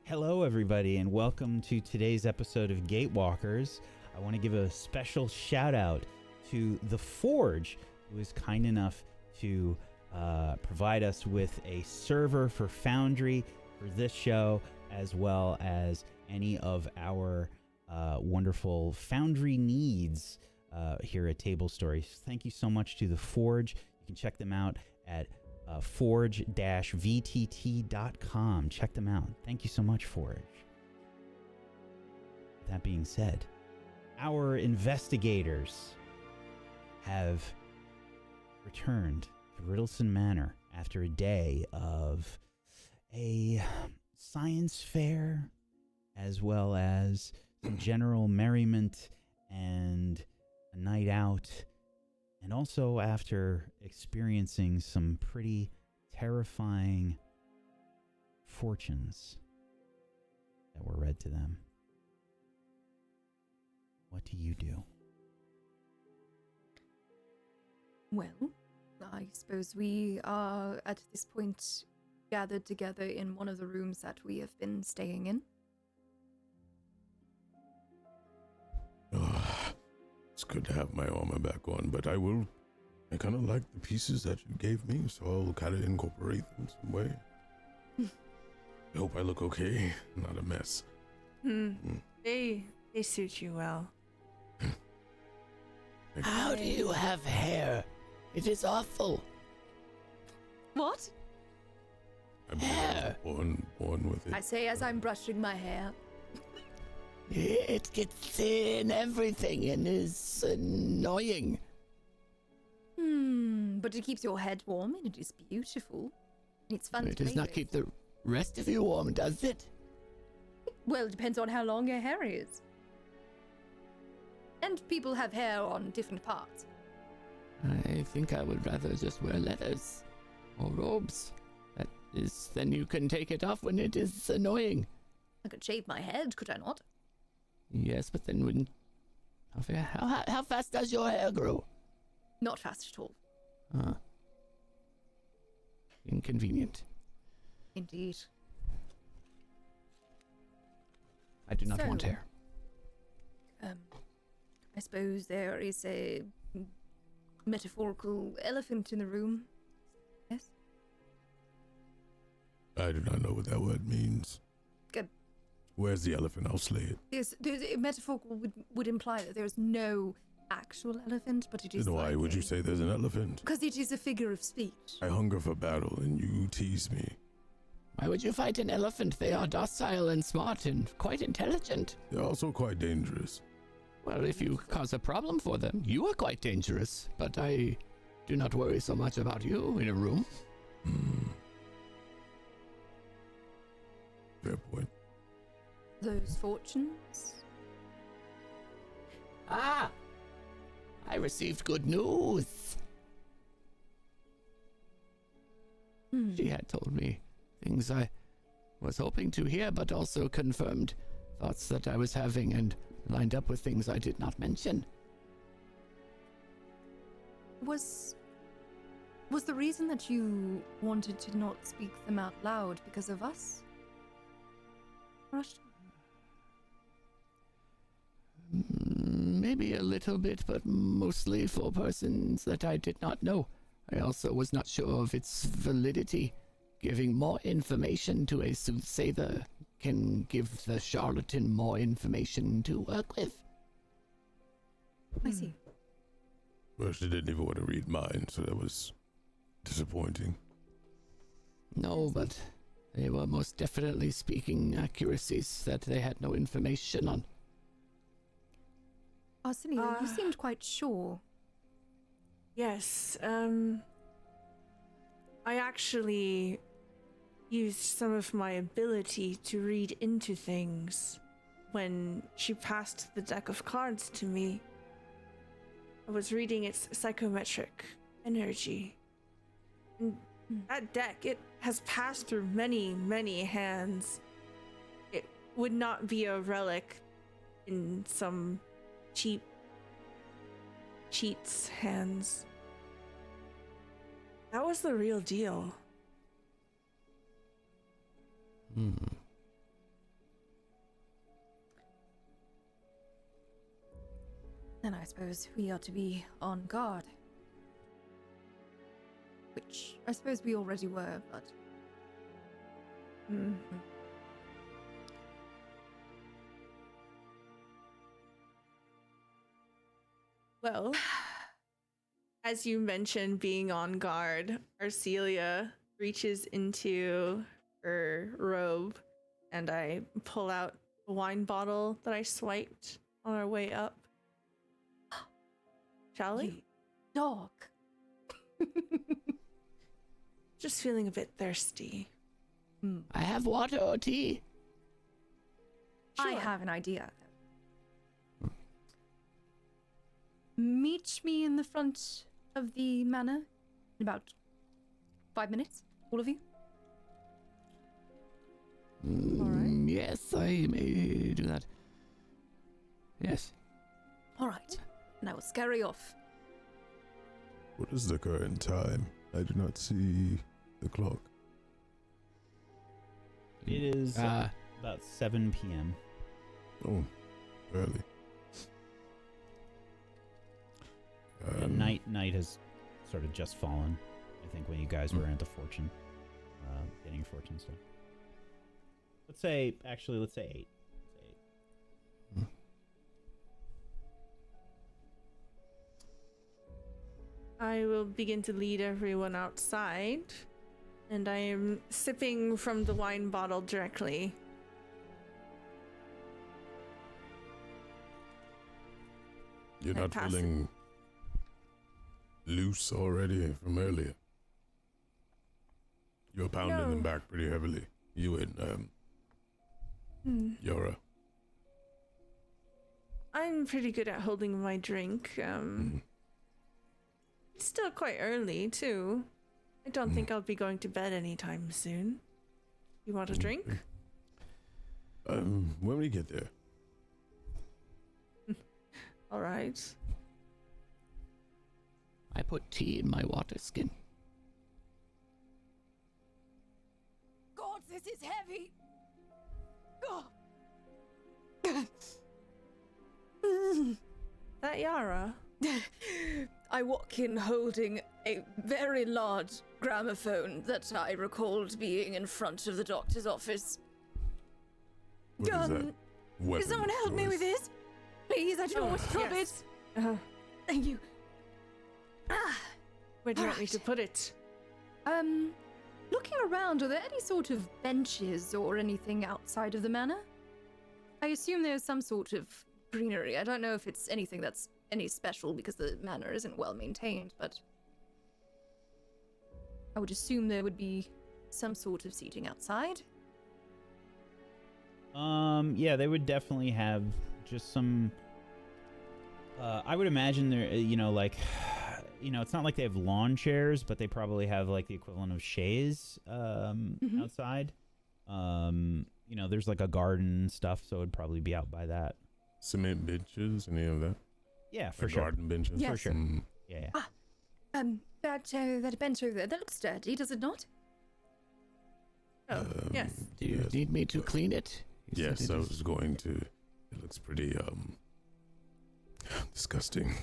Hello, everybody, and welcome to today's episode of Gatewalkers. I want to give a special shout out to The Forge, who is kind enough to provide us with a server for Foundry for this show, as well as any of our wonderful Foundry needs here at Tablestory. Thank you so much to The Forge. You can check them out at forge-vtt.com. Check them out. Thank you so much, Forge. That being said, our investigators have returned to Ritalson Manor after a day of a science fair, as well as some general merriment and a night out. And also after experiencing some pretty terrifying fortunes that were read to them. What do you do? Well, I suppose we are at this point gathered together in one of the rooms that we have been staying in. It's good to have my armor back on, but I kind of like the pieces that you gave me, so I'll kind of incorporate them some way. I hope I look okay, not a mess. They suit you well. How do you have hair? It is awful. What? Hair. Born with it. I say as I'm brushing my hair. It gets in everything and is annoying. But it keeps your head warm and it is beautiful. It's fun It to does play not with. keep the rest of you warm, does it? Well, it depends on how long your hair is. And people have hair on different parts. I think I would rather just wear leathers or robes. That is, then you can take it off when it is annoying. I could shave my head, could I not? Yes, but then when... How fast does your hair grow? Not fast at all. Inconvenient. Indeed. I do not want So- hair. I suppose there is a metaphorical elephant in the room. Yes? I do not know what that word means. Good. Where's the elephant? I'll slay it. There's a metaphorical would imply that there's no actual elephant, but it is. Then why would you say there's an elephant? Because it is a figure of speech. I hunger for battle, and you tease me. Why would you fight an elephant? They are docile and smart and quite intelligent. They're also quite dangerous. Well, if you cause a problem for them, you are quite dangerous. But I do not worry so much about you in a room. Fair point. Those fortunes. Ah! I received good news. She had told me things I was hoping to hear, but also confirmed thoughts that I was having and lined up with things I did not mention. Was the reason that you wanted to not speak them out loud because of us? Rushed. Maybe a little bit, but mostly for persons that I did not know. I also was not sure of its validity. Giving more information to a soothsayer can give the charlatan more information to work with. I see. Well, she didn't even want to read mine, so that was disappointing. No, but they were most definitely speaking accuracies that they had no information on. Arsenio, you seemed quite sure. Yes, I actually used some of my ability to read into things when she passed the deck of cards to me. I was reading its psychometric energy. And that deck, it has passed through many, many hands. It would not be a relic in some cheap cheat's hands. That was the real deal. Then I suppose we are to be on guard. Which I suppose we already were, but... Well, as you mentioned being on guard, Arcelia reaches into her robe and I pull out a wine bottle that I swiped on our way up. Shall we? You dog. Just feeling a bit thirsty. I have water or tea. I Sure. have an idea. Meet me in the front of the manor in about 5 minutes, all of you. Alright. Yes, I may do that. Yes. All right. And I will scurry off. What is the current time? I do not see the clock. It is about 7 p.m. Oh, early. Night has sort of just fallen. I think when you guys were into fortune, getting fortune stuff. Let's say 8. Let's say 8. I will begin to lead everyone outside, and I am sipping from the wine bottle directly. You're I not pass feeling loose already from earlier. You were pounding them No. back pretty heavily. You and Yara. I'm pretty good at holding my drink. It's still quite early, too. I don't think I'll be going to bed anytime soon. You want a drink? When we get there. All right. I put tea in my water skin. God, this is heavy. That Yara? I walk in holding a very large gramophone that I recalled being in front of the doctor's office. What is that? Weapon Can someone help me choice? with this? Please, I don't want to drop yes. it. Thank you. Where do you want me Alright. to put it? Looking around, are there any sort of benches or anything outside of the manor? I assume there's some sort of greenery. I don't know if it's anything that's any special because the manor isn't well maintained, but I would assume there would be some sort of seating outside. Yeah, they would definitely have just some. I would imagine they're, it's not like they have lawn chairs, but they probably have like the equivalent of chaise outside. There's like a garden and stuff, so it'd probably be out by that. Cement benches, any of that? Yeah, for Like sure. Garden benches? Yes. For sure. Yeah. That bench over there, that looks sturdy, does it not? Oh, yes. Do you Yes. need me to clean it? You said Yes, it I is- was going to. It looks pretty, disgusting.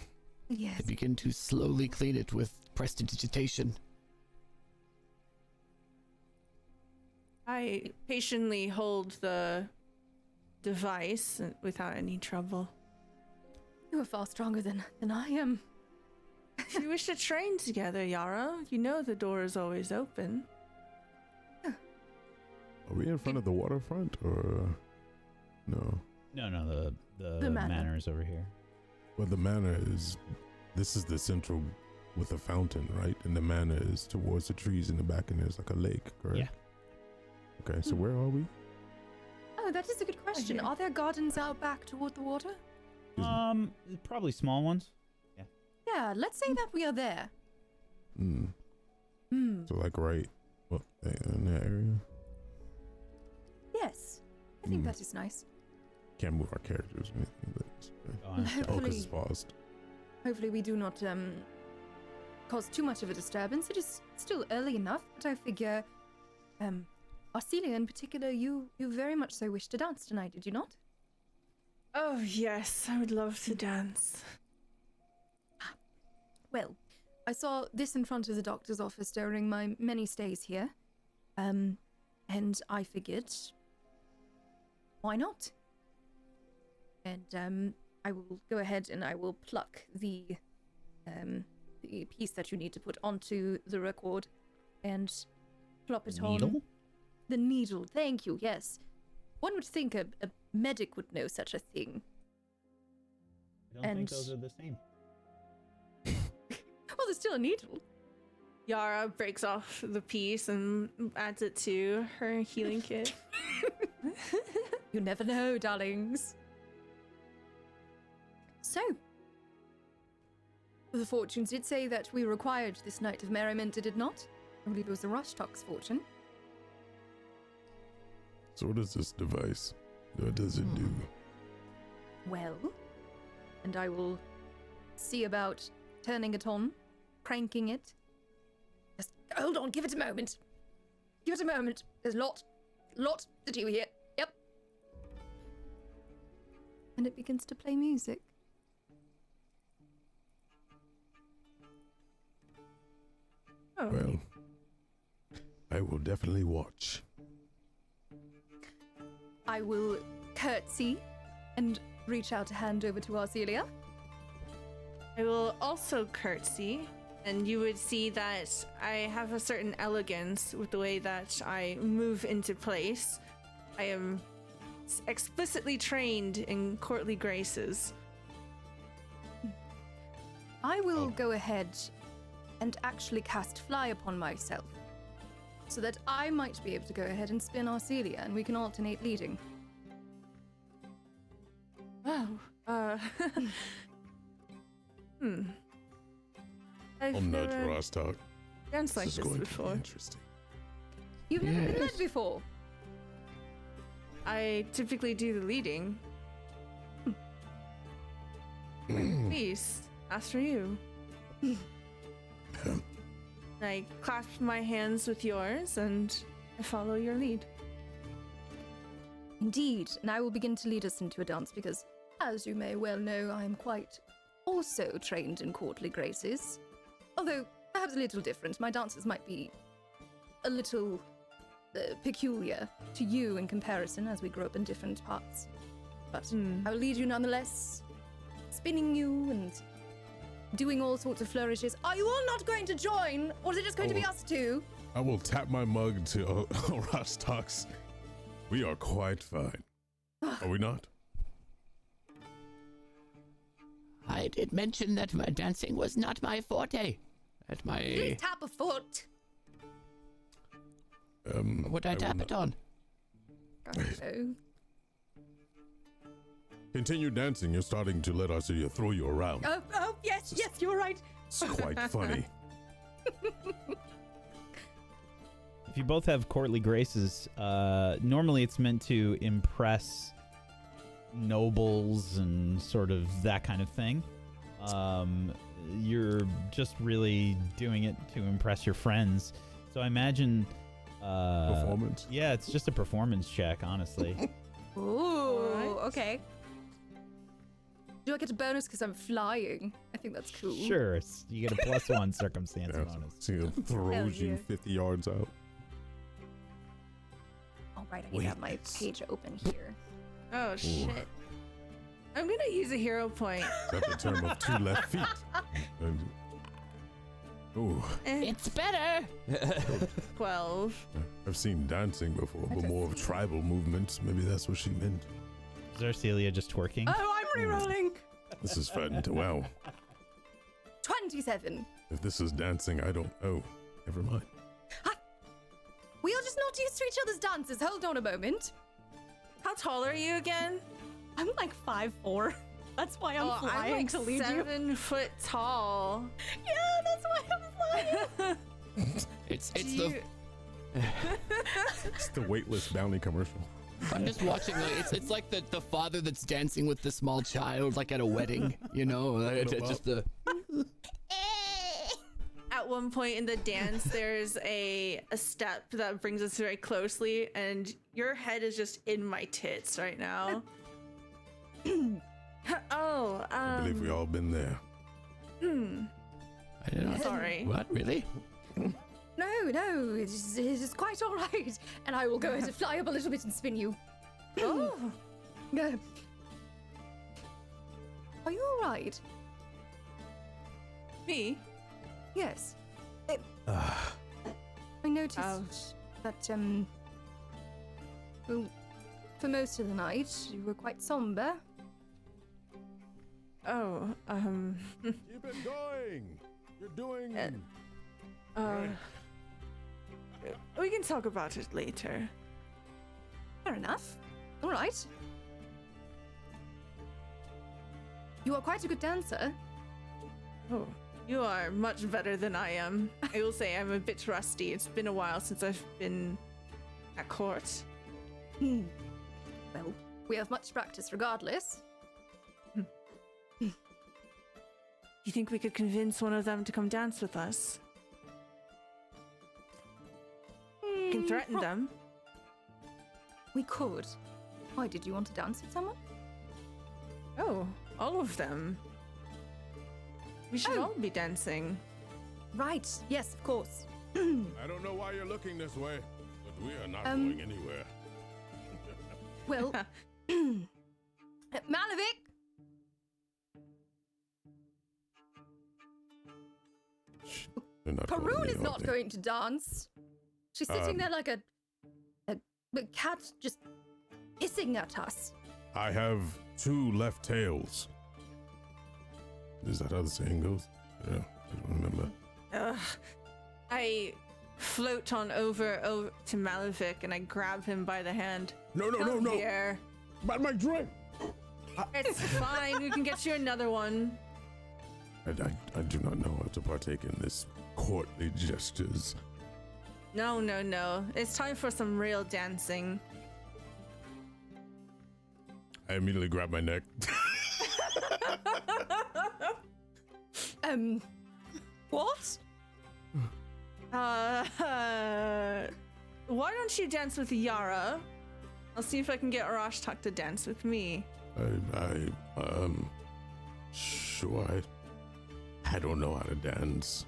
Yes. I begin to slowly clean it with prestidigitation. I patiently hold the device without any trouble. You are far stronger than I am. If you wish to train together, Yara, you know the door is always open. Are we in front of the waterfront or no? No, the The manor. manor's over here. Well, the manor is. This is the central with a fountain, right? And the manor is towards the trees in the back, and there's like a lake, correct? Yeah. Okay, so where are we? Oh, that is a good question. Okay. Are there gardens out back toward the water? Probably small ones. Yeah, let's say that we are there. So like right, in that area. Yes. I think Hmm. that is nice. Can't move our characters or anything, but it's okay. Oh, I'm sorry. Oh, because Hopefully- it's paused. Hopefully we do not cause too much of a disturbance. It is still early enough, but I figure Arcelia in particular, you very much so wish to dance tonight, did you not? Oh, yes, I would love to dance. Well, I saw this in front of the doctor's office during my many stays here. And I figured, why not? And I will go ahead and I will pluck the piece that you need to put onto the record and plop it on. Needle? The needle, thank you, yes. One would think a medic would know such a thing. I don't think And- those are the same. Well, there's still a needle. Yara breaks off the piece and adds it to her healing kit. You never know, darlings. So, the fortunes did say that we required this night of merriment, did it not? I believe it was the Rushtock's fortune. So what is this device? What does it do? Well, and I will see about turning it on, cranking it. Just hold on, give it a moment. Give it a moment. There's a lot to do here. Yep. And it begins to play music. Oh. Well, I will definitely watch. I will curtsy and reach out a hand over to Arcelia. I will also curtsy, and you would see that I have a certain elegance with the way that I move into place. I am explicitly trained in courtly graces. I will go ahead and actually cast Fly upon myself, so that I might be able to go ahead and spin Arcelia, and we can alternate leading. Wow. I've I'll nudge never Rostok. danced like This is this going to be before. interesting. You've never been Yes. led before. I typically do the leading. Please, as for you. I clasp my hands with yours and I follow your lead. Indeed, and I will begin to lead us into a dance because, as you may well know, I am quite also trained in courtly graces. Although, perhaps a little different. My dances might be a little peculiar to you in comparison, as we grew up in different parts. But I will lead you nonetheless, spinning you and doing all sorts of flourishes. Are you all not going to join, or is it just going to be us two? I will tap my mug to Rostok's. We are quite fine. Are we not? I did mention that my dancing was not my forte. That my Please tap a foot. what would I will tap not- it on? Oh. Continue dancing. You're starting to let Arcelia throw you around. Oh, yes, you're right. It's quite funny. If you both have courtly graces, normally it's meant to impress nobles and sort of that kind of thing. You're just really doing it to impress your friends. So I imagine... Performance? Yeah, it's just a performance check, honestly. Ooh, Alright. okay. Do I get a bonus because I'm flying? I think that's cool. Sure, you get a +1 circumstance Yeah, bonus. see, it throws you yeah. 50 yards out. All right, I need to have my page open here. Oh shit. I'm gonna use a hero point. Is that the term of 2 left feet? Ooh, It's better. 12. I've seen dancing before, but more of tribal movements. Maybe that's what she meant. Is Arcelia just twerking? Oh, I'm re-rolling. This is fun. Wow. 27. If this is dancing, I don't. Oh, never mind. We are just not used to each other's dances. Hold on a moment. How tall are you again? I'm like 5'4". That's why I'm I'm flying like to lead you. 7 foot tall. Yeah, that's why I'm flying. It's Do the. you- It's the weightless bounty commercial. I'm just watching. It's like the father that's dancing with the small child, like at a wedding. You know, it's just the. At one point in the dance, there's a step that brings us very closely, and your head is just in my tits right now. I believe we all been there. I did not. Sorry. What, really? No, it's quite all right. And I will go ahead and fly up a little bit and spin you. Oh. No. Are you all right? Me? Yes. I noticed that, well, for most of the night, you were quite somber. Oh, Keep it going. You're doing. we can talk about it later. Fair enough. All right. You are quite a good dancer. Oh, you are much better than I am. I will say I'm a bit rusty. It's been a while since I've been at court. Well, we have much practice regardless. Do you think we could convince one of them to come dance with us? We can threaten them. We could. Why, did you want to dance with someone? Oh, all of them. We should Oh. all be dancing. Right, yes, of course. I don't know why you're looking this way, but we are not going anywhere. Well, Malavik! They're not going Karun is anywhere, not they- going to dance. She's sitting there like a cat just hissing at us. I have 2 left tails. Is that how the saying goes? Yeah, I don't remember. I float on over to Malavik and I grab him by the hand. No, Come here. About my drink! It's fine. We can get you another one. I do not know how to partake in this courtly gestures. No. It's time for some real dancing. I immediately grab my neck. What? Why don't you dance with Yara? I'll see if I can get Arashtak to dance with me. Sure, I don't know how to dance.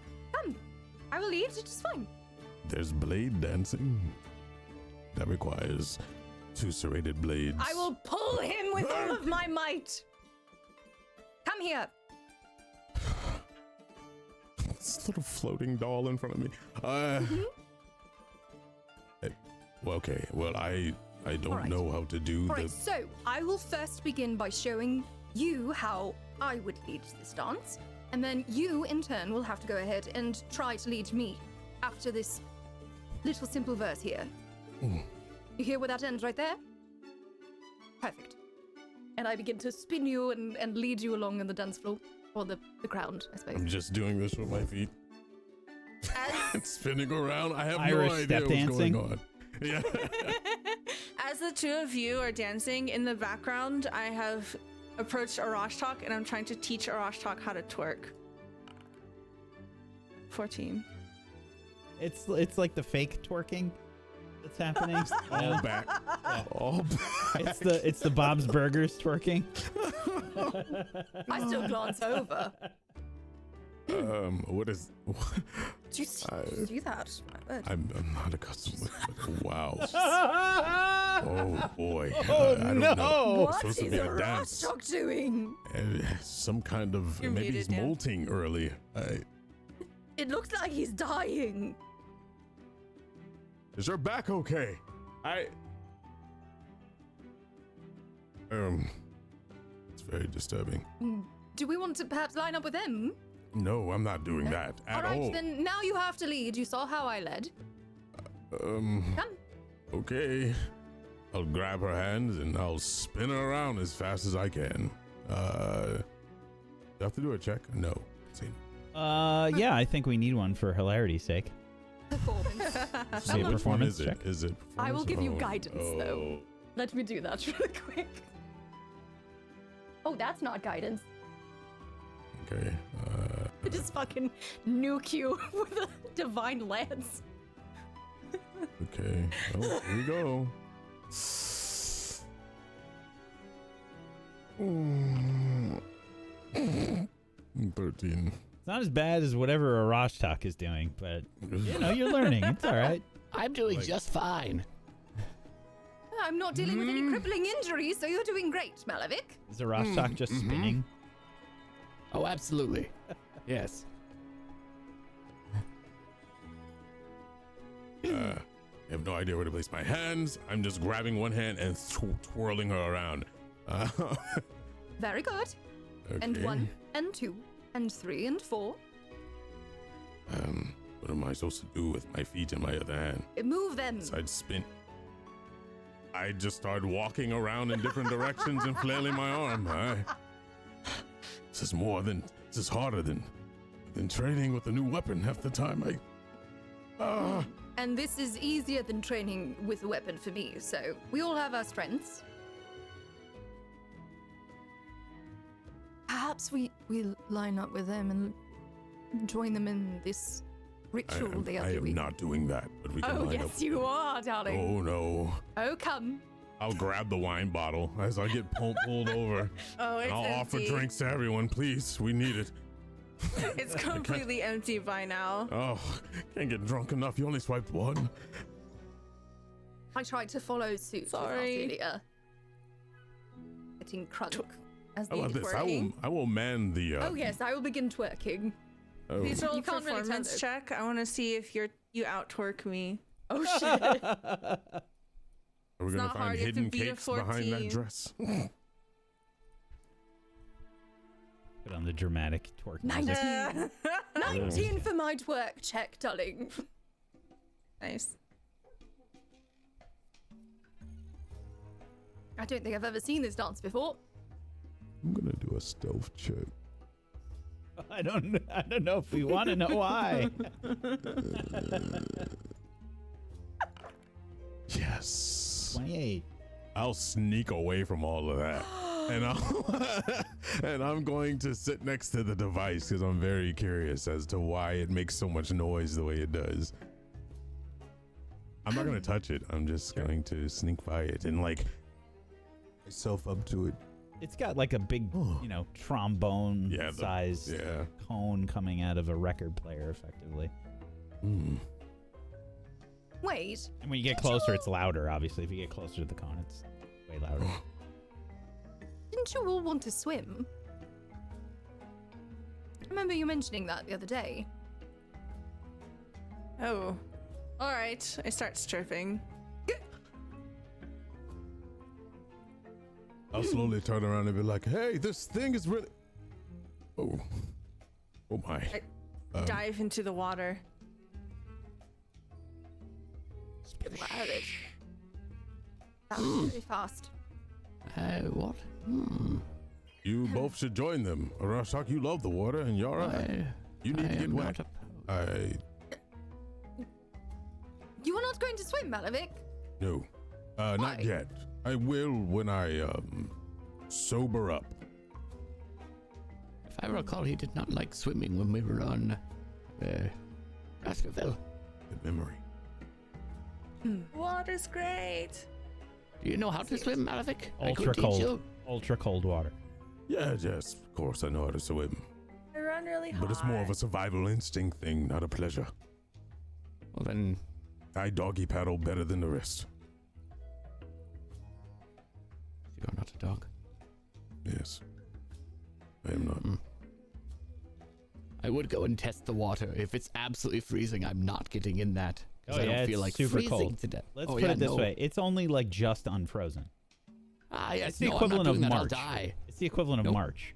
I will lead, it's fine. There's blade dancing. That requires 2 serrated blades. I will pull him with all of my might. Come here. This little floating doll in front of me. Okay, well, I don't Alright. know how to do Alright, so I will first begin by showing you how I would lead this dance, and then you, in turn, will have to go ahead and try to lead me after this little simple verse here. You hear where that ends right there? Perfect. And I begin to spin you and lead you along on the dance floor, or the ground, I suppose. I'm just doing this with my feet. Spinning around. I have Irish no idea step what's dancing. going on. Yeah. As the 2 of you are dancing in the background, I have approached Arashtak and I'm trying to teach Arashtak how to twerk. 14. It's like the fake twerking that's happening. All back. All back. It's the Bob's Burgers twerking. I still glance over. What is... Do you see that? My word. I'm not accustomed with it. Wow. Oh, boy. Oh, I don't no. know. What It's supposed to is be a dance. Arashtak doing? Some kind of... You're maybe muted, he's Dan. molting early. It looks like he's dying. Is your back okay? It's very disturbing. Do we want to perhaps line up with him? No, I'm not doing that at All right, all. then now you have to lead. You saw how I led. Come. Come. Okay. I'll grab her hands and I'll spin her around as fast as I can. Do I have to do a check? No. See. Yeah, I think we need one for hilarity's sake. Performance. Say Which one performance is check. it? Is it I will performance? give you Oh, guidance, though. Let me do that really quick. Oh, that's not guidance. Okay. I just fucking nuke you with a divine lance. Okay. Oh, here we go. 13. not as bad as whatever Arashtak is doing, but you're learning. It's all right. I'm doing just fine. I'm not dealing with any crippling injuries, so you're doing great, Malavik. Is Arashtak just spinning? Oh, absolutely. Yes. I have no idea where to place my hands. I'm just grabbing one hand and twirling her around. Very good. Okay. And 1, and 2, and 3, and 4. What am I supposed to do with my feet and my other hand? Move them. So I'd spin. I just started walking around in different directions and flailing my arm. This is harder than training with a new weapon half the time. And this is easier than training with a weapon for me, so we all have our strengths. Perhaps we line up with them and join them in this ritual they are I am doing. not doing that, but we can Oh, line up. yes, you are, darling. Oh, no. Oh, come. I'll grab the wine bottle as I get pulled over. Oh, it's I'll offer empty. drinks to everyone, please. We need it. It's completely empty by now. Oh, can't get drunk enough. You only swiped one. I tried to follow suit Sorry. with Arthelia. Getting crunk as How the about this? twerking. I will man the. Oh, yes, I will begin twerking. Oh. Please roll a You can't really tell performance this. check. I want to see if you out-twerk me. Oh, shit. Are we It's gonna not find hard, you have to hidden beat a cakes behind that 14. dress? Put on the dramatic twerk music. 19. 19 for my twerk check, darling. Nice. I don't think I've ever seen this dance before. I'm gonna do a stealth check. I don't know if we want to know why. Yes. 28. I'll sneak away from all of that. And I'm going to sit next to the device because I'm very curious as to why it makes so much noise the way it does. I'm not going to touch it. I'm just going to sneak by it and like myself up to it. It's got like a big, trombone size cone coming out of a record player, effectively. Wait. And when you get closer, it's louder, obviously. If you get closer to the cone, it's way louder. Didn't you all want to swim? I remember you mentioning that the other day. Oh. All right. I start stripping. I'll slowly turn around and be like, hey, this thing is really... Oh my. Dive into the water. Wow, that was very fast. What? You both should join them. Arashak, you love the water, and Yara, you need to get wet. You are not going to swim, Malavik? No, not Why? yet. I will when I sober up. If I recall, he did not like swimming when we were on Rascalville. Good memory. Water's great. Do you know how to swim, Malavik? I Ultra could teach cold. you. Ultra cold water. Yes, of course I know how to swim. I run really hard. But it's more of a survival instinct thing, not a pleasure. Well, then, I doggy paddle better than the rest. you're not a dog. Yes. I am not. I would go and test the water. If it's absolutely freezing, I'm not getting in that. Oh, I don't yeah, feel it's like super freezing cold. to death. Let's Oh, put yeah, it this no. way. It's only like just unfrozen. Ah, yes, It's the no, equivalent I'm of not doing March. that. I'll die. It's the equivalent of Nope. March.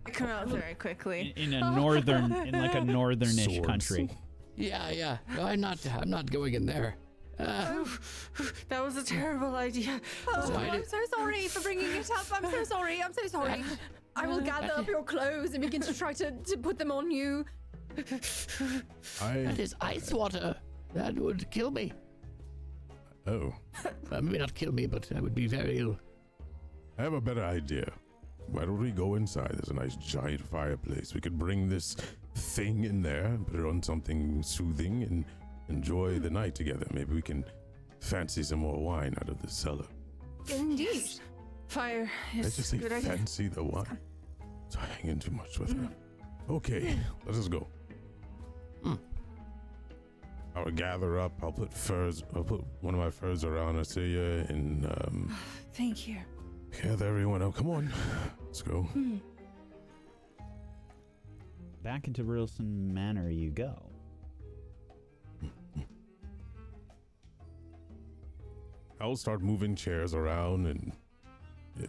I come out very quickly. In a northern, in like a northernish Swords. country. Yeah. No, I'm not going in there. That was a terrible idea. Oh, Why I'm did- so sorry for bringing it up. I'm so sorry. I'm so sorry. I will gather up your clothes and begin to try to put them on you. That is ice water. That would kill me. Oh, Maybe not kill me, but I would be very ill. I have a better idea. Why don't we go inside? There's a nice giant fireplace. We could bring this thing in there and put it on something soothing and enjoy the night together. Maybe we can fancy some more wine out of the cellar. Indeed. Fire Let's is just a say good idea. fancy the wine. So I hang in too much with her. Okay, let us go. I will gather up. I'll put one of my furs around Arcelia and Thank you. gather everyone up. Come on, let's go. Back into Ritalson Manor you go. I'll start moving chairs around, and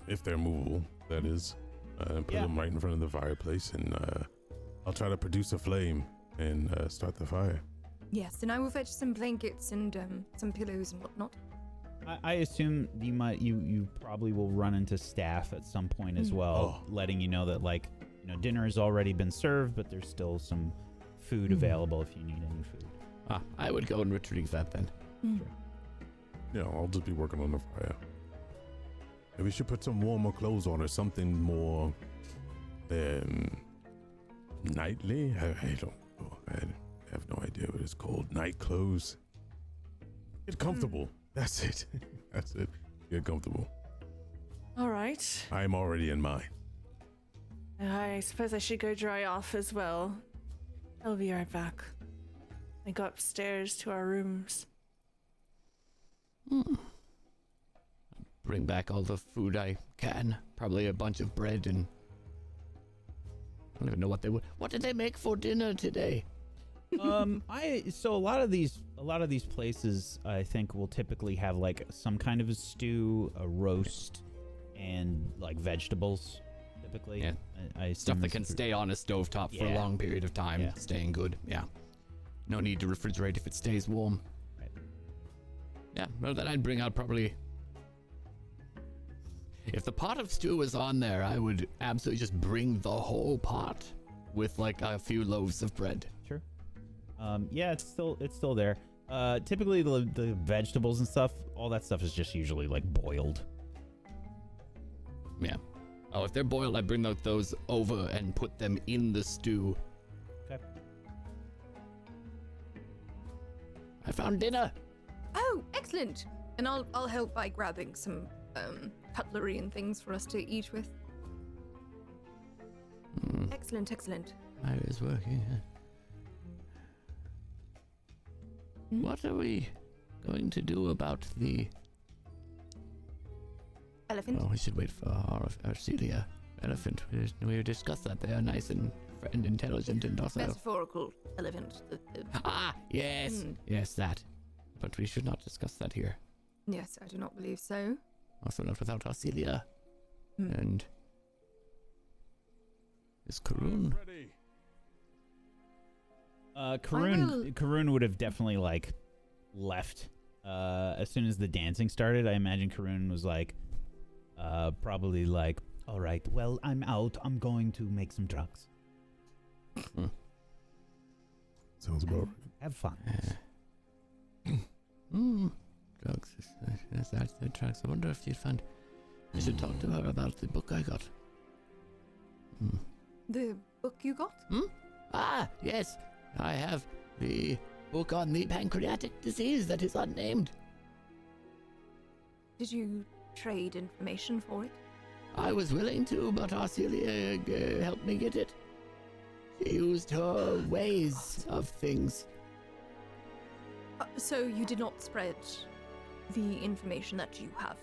if they're movable, that is, put them right in front of the fireplace, and I'll try to produce a flame and start the fire. Yes, and I will fetch some blankets and some pillows and whatnot. I assume you probably will run into staff at some point as well, letting you know that dinner has already been served, but there's still some food available if you need any food. I would go and retrieve that then. Sure. Yeah, I'll just be working on the fire. Maybe we should put some warmer clothes on or something more nightly. I don't know. I have no idea what it's called. Night clothes. Get comfortable. That's it. That's it. Get comfortable. All right. I'm already in mine. I suppose I should go dry off as well. I'll be right back. I go upstairs to our rooms. Bring back all the food I can. Probably a bunch of bread and I don't even know what they would. What did they make for dinner today? So a lot of these places I think will typically have some kind of a stew, a roast, and vegetables. Typically, Yeah. I assume Stuff that can stay on a stovetop for a long period of time, staying good. Yeah. No need to refrigerate if it stays warm. Right. Yeah, well then I'd bring out probably... If the pot of stew was on there, I would absolutely just bring the whole pot with a few loaves of bread. Sure. Yeah, it's still there. Typically the vegetables and stuff, all that stuff is just usually boiled. Yeah. Oh, if they're boiled, I bring out those over and put them in the stew. Okay. I found dinner. Oh, excellent! And I'll help by grabbing some cutlery and things for us to eat with. Excellent, excellent. I was working. What are we going to do about the... Elephant? Well, we should wait for our Celia elephant. We discussed that. They are nice and intelligent and docile. Metaphorical elephant. Yes. Yes, that. But we should not discuss that here. Yes, I do not believe so. Also not without our Celia. And... Is Karun? Karun would have definitely left as soon as the dancing started. I imagine Karun was probably all right, well, I'm out. I'm going to make some drugs. Sounds about right. Have fun. Drugs. That's the drugs. I wonder if you'd find... I should talk to her about the book I got. The book you got? Yes. I have the book on the pancreatic disease that is unnamed. Did you trade information for it? I was willing to, but Arcelia helped me get it. She used her ways of things. So you did not spread the information that you have?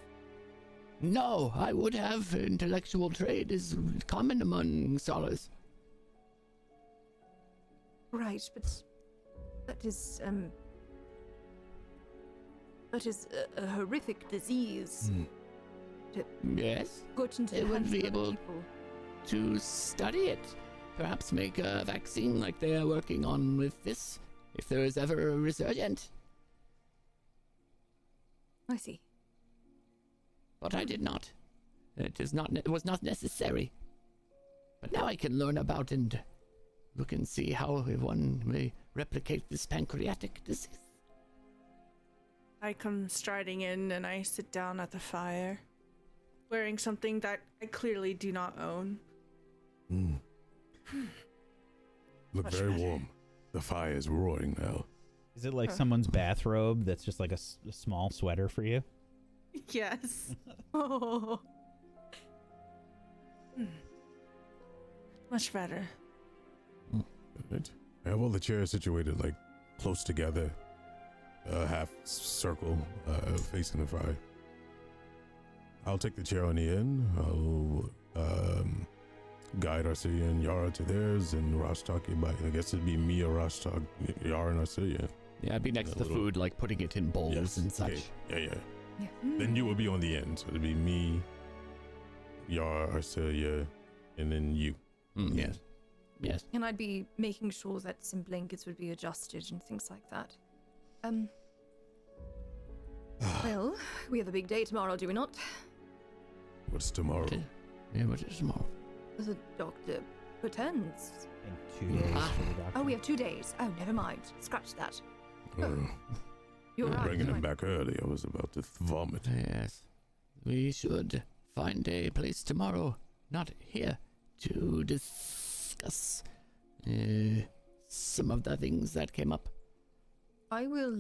No, I would have. Intellectual trade is common among scholars. Right, but that is a horrific disease. Yes, Got into they the would hands be of able people. to study it. Perhaps make a vaccine like they are working on with this, if there is ever a resurgent. I see. But I did not. It was not necessary. But now I can learn about and look and see how one may replicate this pancreatic disease. I come striding in and I sit down at the fire, wearing something that I clearly do not own. Look Much very better. warm. The fire is roaring now. Is it someone's bathrobe that's just a small sweater for you? Yes. Oh. Much better. Right. I have all the chairs situated like close together, half circle, facing the fire. I'll take the chair on the end. I'll guide Arcelia and Yara to theirs, and Rostok, I guess it'd be me or Rostok, Yara and Arcelia. Yeah, I'd be next to the food, like putting it in bowls and such. Okay. Yeah. Then you will be on the end, so it'd be me, Yara, Arcelia, and then you. Yes. Yes. And I'd be making sure that some blankets would be adjusted and things like that. Well, we have a big day tomorrow, do we not? What's tomorrow? Yeah, what is tomorrow? The doctor returns. I think 2 days for the doctor. Oh, we have 2 days. Oh, never mind. Scratch that. You're right. Bringing him back early. I was about to vomit. Yes. We should find a place tomorrow, not here, to discuss some of the things that came up. I will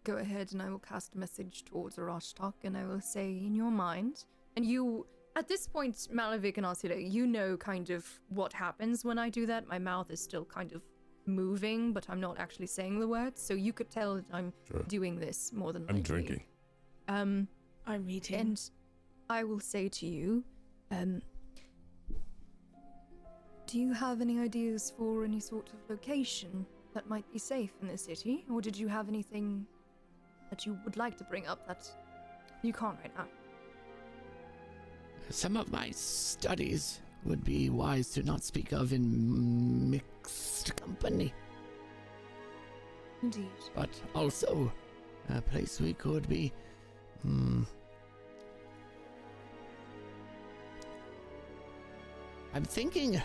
go ahead and I will cast a message towards Arashtok, and I will say in your mind, and you, at this point, Malavik and Arcelia, you know kind of what happens when I do that. My mouth is still kind of moving, but I'm not actually saying the words, so you could tell that I'm doing this more than likely. I'm drinking. I'm eating. And I will say to you, do you have any ideas for any sort of location that might be safe in the city? Or did you have anything that you would like to bring up that you can't right now? Some of my studies would be wise to not speak of in mixed company. Indeed. But also, a place we could be... I'm thinking,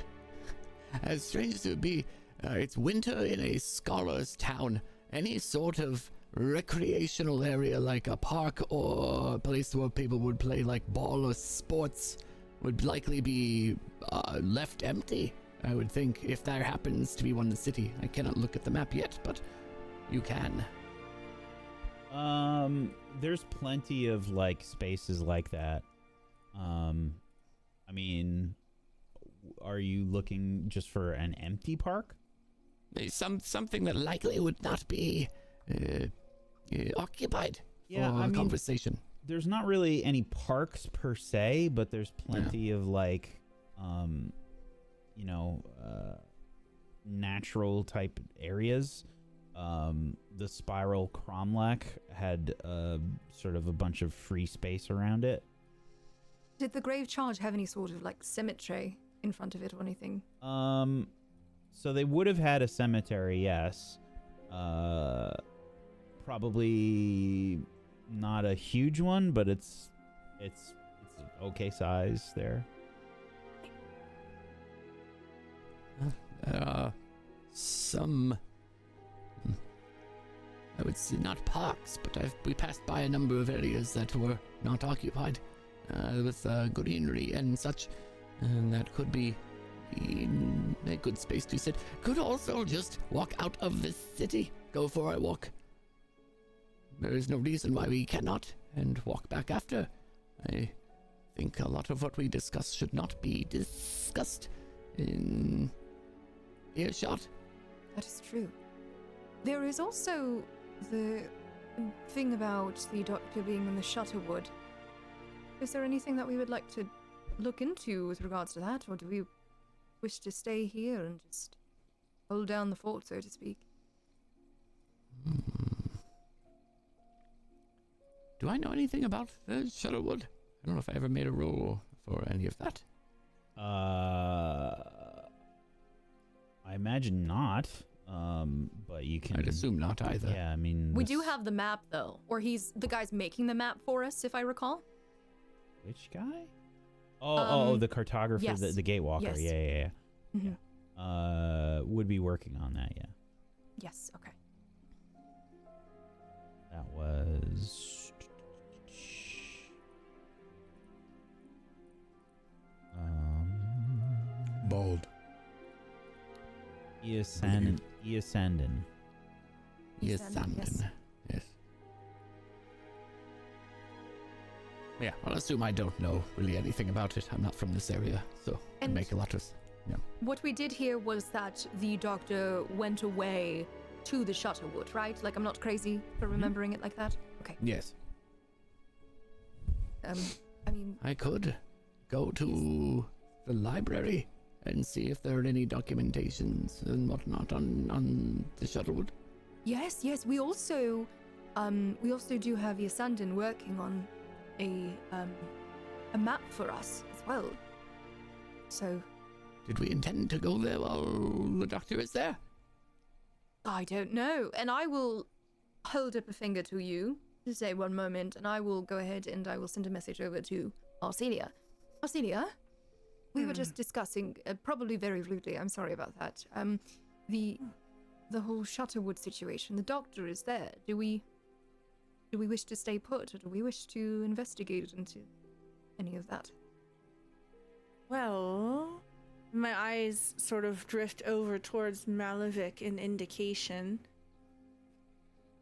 as strange as it would be, it's winter in a scholar's town. Any sort of recreational area like a park or a place where people would play like ball or sports would likely be left empty, I would think, if there happens to be one in the city. I cannot look at the map yet, but you can. There's plenty of like spaces like that. I mean, are you looking just for an empty park? Something that likely would not be occupied for conversation. There's not really any parks per se, but there's plenty of like, natural type areas. The Spiral Cromlech had sort of a bunch of free space around it. Did the Grave Charge have any sort of like cemetery in front of it or anything? So they would have had a cemetery, yes. Probably not a huge one, but it's okay size there. There are some, I would say not parks, but we passed by a number of areas that were not occupied with greenery and such, and that could be a good space to sit. Could also just walk out of this city, go for a walk. There is no reason why we cannot, and walk back after. I think a lot of what we discuss should not be discussed in earshot. That is true. There is also the thing about the doctor being in the Shutterwood. Is there anything that we would like to look into with regards to that, or do we wish to stay here and just hold down the fort, so to speak? Do I know anything about the Shutterwood? I don't know if I ever made a roll for any of that. I imagine not. But you can. I'd assume not either. Yeah, I mean. We do have the map though, or the guy's making the map for us, if I recall. Which guy? Oh, the cartographer, yes. the Gatewalker. Yes. Yeah. Mm-hmm. Would be working on that. Yeah. Yes. Okay. That was. Bald. Easandin. Yes. Yeah, I'll assume I don't know really anything about it. I'm not from this area, so I make a lot of What we did hear was that the doctor went away to the Shutterwood, right? Like, I'm not crazy for remembering it like that? Okay. Yes. I mean... I could go to the library and see if there are any documentations and whatnot on the Shutterwood. Yes, we also do have Yasandin working on a map for us as well. So... Did we intend to go there while the doctor is there? I don't know. And I will hold up a finger to you to say one moment, and I will go ahead and I will send a message over to Arcelia. Arcelia, we were just discussing, probably very rudely, I'm sorry about that, the whole Shutterwood situation. The doctor is there. Do we wish to stay put, or do we wish to investigate into any of that? Well, my eyes sort of drift over towards Malevich in indication.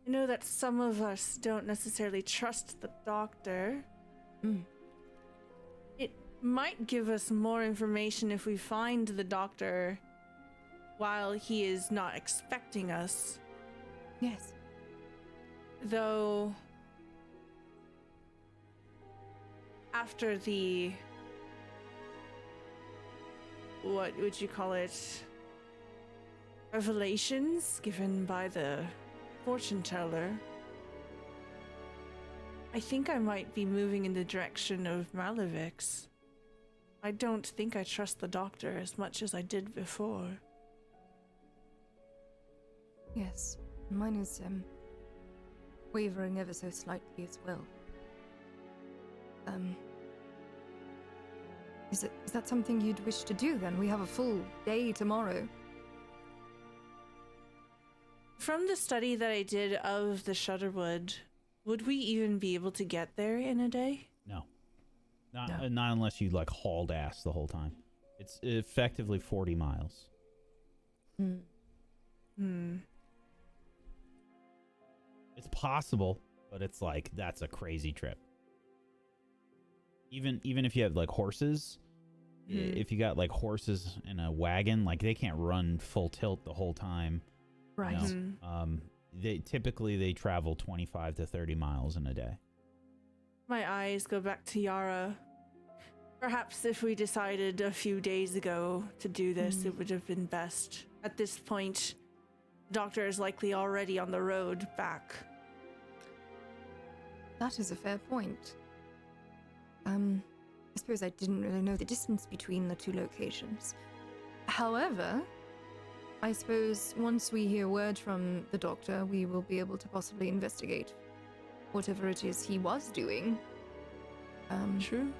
I know that some of us don't necessarily trust the doctor. It might give us more information if we find the doctor while he is not expecting us. Yes. Though, after the... what would you call it? Revelations given by the fortune teller. I think I might be moving in the direction of Malevich's. I don't think I trust the doctor as much as I did before. Yes. Mine is, wavering ever so slightly as well. Is that something you'd wish to do then? We have a full day tomorrow. From the study that I did of the Shutterwood, would we even be able to get there in a day? No. Not unless you like hauled ass the whole time. It's effectively 40 miles. It's possible, but it's like that's a crazy trip. Even if you have like horses, if you got like horses in a wagon, like they can't run full tilt the whole time. Right. You know? They travel 25 to 30 miles in a day. My eyes go back to Yara. Perhaps if we decided a few days ago to do this, it would have been best. At this point, the doctor is likely already on the road back. That is a fair point. I suppose I didn't really know the distance between the two locations. However, I suppose once we hear word from the doctor, we will be able to possibly investigate whatever it is he was doing. True.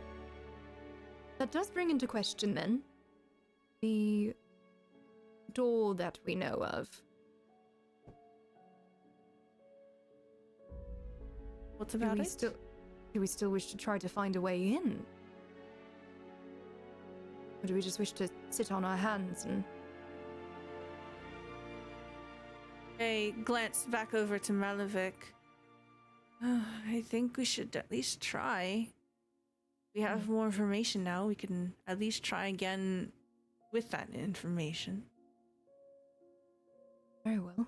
That does bring into question, then, the door that we know of. What's about it? Do we still wish to try to find a way in? Or do we just wish to sit on our hands and... I glance back over to Malevich. I think we should at least try. We have more information now. We can at least try again with that information. Very well.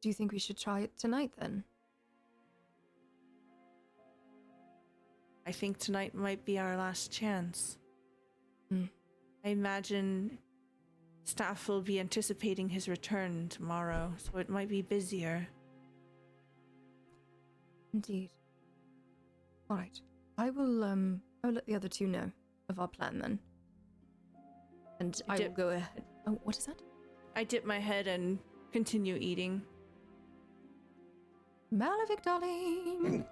Do you think we should try it tonight, then? I think tonight might be our last chance. I imagine staff will be anticipating his return tomorrow, so it might be busier. Indeed. All right. I will let the other two know of our plan, then. And I will go ahead. Oh, what is that? I dip my head and continue eating. Malevich, darling!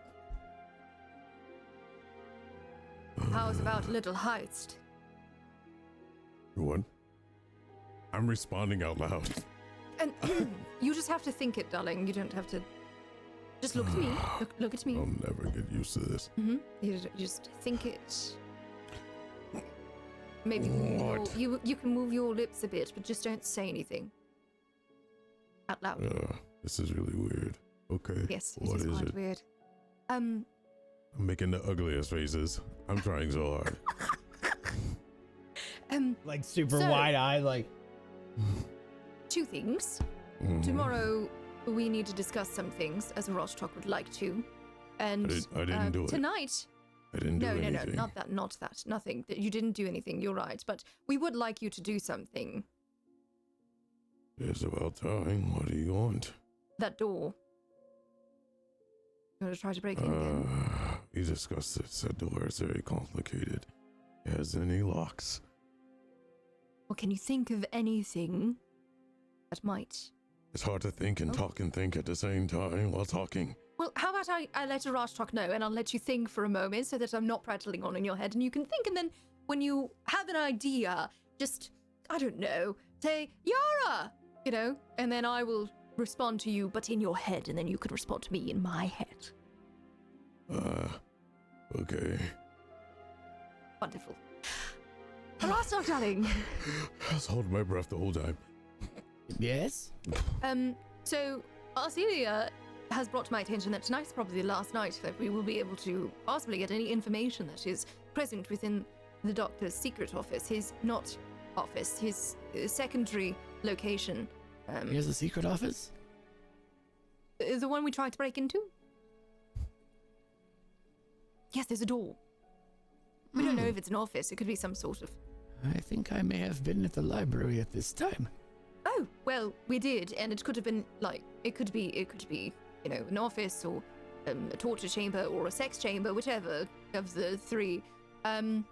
How's about a little heist? What? I'm responding out loud. And you just have to think it, darling. You don't have to... Just look at me. Look at me. I'll never get used to this. You just think it. Maybe you can move your lips a bit, but just don't say anything. Out loud. This is really weird. Okay. Yes, it is quite weird. I'm making the ugliest faces. I'm trying so hard. Like super So- wide-eyed, like... Two things. Mhm. Tomorrow, we need to discuss some things, as Rostok would like to. And I didn't do it. tonight... I didn't do No, anything. not that. Nothing. You didn't do anything, you're right. But we would like you to do something. It's about time. What do you want? That door. You want to try to break in again? We discussed this. That door is very complicated. It has any locks. Or can you think of anything that might... It's hard to think and talk and think at the same time while talking. Well, how about I let Rostok know, and I'll let you think for a moment so that I'm not prattling on in your head, and you can think, and then when you have an idea, just, I don't know, say, Yara! You know, and then I will respond to you, but in your head, and then you can respond to me in my head. Okay. Wonderful. Rostok, darling. I was holding my breath the whole time. Yes? So, Arcelia has brought to my attention that tonight's probably the last night that we will be able to possibly get any information that is present within the doctor's secret office, his secondary location. He has a secret office? The one we tried to break into? Yes, there's a door. We don't know if it's an office. It could be some sort of... I think I may have been at the library at this time. Oh, well, we did, and it could have been, like, it could be, you know, an office or a torture chamber or a sex chamber, whichever of the three. The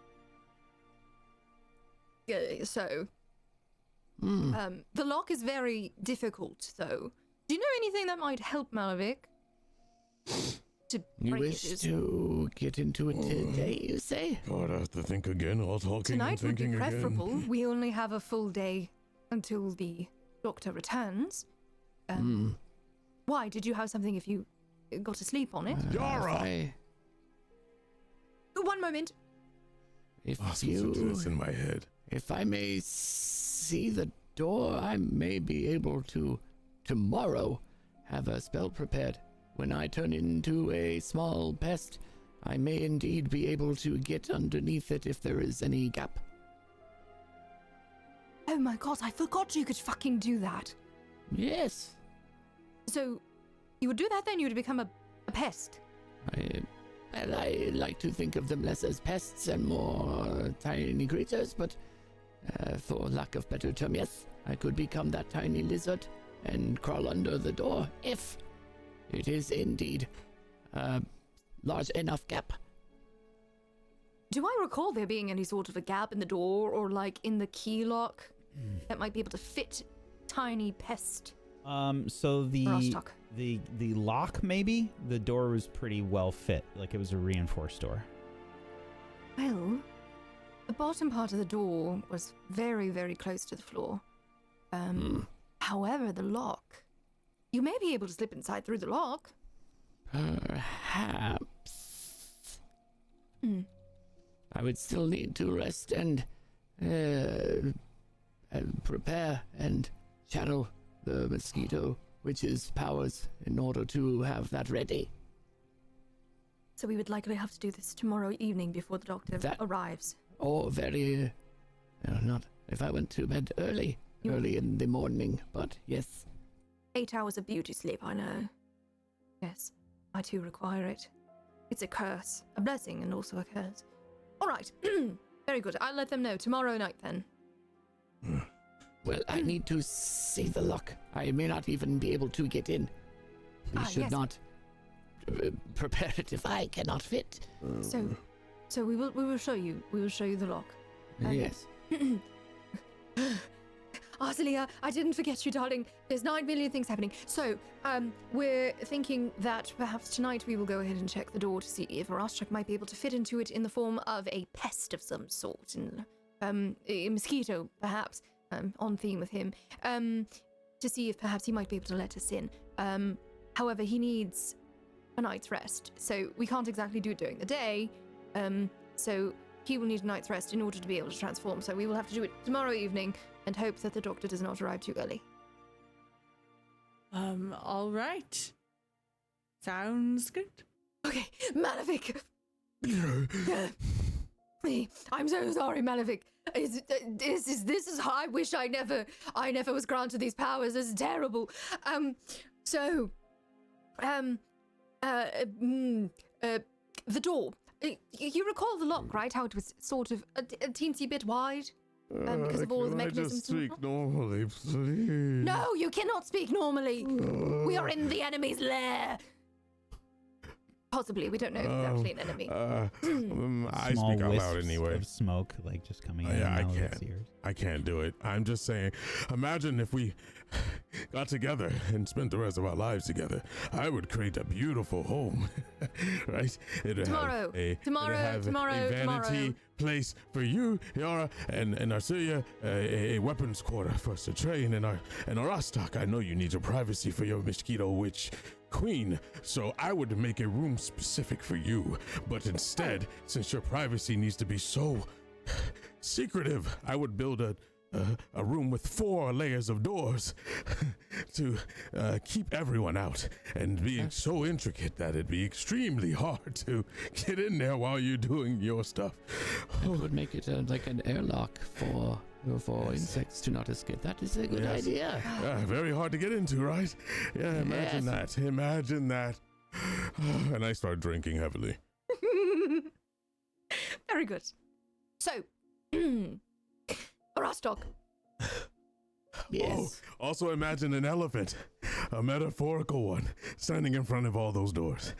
lock is very difficult, though. Do you know anything that might help Malavik? To You break wish it? to get into it today, you say? God, I have to think again while talking Tonight and would be thinking preferable. again. We only have a full day until the doctor returns. Why? Did you have something if you got to sleep on it? Yara! One moment. If Listen to this in my head. If I may see the door, I may be able to, tomorrow, have a spell prepared. When I turn into a small pest, I may indeed be able to get underneath it if there is any gap. Oh my god, I forgot you could fucking do that. Yes. So, you would do that then? You would become a pest? I like to think of them less as pests and more tiny creatures, but for lack of better term, yes, I could become that tiny lizard and crawl under the door if it is indeed a large enough gap. Do I recall there being any sort of a gap in the door or like in the key lock that might be able to fit tiny pest? So Rostok. the lock, maybe? The door was pretty well fit, like it was a reinforced door. Well, the bottom part of the door was very, very close to the floor. However, the lock, you may be able to slip inside through the lock. Perhaps. I would still need to rest and prepare and channel the mosquito witch's powers in order to have that ready. So we would likely have to do this tomorrow evening before the doctor arrives. Or very, not if I went to bed early in the morning, but yes. 8 hours of beauty sleep, I know. Yes, I too require it. It's a curse, a blessing and also a curse. All right, very good. I'll let them know tomorrow night then. Well, I need to see the lock. I may not even be able to get in. We should not prepare it if I cannot fit. So we will show you. We will show you the lock. Yes. Arcelia, I didn't forget you, darling. There's 9 million things happening. So, we're thinking that perhaps tonight we will go ahead and check the door to see if Rostok might be able to fit into it in the form of a pest of some sort, and a mosquito, perhaps, on theme with him, to see if perhaps he might be able to let us in. However, he needs a night's rest, so we can't exactly do it during the day. So he will need a night's rest in order to be able to transform. So we will have to do it tomorrow evening and hope that the doctor does not arrive too early. All right. Sounds good. Okay, Malavik. I'm so sorry, Malavik. This is. I wish I never was granted these powers. This is terrible. The door. You recall the lock, right? How it was sort of a teensy bit wide, because of all of the mechanisms. Can I just speak normally, please? No, you cannot speak normally. We are in the enemy's lair. Possibly, we don't know if it's actually an enemy. I Small speak out wisps loud anyway. of smoke, like just coming in. Yeah, I and out of can't. its ears. I can't do it. I'm just saying, imagine if we got together and spent the rest of our lives together. I would create a beautiful home, right? Tomorrow, a vanity place for you, Yara, and Arcelia, a weapons quarter for us to train, and our Rostok. I know you need your privacy for your mosquito witch queen, so I would make a room specific for you. But instead, since your privacy needs to be so secretive, I would build a room with 4 layers of doors to keep everyone out, and being so intricate that it'd be extremely hard to get in there while you're doing your stuff. I would make it like an airlock for insects to not escape. That is a good idea. Very hard to get into, right? Yeah, imagine that. Imagine that. And I start drinking heavily. Very good. So, Rostok. Yes. Oh, also imagine an elephant, a metaphorical one, standing in front of all those doors.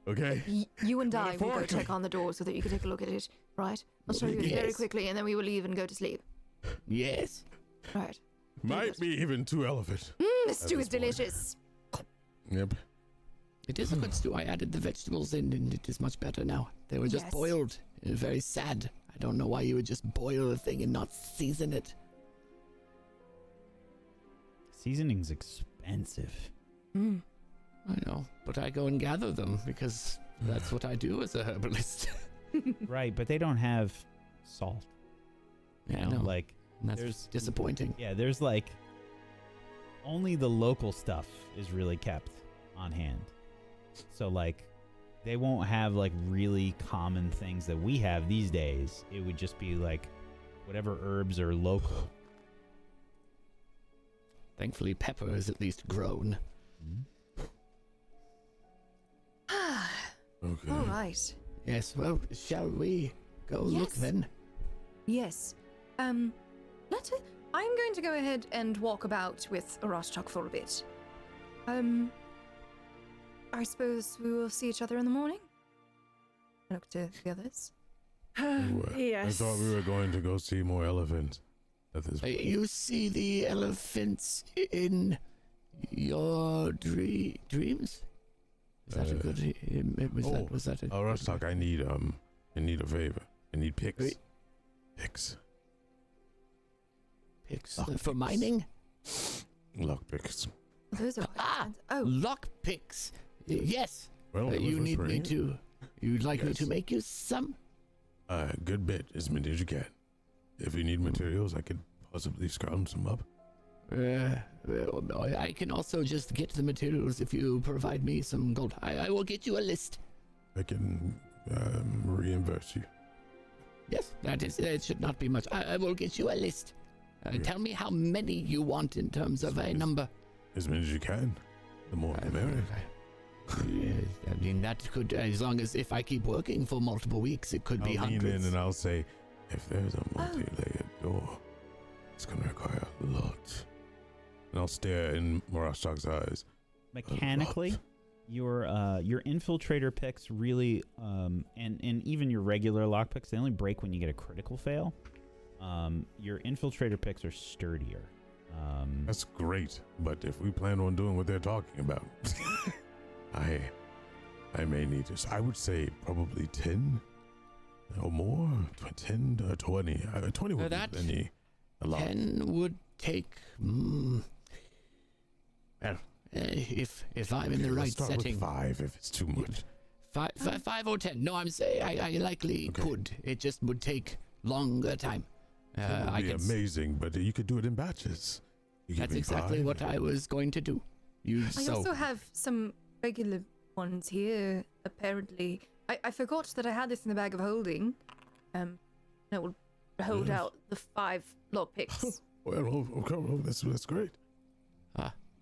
Okay? You and I will go check on the door so that you can take a look at it, right? I'll show you it very quickly, and then we will leave and go to sleep. Yes. Right. Might be even 2 elephants. This stew is delicious. Yep. It is a good stew. I added the vegetables in, and it is much better now. They were just boiled. Very sad. I don't know why you would just boil a thing and not season it. Seasoning's expensive. I know, but I go and gather them because that's what I do as a herbalist. Right, but they don't have salt. Yeah, You know, no, like that's there's disappointing. Yeah, there's like only the local stuff is really kept on hand. So like they won't have like really common things that we have these days. It would just be like whatever herbs are local. Thankfully, pepper is at least grown. Okay. All right. Yes, well, shall we go look then? Yes. I'm going to go ahead and walk about with Rostok for a bit. I suppose we will see each other in the morning? I look to the others. Yes. I thought we were going to go see more elephants at this point. You see the elephants in your dreams? Is that a good? Was that a? Rostok, I need a favor. I need picks. Wait. Picks. Picks for mining? Lock picks. Those are Lock picks. Yes. Well, You need me to. You'd like me to make you some? A good bit, as many as you can. If you need materials, I could possibly scrounge some up. Well, I can also just get the materials if you provide me some gold. I will get you a list. I can reimburse you. Yes, that is. It should not be much. I will get you a list. Tell me how many you want in terms of a number. As many as you can. The more the merrier. I mean, that could, as long as if I keep working for multiple weeks, it could be I'll lean hundreds. in and I'll say, if there's a multi-layered door, it's going to require a lot. And I'll stare in Morastok's eyes. Mechanically, your infiltrator picks really, and even your regular lock picks, they only break when you get a critical fail. Your infiltrator picks are sturdier. That's great, but if we plan on doing what they're talking about, I may need this. I would say probably 10 or more. 10 to 20. 20 would That be plenty. A lot. 10 would take. Well, if I'm in the right Let's start setting, with 5 if it's too much. 5 or 10. No, I'm saying I likely could. It just would take longer time. That would be amazing, but you could do it in batches. That's exactly what I was going to do. I also have some regular ones here, apparently. I forgot that I had this in the bag of holding. It will hold Yes. out the 5 lockpicks. Well, okay, that's great.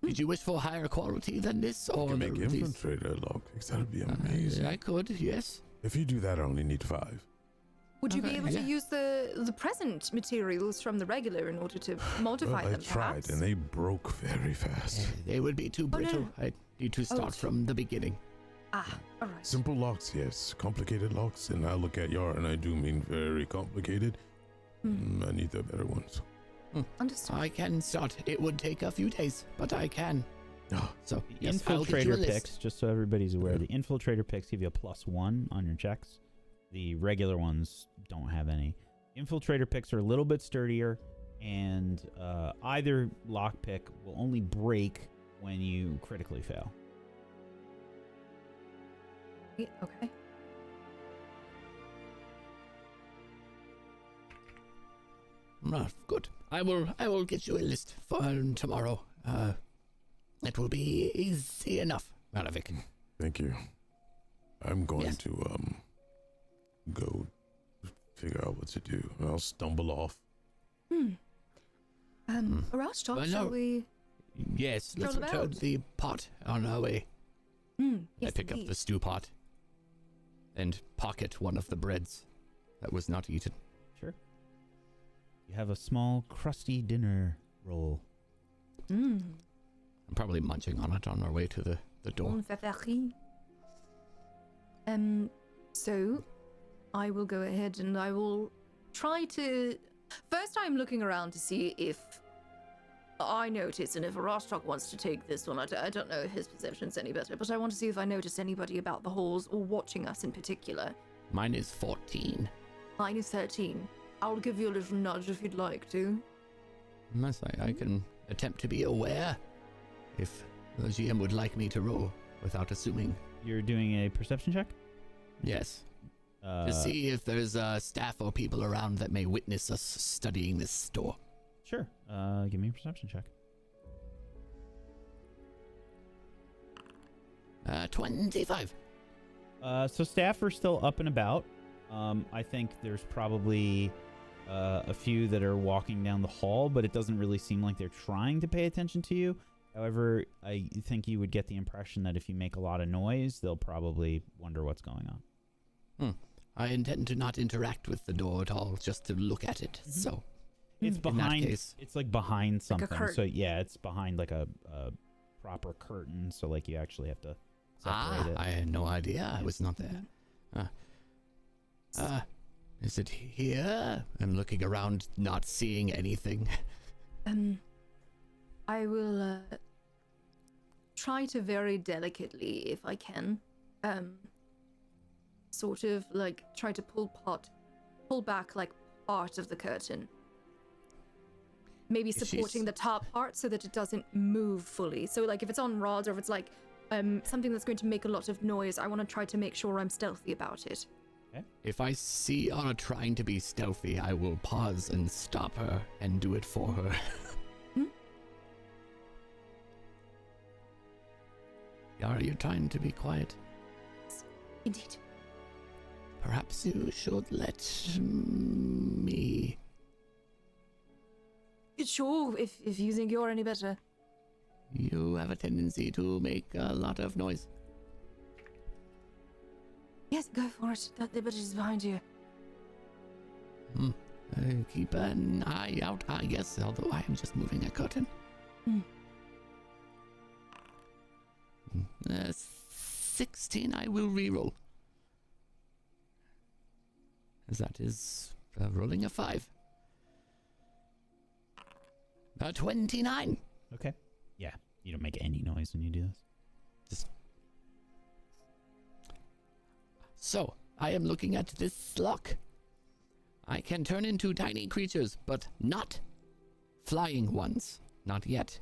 Did you wish for higher quality than this, You or can make these? infiltrator lockpicks. That'd be amazing. I could, yes. If you do that, I only need 5. Would you be Okay, able yeah. to use the present materials from the regular in order to modify Well, I them, tried, perhaps? and they broke very fast. They would be too Oh, no. brittle. I need to start it's- from the beginning. Ah, all right. Simple locks, yes. Complicated locks, and I look at your, and I do mean very complicated. I need the better ones. Understood. I can start. It would take a few days, but I can. Ah, So, The yes, I'll get you a infiltrator list. picks, just so everybody's aware, Yeah. the infiltrator picks give you a +1 on your checks. The regular ones don't have any. Infiltrator picks are a little bit sturdier, and either lockpick will only break when you critically fail. Okay. Good. I will get you a list for tomorrow. It will be easy enough, Malavik. thank you. I'm going Yes. to go figure out what to do. I'll stumble off. Rostock, Well, shall no. we? Yes, let's Stroll return about. the pot on our way. Yes, I pick up indeed. the stew pot and pocket one of the breads that was not eaten. Sure. You have a small, crusty dinner roll. I'm probably munching on it on our way to the door. Bon favori. So, I will go ahead and I will try to... First, I'm looking around to see if I notice, and if Rostock wants to take this one, I don't know if his perception's any better, but I want to see if I notice anybody about the halls or watching us in particular. Mine is 14. Mine is 13. I'll give you a little nudge if you'd like to. Unless I can attempt to be aware if the GM would like me to roll without assuming. You're doing a perception check? Yes. To see if there's staff or people around that may witness us studying this store. Sure. Give me a perception check. 25. So staff are still up and about. I think there's probably a few that are walking down the hall, but it doesn't really seem like they're trying to pay attention to you. However, I think you would get the impression that if you make a lot of noise, they'll probably wonder what's going on. I intend to not interact with the door at all, just to look at it. So, It's in that behind. case- It's like behind something. So curtain. yeah, it's behind like a proper curtain. So like you actually have to separate it. I had no idea I was not there. Is it here? I'm looking around, not seeing anything. I will try to very delicately, if I can, sort of like try to pull back like part of the curtain. Maybe She's- supporting the top part so that it doesn't move fully. So like if it's on rods or if it's like something that's going to make a lot of noise, I want to try to make sure I'm stealthy about it. If I see Anna trying to be stealthy, I will pause and stop her and do it for her. Yara, you're trying to be quiet. Indeed. Perhaps you should let me. Sure, if you think you're any better. You have a tendency to make a lot of noise. Yes, go for it. That liberty is behind you. Keep an eye out, I guess, although I am just moving a curtain. 16, I will reroll. As that is rolling a 5. 29. Okay. Yeah. You don't make any noise when you do this. So, I am looking at this lock. I can turn into tiny creatures, but not flying ones. Not yet.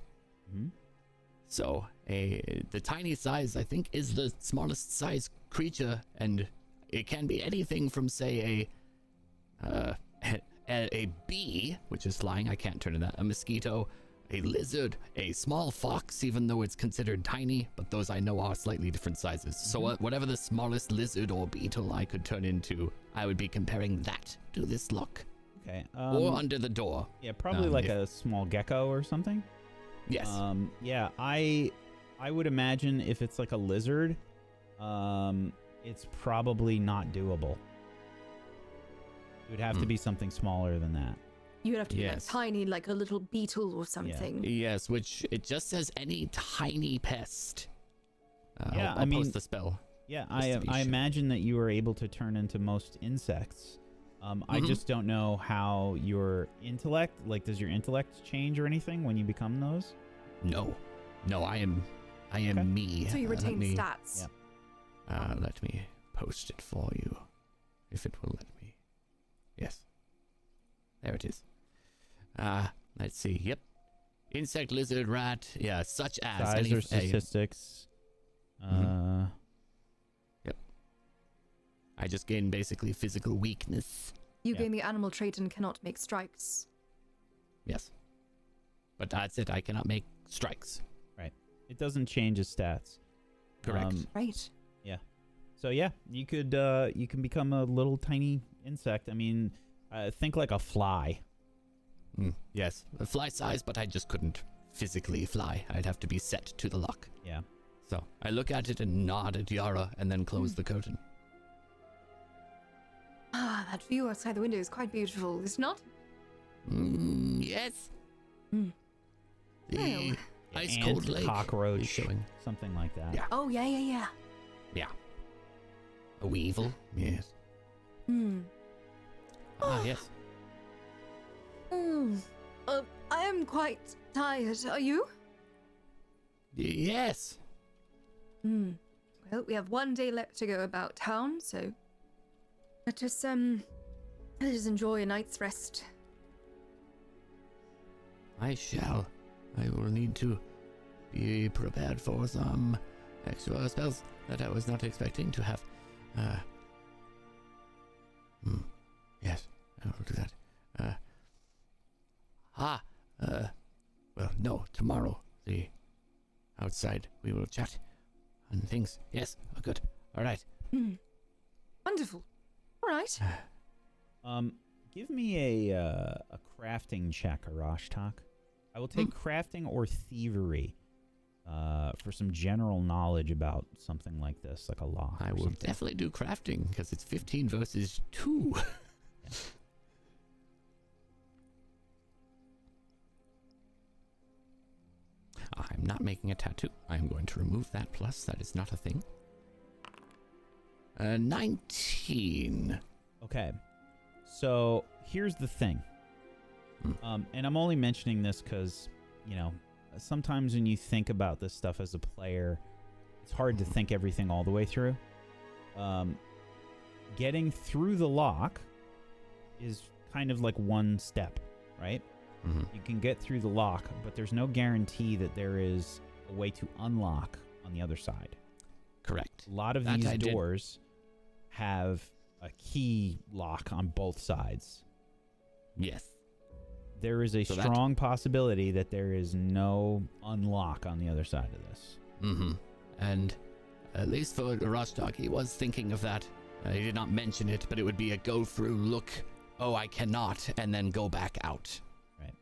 So, the tiny size, I think, is the smallest size creature, and it can be anything from, say, a bee, which is flying. I can't turn into that. A mosquito, a lizard, a small fox, even though it's considered tiny, but those I know are slightly different sizes. So whatever the smallest lizard or beetle I could turn into, I would be comparing that to this lock. Okay. or under the door. Yeah, probably like if- a small gecko or something. Yes. Yeah, I would imagine if it's like a lizard, it's probably not doable. It would have to be something smaller than that. You would have to be like Yes. tiny, like a little beetle or something. Yes, which it just says any tiny pest. Yeah, I'll I mean- post the spell. Yeah, Just to be I sure. imagine that you are able to turn into most insects. I just don't know how your intellect, like, does your intellect change or anything when you become those? No, I am Okay. me. So you Let retain me- stats. Yeah. Let me post it for you, if it will let me. Yes. There it is. Let's see. Yep. Insect, lizard, rat. Yeah, such as Size any or statistics. I just gain basically physical weakness. You Yeah. gain the animal trait and cannot make strikes. Yes. But that's it. I cannot make strikes. It doesn't change his stats. Correct. Right. So yeah, you can become a little tiny insect. I mean, think like a fly. Yes. A fly size, but I just couldn't physically fly. I'd have to be set to the lock. Yeah. So I look at it and nod at Yara and then close the curtain. Ah, that view outside the window is quite beautiful, is it not? Yes. Mm. The Well. ice Ant, cold lake cockroach, is showing. something like that. Yeah. Oh, yeah. A weevil. Yes. Hmm. Ah, yes. I am quite tired. Are you? Yes. Well, we have one day left to go about town, so let us enjoy a night's rest. I shall. I will need to be prepared for some extra spells that I was not expecting to have. Yes, I will do that. Well, no, tomorrow. Outside, we will chat on things. Yes, good. All right. Wonderful. All right. Give me a crafting check, Arashtak. I will take crafting or thievery for some general knowledge about something like this, like a lock. I or will something. definitely do crafting because it's 15 versus 2. I'm not making a tattoo. I'm going to remove that plus. That is not a thing. 19. Okay. So here's the thing. And I'm only mentioning this because, sometimes when you think about this stuff as a player, it's hard to think everything all the way through. Getting through the lock is kind of like one step, right? You can get through the lock, but there's no guarantee that there is a way to unlock on the other side. Correct. A lot of That these I did. doors have a key lock on both sides. Yes. There is a So that- strong possibility that there is no unlock on the other side of this. And at least for Rostok, he was thinking of that. He did not mention it, but it would be a go through, look, oh, I cannot, and then go back out. Right.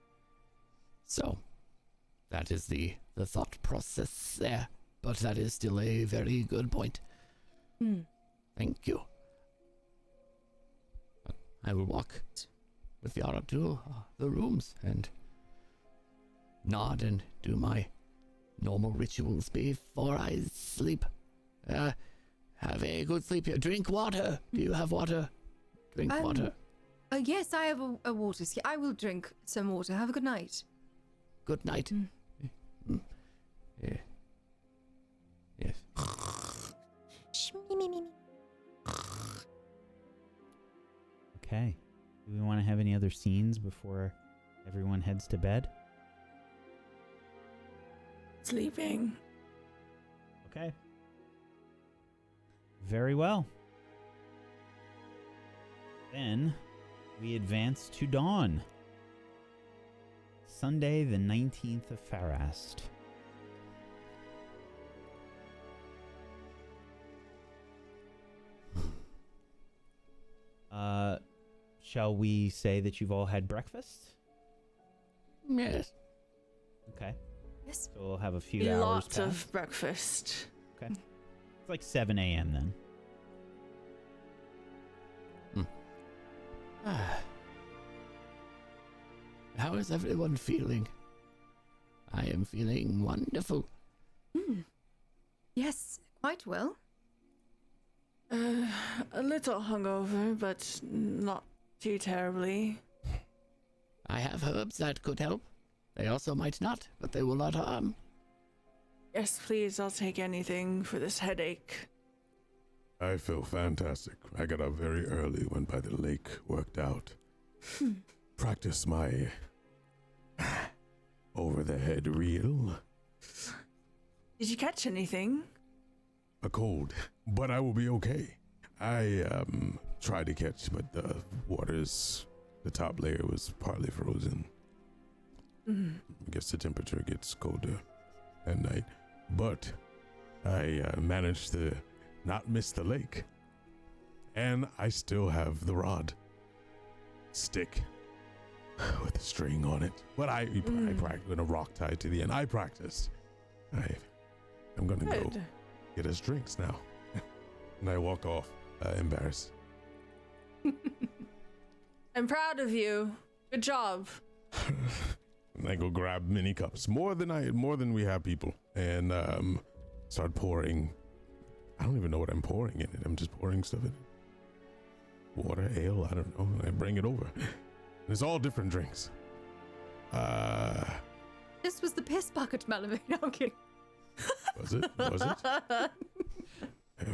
So, that is the thought process there. But that is still a very good point. Thank you. I will walk with Yara to the rooms and nod and do my normal rituals before I sleep. Have a good sleep here. Drink water. Do you have water? Drink water. Yes, I have a water. I will drink some water. Have a good night. Good night. Yeah. Yes. Okay. Do we want to have any other scenes before everyone heads to bed? Sleeping. Okay. Very well. Then we advance to dawn. Sunday, the 19th of Farast. shall we say that you've all had breakfast? Yes. Okay. Yes. So we'll have a few A hours lot pass. of breakfast. Okay. It's like 7 a.m. then. How is everyone feeling? I am feeling wonderful. Yes, quite well. A little hungover, but not too terribly. I have herbs that could help. They also might not, but they will not harm. Yes, please, I'll take anything for this headache. I feel fantastic. I got up very early, went by the lake, worked out, practiced my over-the-head reel. Did you catch anything? A cold, but I will be okay. I tried to catch, but the top layer was partly frozen. I guess the temperature gets colder at night, but I managed to not miss the lake, and I still have the rod stick with a string on it. But I practiced with a rock tied to the end. I practiced. I'm gonna go Good. get us drinks now. And I walk off, embarrassed. I'm proud of you. Good job. And I go grab mini cups, more than we have people, and start pouring. I don't even know what I'm pouring in it. I'm just pouring stuff in it. Water, ale, I don't know. And I bring it over. And it's all different drinks. This was the piss bucket, Malavik. No, I'm kidding. Was it? Was it? I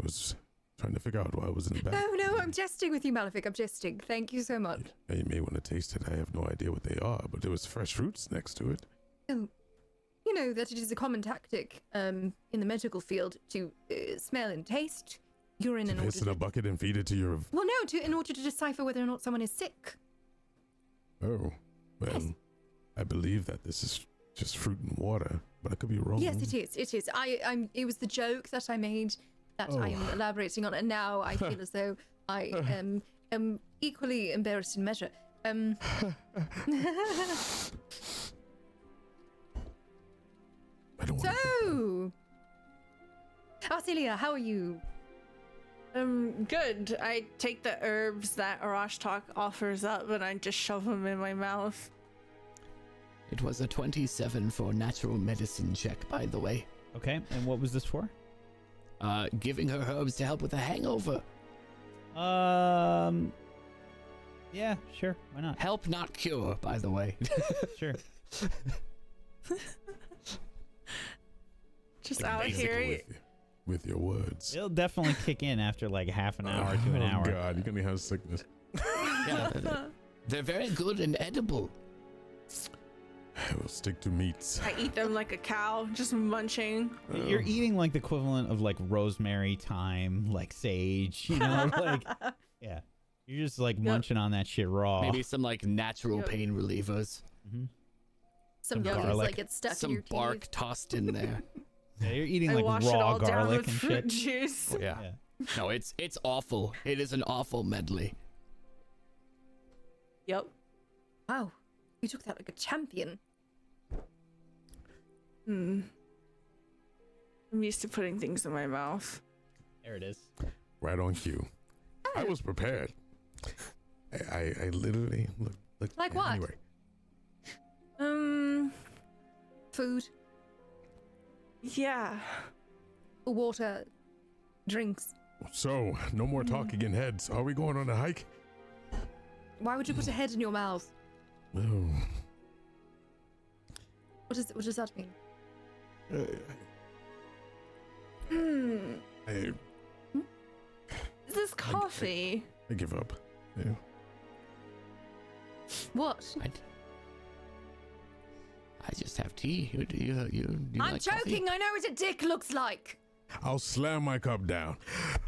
was trying to figure out why I was in the back. No, I'm jesting with you, Malavik. I'm jesting. Thank you so much. You may want to taste it. I have no idea what they are, but there was fresh fruits next to it. You know that it is a common tactic in the medical field to smell and taste urine in order Piss in to... a bucket and feed it to your... Well, no, in order to decipher whether or not someone is sick. Oh, well, Yes. I believe that this is just fruit and water, but I could be wrong. Yes, it is. It is. It was the joke that I made that I am elaborating on, and now I feel as though I am equally embarrassed in measure. I don't want So, Arcelia, how are you? Good. I take the herbs that Arashtok offers up and I just shove them in my mouth. It was a 27 for natural medicine check, by the way. Okay, and what was this for? Giving her herbs to help with a hangover. Yeah, sure, why not? Help, not cure, by the way. Sure. Just out here. with your words. It'll definitely kick in after like half an hour to an hour. Oh God, you're gonna have sickness. Yeah, they're very good and edible. I will stick to meats. I eat them like a cow, just munching. You're eating like the equivalent of like rosemary, thyme, like sage, you know, like yeah. You're just like munching on that shit raw. Maybe some like natural pain relievers. Mm-hmm. Some Some yogurts garlic. like it's stuck in Some your bark teeth. tossed in there. Yeah, you're eating I like wash it raw all down garlic with and fruit shit. juice. Yeah. No, it's awful. It is an awful medley. Yep. Wow, you took that like a champion. I'm used to putting things in my mouth. There it is. Right on cue. I was prepared. I literally looked. Like what? Anyway, Food, Yeah. water, drinks. so no more talking in heads. Are we going on a hike? Why would you put a head in your mouth? No. What does that mean? I Is this coffee? give up. Yeah. What? I just have tea. You I'm like coffee? joking. I know what a dick looks like. I'll slam my cup down.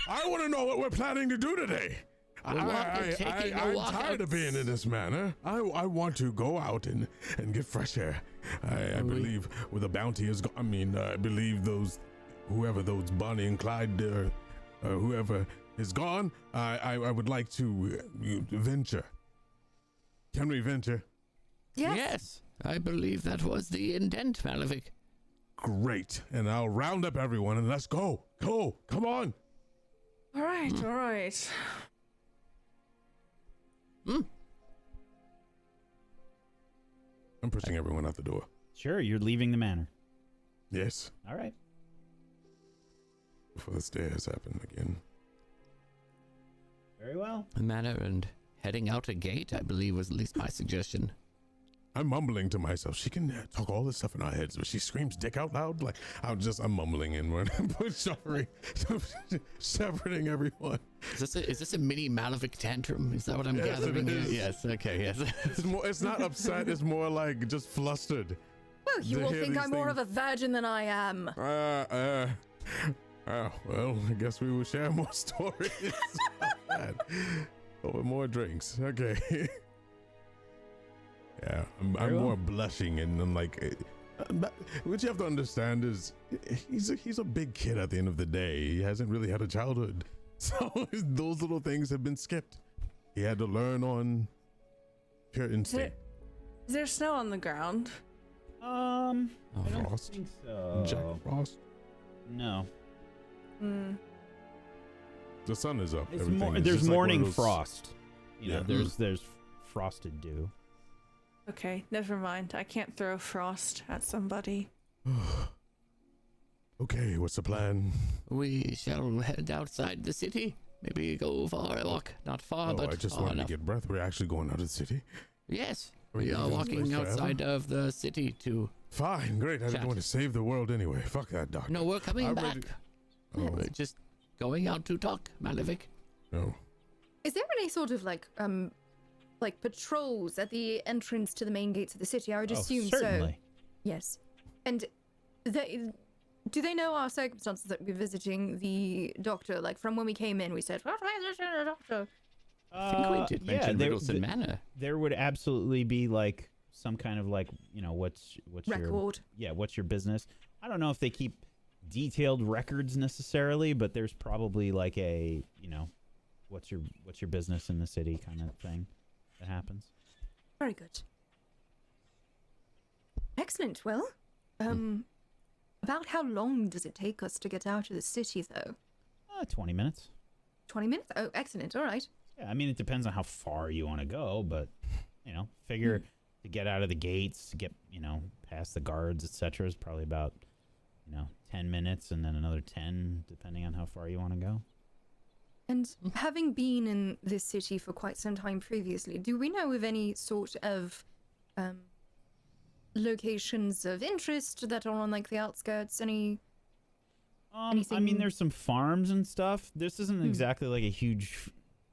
I want to know what we're planning to do today. We're taking a I'm walk tired of being in this manner. I want to go out and get fresh air. I believe where the bounty is gone. I mean, I believe whoever those Bonnie and Clyde, whoever is gone, I would like to venture Can we venture? Yes. I believe that was the intent, Malefic. Great. And I'll round up everyone and let's go. Go. Come on. All right, all right. I'm pushing everyone out the door. Sure, you're leaving the manor. Yes. All right. Before the stairs happen again. Very well. The manor and heading out a gate, I believe, was at least my suggestion. I'm mumbling to myself. She can talk all this stuff in our heads, but she screams dick out loud. Like, I'm mumbling in when I'm separating everyone. Is this a mini Malefic tantrum? Is that what I'm gathering? It is. Yes, okay, yes. It's not upset, it's more like just flustered. Well, you To all hear think these I'm more of things. a virgin than I am. Well, I guess we will share more stories. Over more drinks. Okay. Yeah, I'm Very well. more blushing and I'm like, what you have to understand is he's a big kid at the end of the day. He hasn't really had a childhood. So those little things have been skipped. He had to learn on pure instinct. Is there snow on the ground? I don't Frost. think so. Jack Frost. No. The sun is up. It's Everything is there's just like one of morning those- frost. You know, Yeah. there's frosted dew. Okay, never mind. I can't throw frost at somebody. Okay, what's the plan? We shall head outside the city. Maybe go for a walk. Not far, but I just far wanted enough. to get breath. We're actually going out of the city. Yes, Are we you are leaving this walking place forever? outside of the city to... Fine, great. I Chat. want to save the world anyway. Fuck that, Doc. No, we're coming I'm back. ready- Oh, We're just going out to talk, Malefic. no. Is there any sort of like patrols at the entrance to the main gates of the city? I would assume certainly. so. Yes. And do they know our circumstances that we're visiting the doctor? Like from when we came in, we said, "Well, we're visiting the doctor." I think we did mention there, Ritalson Manor. there would absolutely be like some kind of like, you know, what's your Record. what's your business? I don't know if they keep detailed records necessarily, but there's probably like a, you know, what's your business in the city kind of thing that happens. Very good. Excellent. Well, about how long does it take us to get out of the city, though? 20 minutes. 20 minutes? Oh, excellent. All right. Yeah, I mean, it depends on how far you want to go, but, you know, figure to get out of the gates, to get, you know, past the guards, etc., is probably about, you know, 10 minutes and then another 10, depending on how far you want to go. And having been in this city for quite some time previously, do we know of any sort of locations of interest that are on like the outskirts? Any? I mean, Anything- there's some farms and stuff. This isn't exactly like a huge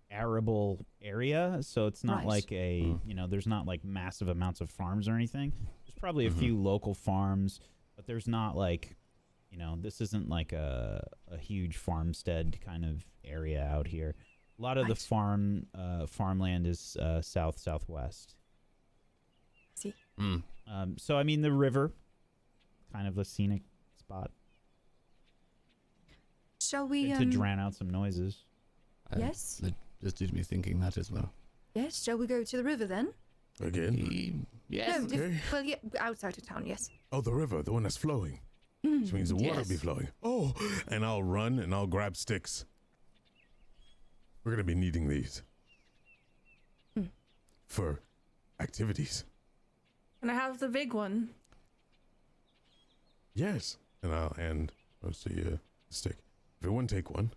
arable area, so it's not Right. like a, you know, there's not like massive amounts of farms or anything. There's probably a few local farms, but there's not like, you know, this isn't like a huge farmstead kind of area out here. A lot of the Right. farmland is southwest. See. So I mean, the river, kind of a scenic spot Shall we? to drown out some noises. Yes. That just did me thinking that as well. Yes. Shall we go to the river then? Again? Yes. No. Okay. Well, yeah, outside of town. Yes. Oh, the river, the one that's flowing. Which means the water will be Yes. flowing. Oh, and I'll run and I'll grab sticks. We're going to be needing these. For activities. Can I have the big one? Yes. And I'll hand most of you a stick. Everyone take one.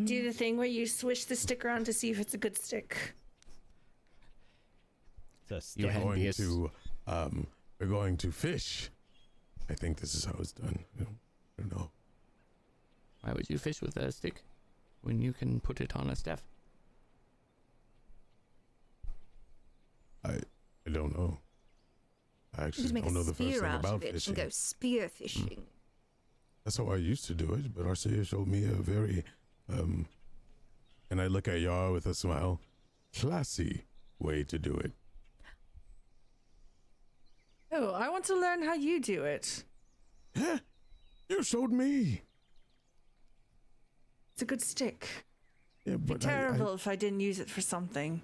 Do the thing where you swish the stick around to see if it's a good stick. It's a You stick. hand me a We're going to fish. I think this is how it's done. I don't know. Why would you fish with a stick when you can put it on a staff? I don't know. I You actually just make don't know a the first spear thing out about of it fishing. and go spear fishing. That's how I used to do it, but Arcea showed me a very, and I look at Yar with a smile, classy way to do it. Oh, I want to learn how you do it. Yeah, you showed me. It's a good stick. Yeah, It'd be but terrible if I didn't use it for something.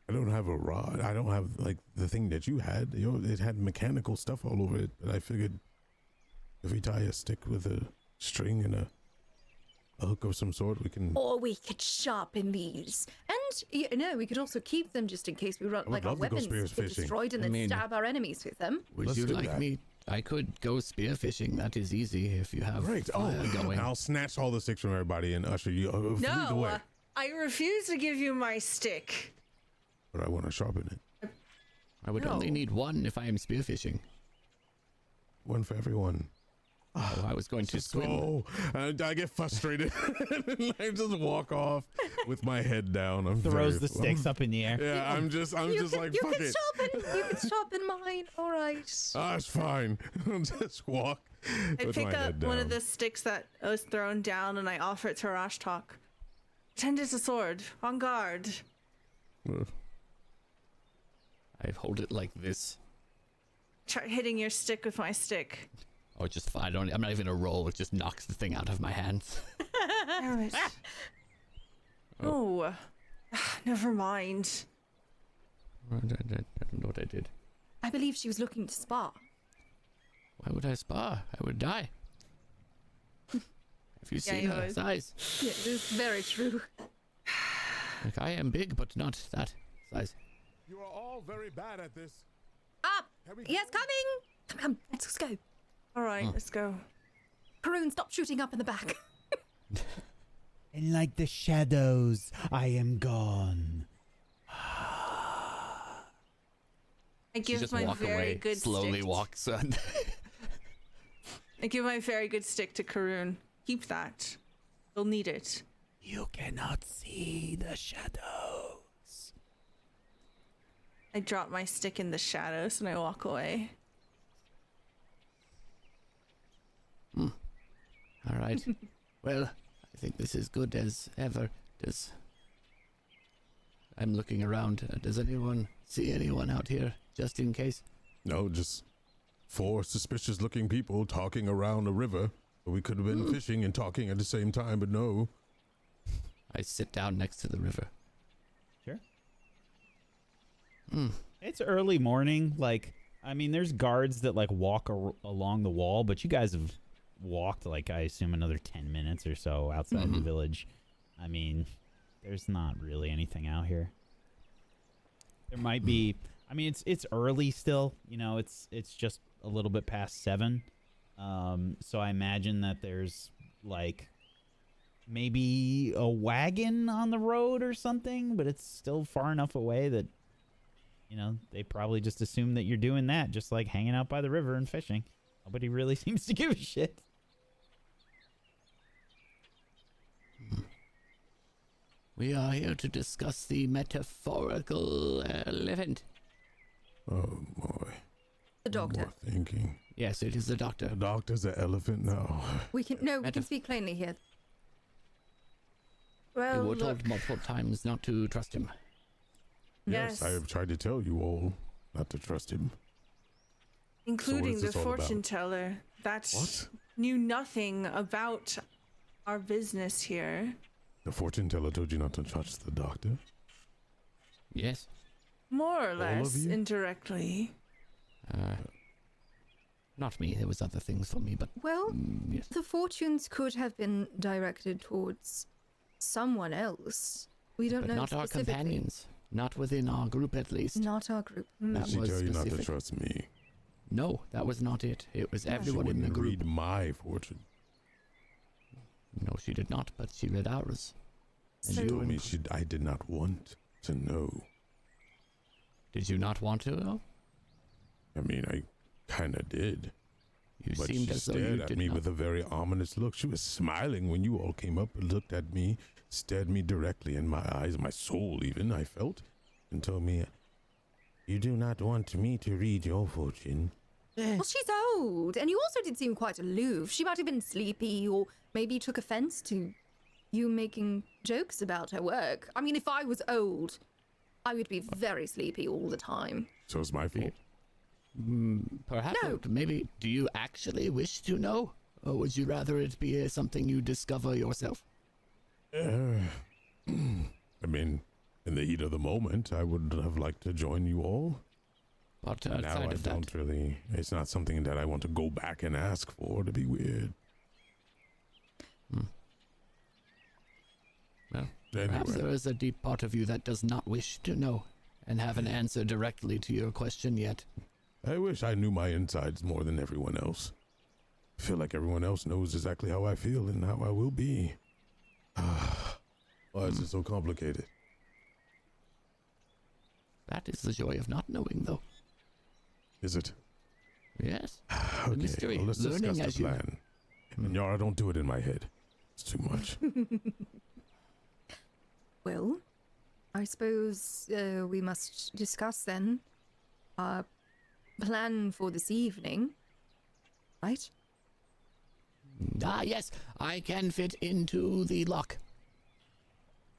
I don't have a rod. I don't have like the thing that you had. It had mechanical stuff all over it. But I figured if we tie a stick with a string and a hook of some sort, we can. Or we could sharpen these. And, we could also keep them just in case we run, would like, our love to go weapons spear get fishing. destroyed and I then mean- stab our enemies with them. Would Let's you do like that. me? I could go spearfishing. That is easy if you have Great. fire going. I'll snatch all the sticks from everybody and usher you lead the No, way. I refuse to give you my stick. But I want to sharpen it. I would only No. need one if I am spearfishing. One for everyone. Oh, I was going to swim. Oh, I get frustrated. And I just walk off with my head down. I'm Throws very- the sticks up in the air. Yeah, I'm just like, you fuck can it. you can sharpen mine. All right. It's fine. I'll just walk I with pick my head up one of down. the sticks that was thrown down and I offer it to Rashtok. Pretend it's a sword. On guard. I hold it like this. Try hitting your stick with my stick. Oh, just fine. I'm not even gonna roll. It just knocks the thing out of my hands. Damn it. Oh. Never mind. I don't know what I did. I believe she was looking to spar. Why would I spar? I would die. If you see you her would. size. Yeah, it is very true. Like, I am big, but not that size. You are all very bad at this. Up! Can we Yes, go? coming! Come, let's go. All right, let's go. Karun, stop shooting up in the back. And like the shadows, I am gone. I She give just my walk very away, good slowly stick. walks on. I give my very good stick to Karun. Keep that. You'll need it. You cannot see the shadows. I drop my stick in the shadows and I walk away. All right. Well, I think this is good as ever. I'm looking around. Does anyone see anyone out here, just in case? No, just 4 suspicious-looking people talking around a river. We could have been fishing and talking at the same time, but no. I sit down next to the river. Sure. Hmm. It's early morning. Like, I mean, there's guards that like walk along the wall, but you guys have walked like I assume another 10 minutes or so outside the village. I mean, there's not really anything out here. There might be. I mean, it's early still. You know, it's just a little bit past 7. So I imagine that there's like maybe a wagon on the road or something, but it's still far enough away that, you know, they probably just assume that you're doing that, just like hanging out by the river and fishing. Nobody really seems to give a shit. We are here to discuss the metaphorical event. Oh, boy. The doctor. More thinking. Yes, it is the doctor. The doctor's an elephant now. We can speak plainly here. We Well, were look, told multiple times not to trust him. Yes, I have tried to tell you all not to trust him. including is the this all about? fortune teller that What? knew nothing about our business here. The fortune teller told you not to trust the doctor? Yes. More or of less you? indirectly. Not me. There was other things for me, but Well, yes. the fortunes could have been directed towards someone else. We don't But know not our specifically. companions. Not within our group, at least. Not our group. That Did she was tell you not to specific. trust me? No, that was not it. It was She everyone in the wouldn't group. read my fortune. No, she did not, but she read ours. And So- you Told me and- I did not want to know. Did you not want to know? I mean, I kind of did. You But seemed she as though you stared at did me not. with a very ominous look. She was smiling when you all came up and looked at me, stared me directly in my eyes, my soul even, I felt, and told me, "You do not want me to read your fortune." Well, she's old, and you also did seem quite aloof. She might have been sleepy, or maybe took offense to you making jokes about her work. I mean, if I was old, I would be very sleepy all the time. So it's my fault. Perhaps, No. maybe, do you actually wish to know? Or would you rather it be something you discover yourself? I mean, in the heat of the moment, I would have liked to join you all. But Now outside I of that, don't really. It's not something that I want to go back and ask for. To be weird. well, Anyway, perhaps there is a deep part of you that does not wish to know and haven't answered directly to your question yet. I wish I knew my insides more than everyone else. I feel like everyone else knows exactly how I feel and how I will be. Why is it so complicated? That is the joy of not knowing, though. Is it? Yes. Okay, mystery, well, let's learning discuss as the you- plan. And Yara, don't do it in my head. It's too much. Well, I suppose we must discuss then our plan for this evening, right? Ah, yes, I can fit into the lock.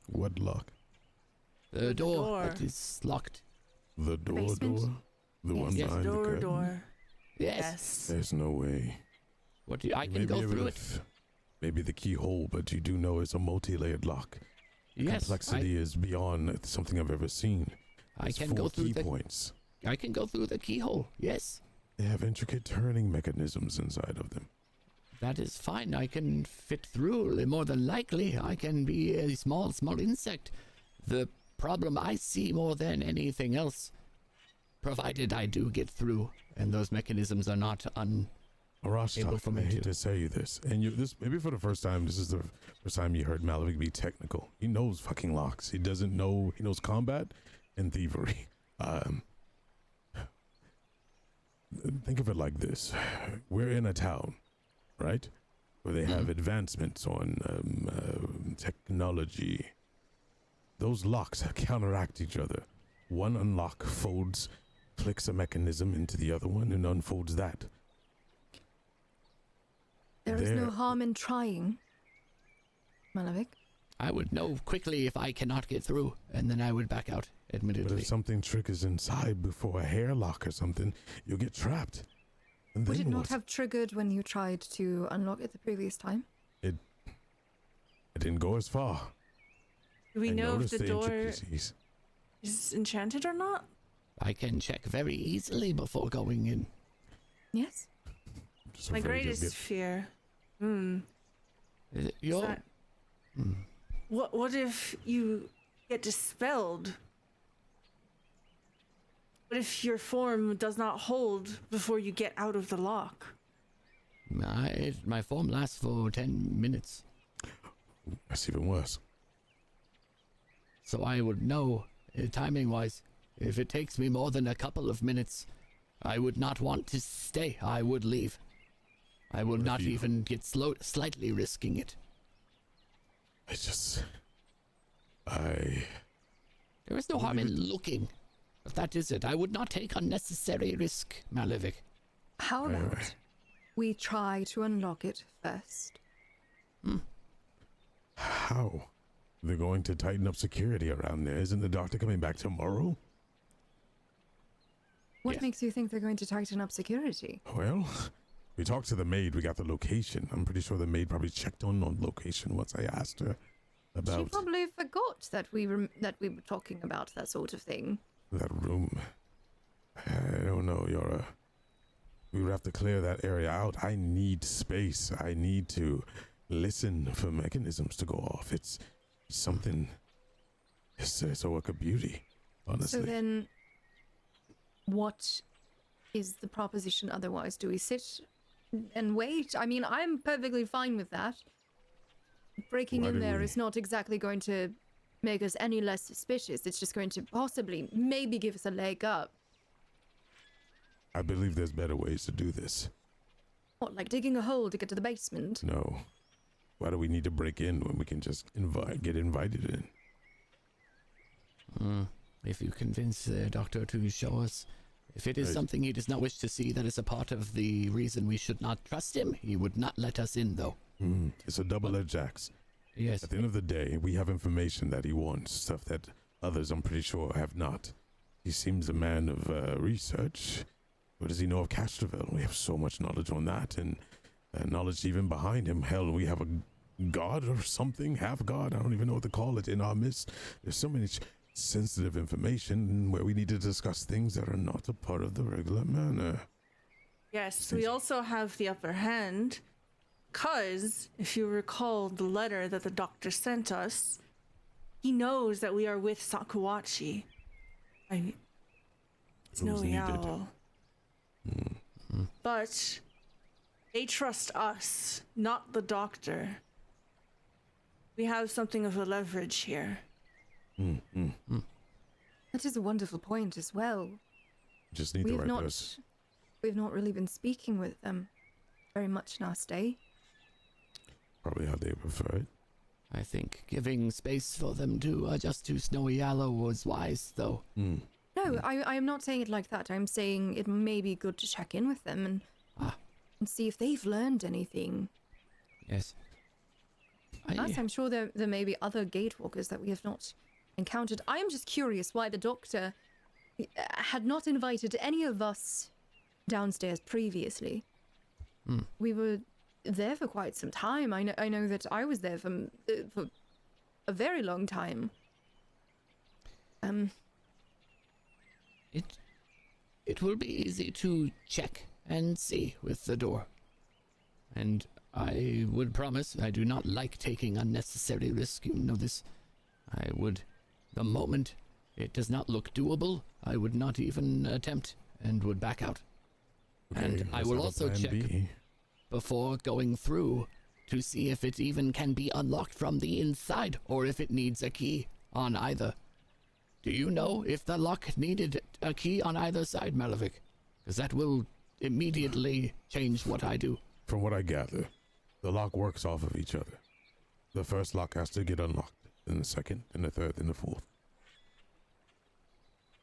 What lock? The door door. that is locked. The door basement? door? The Yes. one Yes, behind the Door, curtain? door. Yes. Yes. There's no way. What do you, I You can may go be able through to it. Maybe the keyhole, but you do know it's a multi-layered lock. Yes, Complexity is beyond something I've ever seen. I There's can 4 go through key the. points. I can go through the keyhole. Yes, They have intricate turning mechanisms inside of them. that is fine. I can fit through. More than likely, I can be a small insect. The problem I see more than anything else, provided I do get through, and those mechanisms are not able Arashtak, for I me hate to- to say this, and this maybe for the first time, this is the first time you heard Malavik be technical. He knows fucking locks. He knows combat and thievery. Think of it like this. We're in a town, right? Where they have advancements on technology. Those locks counteract each other. One unlock flicks a mechanism into the other one and unfolds that. There is no There- harm in trying, Malavik. I would know quickly if I cannot get through, and then I would back out, But admittedly. if something triggers inside before a hair lock or something, you'll get trapped. And Would then it not what? have triggered when you tried to unlock it the previous time? It didn't go as far. Do we I know if noticed the door intricacies. is enchanted or not? I can check very easily before going in. Yes. Just My afraid you'll greatest fear. Is it Is your? that- Hmm. What if you get dispelled? What if your form does not hold before you get out of the lock? My form lasts for 10 minutes, That's even worse. so I would know, timing-wise, if it takes me more than a couple of minutes, I would not want to stay. I would leave. I would What if not you- even get slightly risking it. It's just. There is no harm in looking. But that is it. I would not take unnecessary risk, Malavik. How Right, about right. we try to unlock it first? How? They're going to tighten up security around there. Isn't the doctor coming back tomorrow? What Yes. makes you think they're going to tighten up security? Well, we talked to the maid. We got the location. I'm pretty sure the maid probably checked on location once I asked her She about probably forgot that we were talking about that sort of thing. that room. I don't know, Yara. We would have to clear that area out. I need space. I need to listen for mechanisms to go off. It's something. It's a work of beauty, honestly. So then, what is the proposition otherwise? Do we sit and wait? I mean, I'm perfectly fine with that. Breaking Why in do there we- is not exactly going to make us any less suspicious. It's just going to possibly, maybe give us a leg up. I believe there's better ways to do this. What, like digging a hole to get to the basement? No. Why do we need to break in when we can just get invited in? If you convince the doctor to show us. If it is Right. something he does not wish to see, that is a part of the reason we should not trust him. He would not let us in, though. It's a double-edged axe. Yes. At the end of the day, we have information that he wants, stuff that others, I'm pretty sure, have not. He seems a man of research. What does he know of Castrovel? We have so much knowledge on that, and knowledge even behind him. Hell, we have a god or something, half god. I don't even know what to call it in our midst. There's so sensitive information where we need to discuss things that are not a part of the regular manner. Yes, we also have the upper hand, because if you recall the letter that the doctor sent us, he knows that we are with Sakuachi. Snowy Owl. But they trust us, not the doctor. We have something of a leverage here. That is a wonderful point as well. Just need the right person. We've not really been speaking with them very much in our stay. Probably how they prefer it. I think giving space for them to adjust to Snowy Hollow was wise, though. No, I am not saying it like that. I'm saying it may be good to check in with them and see if they've learned anything. Yes. Plus, I'm sure there may be other Gatewalkers that we have not encountered. I am just curious why the doctor had not invited any of us downstairs previously. We were there for quite some time. I know that I was there for a very long time. It will be easy to check and see with the door. And I would promise I do not like taking unnecessary risk. You know this. I would, the moment it does not look doable, I would not even attempt and would back out. Okay, and I will also check before going through to see if it even can be unlocked from the inside or if it needs a key on either. Do you know if the lock needed a key on either side, Malevic? Because that will immediately change what I do. From what I gather, the lock works off of each other. The first lock has to get unlocked, then the second, and the third, and the fourth.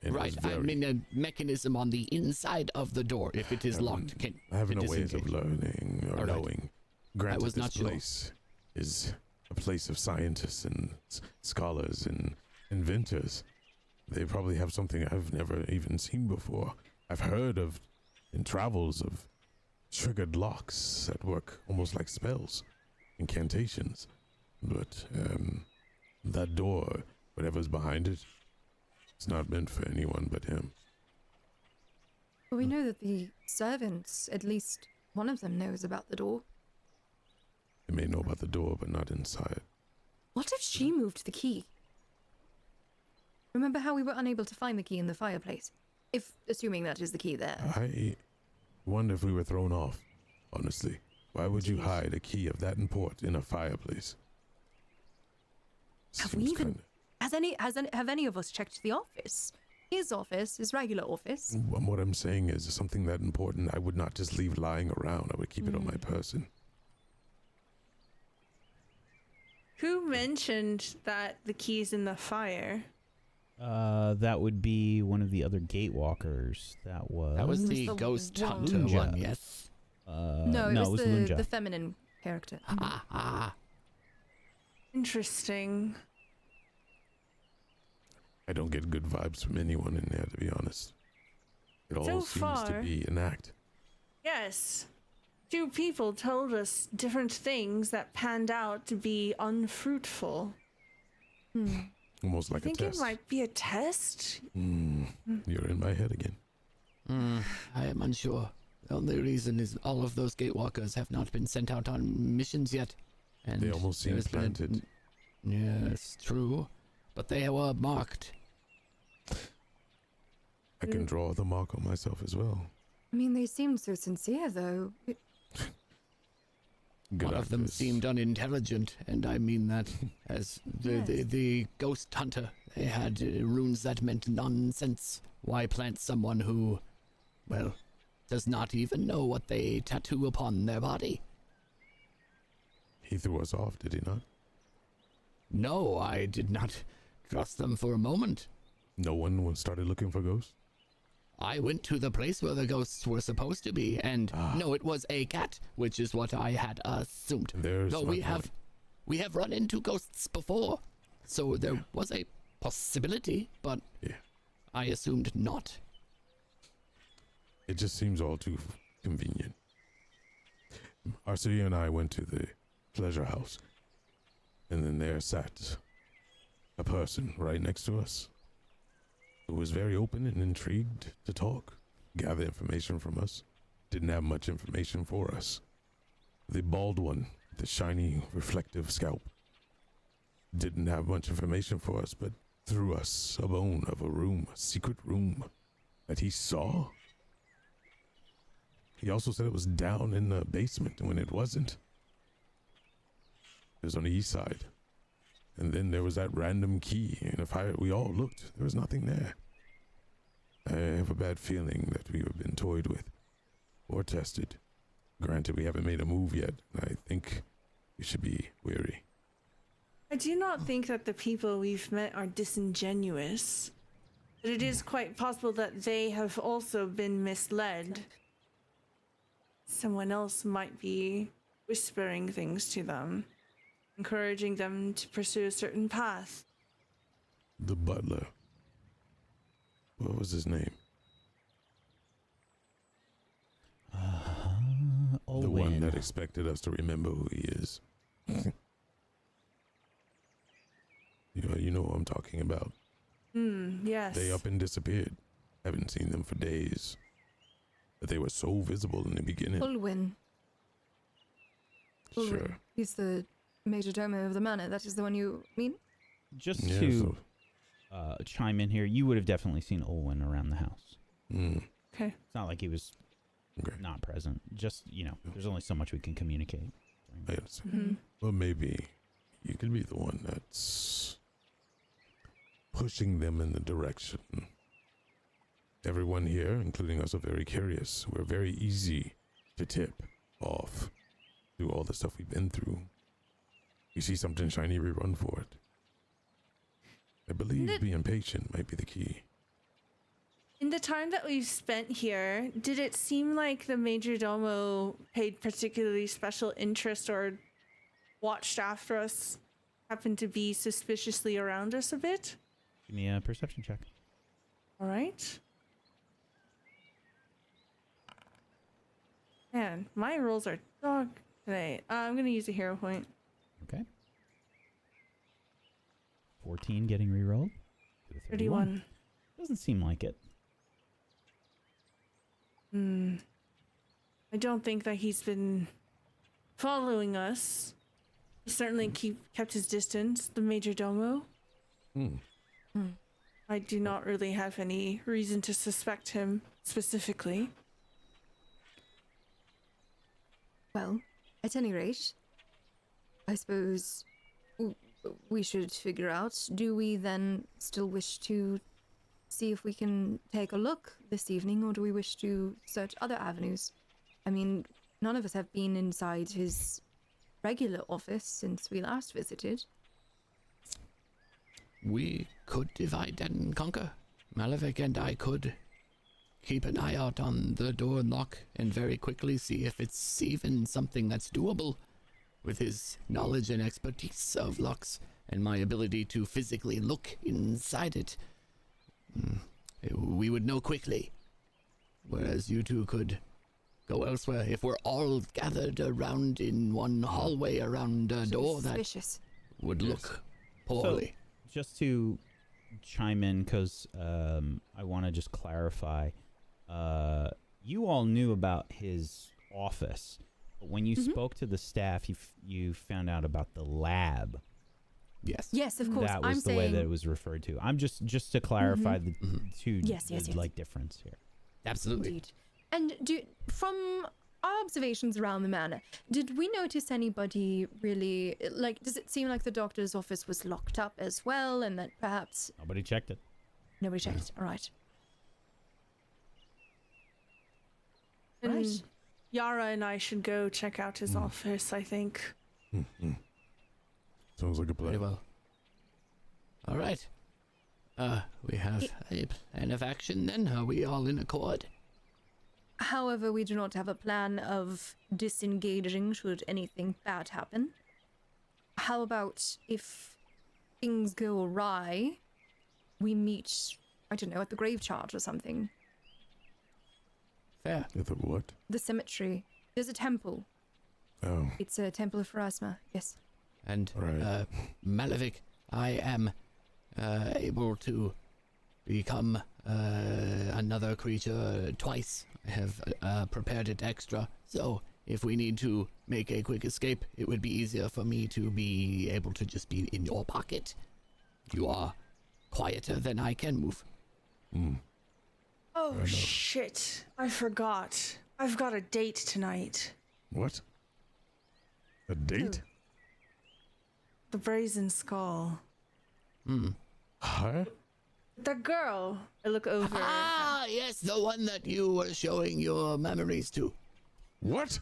Right, I mean a mechanism on the inside of the door. If it is locked, I have no ways of learning or knowing. Granted, I was not this sure. place is a place of scientists and scholars and inventors. They probably have something I've never even seen before. I've heard of in travels of triggered locks that work almost like spells, incantations. But that door, whatever's behind it, it's not meant for anyone but him. Well, we know that the servants, at least one of them, knows about the door. They may know about the door, but not inside. What if she moved the key? Remember how we were unable to find the key in the fireplace? Assuming that is the key there. I wonder if we were thrown off, honestly. Why would you hide a key of that import in a fireplace? Have any of us checked the office? His office, his regular office. What I'm saying is something that important I would not just leave lying around. I would keep it on my person. Who mentioned that the key's in the fire? That would be one of the other Gatewalkers. That was the ghost hunter Lunja. one, yes. No, it was Lunja. the feminine character. Interesting. I don't get good vibes from anyone in there, to be honest. It all seems to be an act. Yes. Two people told us different things that panned out to be unfruitful. Almost like a I think test. it might be a test. You're in my head again. I am unsure. The only reason is all of those Gatewalkers have not been sent out on missions yet. And They almost seem there's been planted. Yes, true. But they were marked. I can draw the mark on myself as well. I mean, they seemed so sincere, though. Good One of them actors. seemed unintelligent, and I mean that as the ghost hunter. They had runes that meant nonsense. Why plant someone who, well, does not even know what they tattoo upon their body? He threw us off, did he not? No, I did not trust them for a moment. No one started looking for ghosts? I went to the place where the ghosts were supposed to be, and no, it was a cat, which is what I had assumed. There's Though we have run into ghosts before, so there was a possibility, but I assumed not. It just seems all too convenient. Arcelia and I went to the pleasure house, and then there sat a person right next to us. who was very open and intrigued to talk, gather information from us. Didn't have much information for us. The bald one, the shiny, reflective scalp, didn't have much information for us, but threw us a bone of a room, a secret room that he saw. He also said it was down in the basement when it wasn't. It was on the east side. And then there was that random key, and we all looked, there was nothing there. I have a bad feeling that we have been toyed with or tested. Granted, we haven't made a move yet, and I think we should be wary. I do not think that the people we've met are disingenuous. But it is quite possible that they have also been misled. Someone else might be whispering things to them, encouraging them to pursue a certain path. The butler. What was his name? The one that expected us to remember who he is. You know what I'm talking about. Yes. They up and disappeared. Haven't seen them for days. But they were so visible in the beginning. Ulwin. Sure. He's the major domo of the manor. That is the one you mean? Just Yeah, to chime in here, you would have definitely seen Olwen around the house. Okay. It's not like he was not present. Just, there's only so much we can communicate. I understand. Well, maybe you could be the one that's pushing them in the direction. Everyone here, including us, are very curious. We're very easy to tip off through all the stuff we've been through. You see something shiny, we run for it. I believe being patient might be the key. In the time that we've spent here, did it seem like the Major Domo paid particularly special interest or watched after us, happened to be suspiciously around us a bit? Give me a perception check. All right. Man, my rolls are dog today. I'm going to use a hero point. Okay. 14 getting rerolled. 31. Doesn't seem like it. I don't think that he's been following us. He certainly kept his distance, the Major Domo. I do not really have any reason to suspect him specifically. Well, at any rate, I suppose we should figure out, do we then still wish to see if we can take a look this evening, or do we wish to search other avenues? I mean, none of us have been inside his regular office since we last visited. We could divide and conquer. Malavik and I could keep an eye out on the door and lock and very quickly see if it's even something that's doable. With his knowledge and expertise of locks and my ability to physically look inside it, we would know quickly. Whereas you two could go elsewhere. If we're all gathered around in one hallway around a door, Suspicious. that would look poorly. So, just to chime in, because I want to just clarify, you all knew about his office, but when you spoke to the staff, you found out about the lab. Yes. Yes, of course. That was the way that it was referred to. I'm just to clarify the two difference here. Absolutely. Indeed. And from our observations around the manor, did we notice anybody really, does it seem like the doctor's office was locked up as well, and that perhaps... Nobody checked it. Nobody checked. All right. And Yara and I should go check out his office, I think. Sounds like a plan. Very well. All right. We have a plan of action then. Are we all in accord? However, we do not have a plan of disengaging should anything bad happen. How about if things go awry, we meet, I don't know, at the grave charge or something? Fair. At the what? The cemetery. There's a temple. Oh. It's a temple of Pharasma, yes. And Right. Malavik, I am able to become another creature twice. I have prepared it extra, so if we need to make a quick escape, it would be easier for me to be able to just be in your pocket. You are quieter than I can move. Oh, shit. I forgot. I've got a date tonight. What? A date? The Brazen Skull. Huh? The girl. I look over. Ah, yes, the one that you were showing your memories to. What?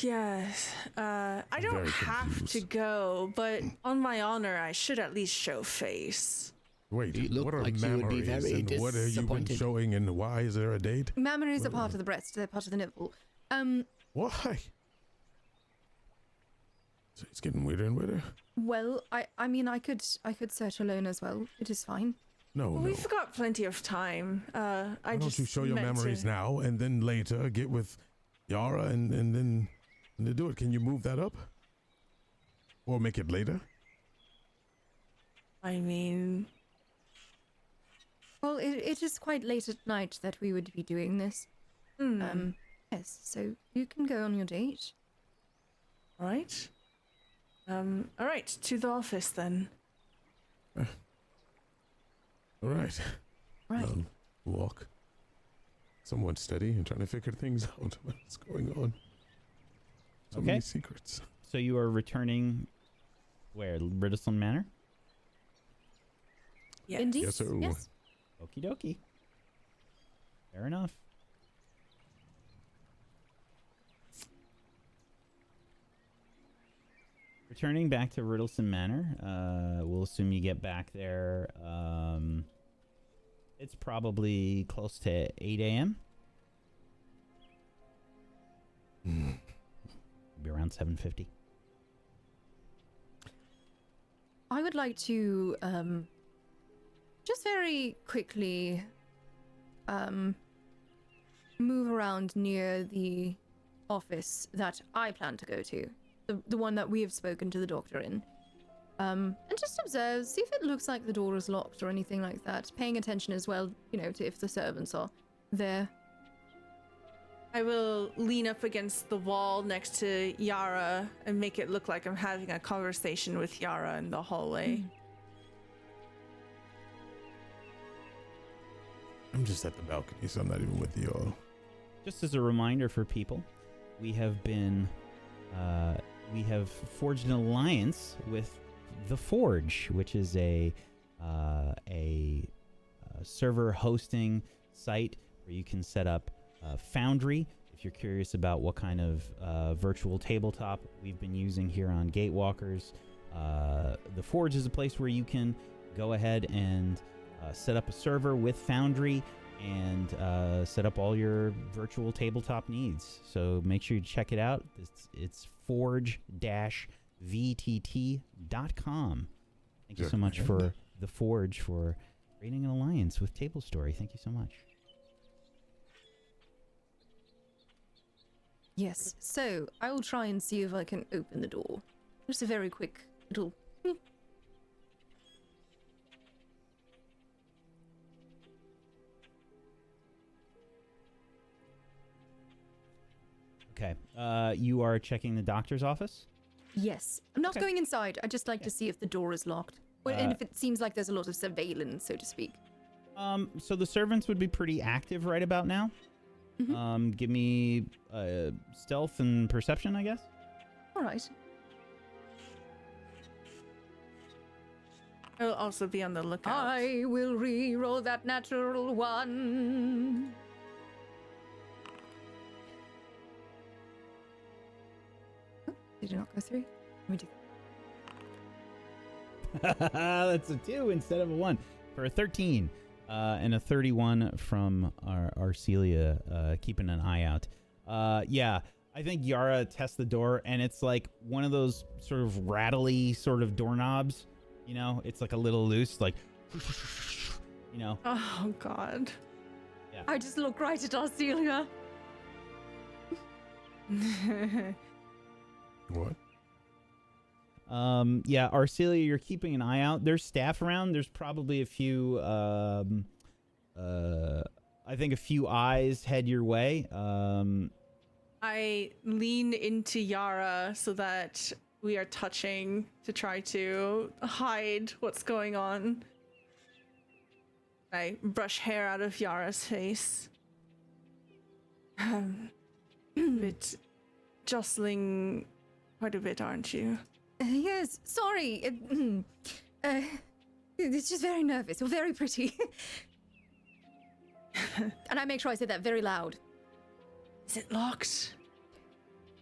Yes. I don't Very have confused. to go, but on my honor, I should at least show face. Wait, You look what are like you would be memories very and what have you been disappointed. showing and why is there a date? Memories are part of the breast. They're part of the nipple. Why? So it's getting weirder and weirder. Well, I mean, I could search alone as well. It is fine. No, Well, no. we've got plenty of time. Why I don't just you show your meant memories to... now and then later get with Yara and then do it? Can you move that up? Or make it later? I mean, Well, it is quite late at night that we would be doing this. Yes, so you can go on your date. right. All right, to the office then. All right. Right. Walk. Somewhat steady and trying to figure things out. What's going on? So Okay. many secrets. So you are returning where? Ritalson Manor? Yes. Indeed. Yes, sir. Yes. Okie dokie. Fair enough. Returning back to Ritalson Manor, we'll assume you get back there. It's probably close to 8 a.m. Be around 7:50. I would like to just very quickly move around near the office that I plan to go to, the one that we have spoken to the doctor in, and just observe, see if it looks like the door is locked or anything like that, paying attention as well, you know, to if the servants are there. I will lean up against the wall next to Yara and make it look like I'm having a conversation with Yara in the hallway. I'm just at the balcony, so I'm not even with you all. Just as a reminder for people, we have forged an alliance with the Forge, which is a server hosting site where you can set up Foundry. If you're curious about what kind of virtual tabletop we've been using here on Gatewalkers, the Forge is a place where you can go ahead and set up a server with Foundry and set up all your virtual tabletop needs. So make sure you check it out. It's forge-vtt.com. Thank you so much for the Forge for creating an alliance with Tablestory. Thank you so much. Yes, so I will try and see if I can open the door. Just a very quick little... Okay. You are checking the doctor's office? Yes. I'm not Okay. going inside. I'd just like to see if the door is locked. Well, and if it seems like there's a lot of surveillance, so to speak. So the servants would be pretty active right about now. Give me stealth and perception, I guess. All right. I will also be on the lookout. I will re-roll that natural one. Oh, did it not go through? Let me do that. That's a 2 instead of a 1 for a 13 and a 31 from our Arcelia, keeping an eye out. Yeah, I think Yara tests the door, and it's like one of those sort of rattly sort of doorknobs. You know, it's like a little loose, like, you know. Oh, God. I just look right at Arcelia. What? Yeah, Arcelia, you're keeping an eye out. There's staff around. There's probably a few, I think a few eyes head your way. I lean into Yara so that we are touching to try to hide what's going on. I brush hair out of Yara's face. Bit jostling quite a bit, aren't you? Yes, sorry. It's just very nervous or very pretty. And I make sure I say that very loud. Is it locked?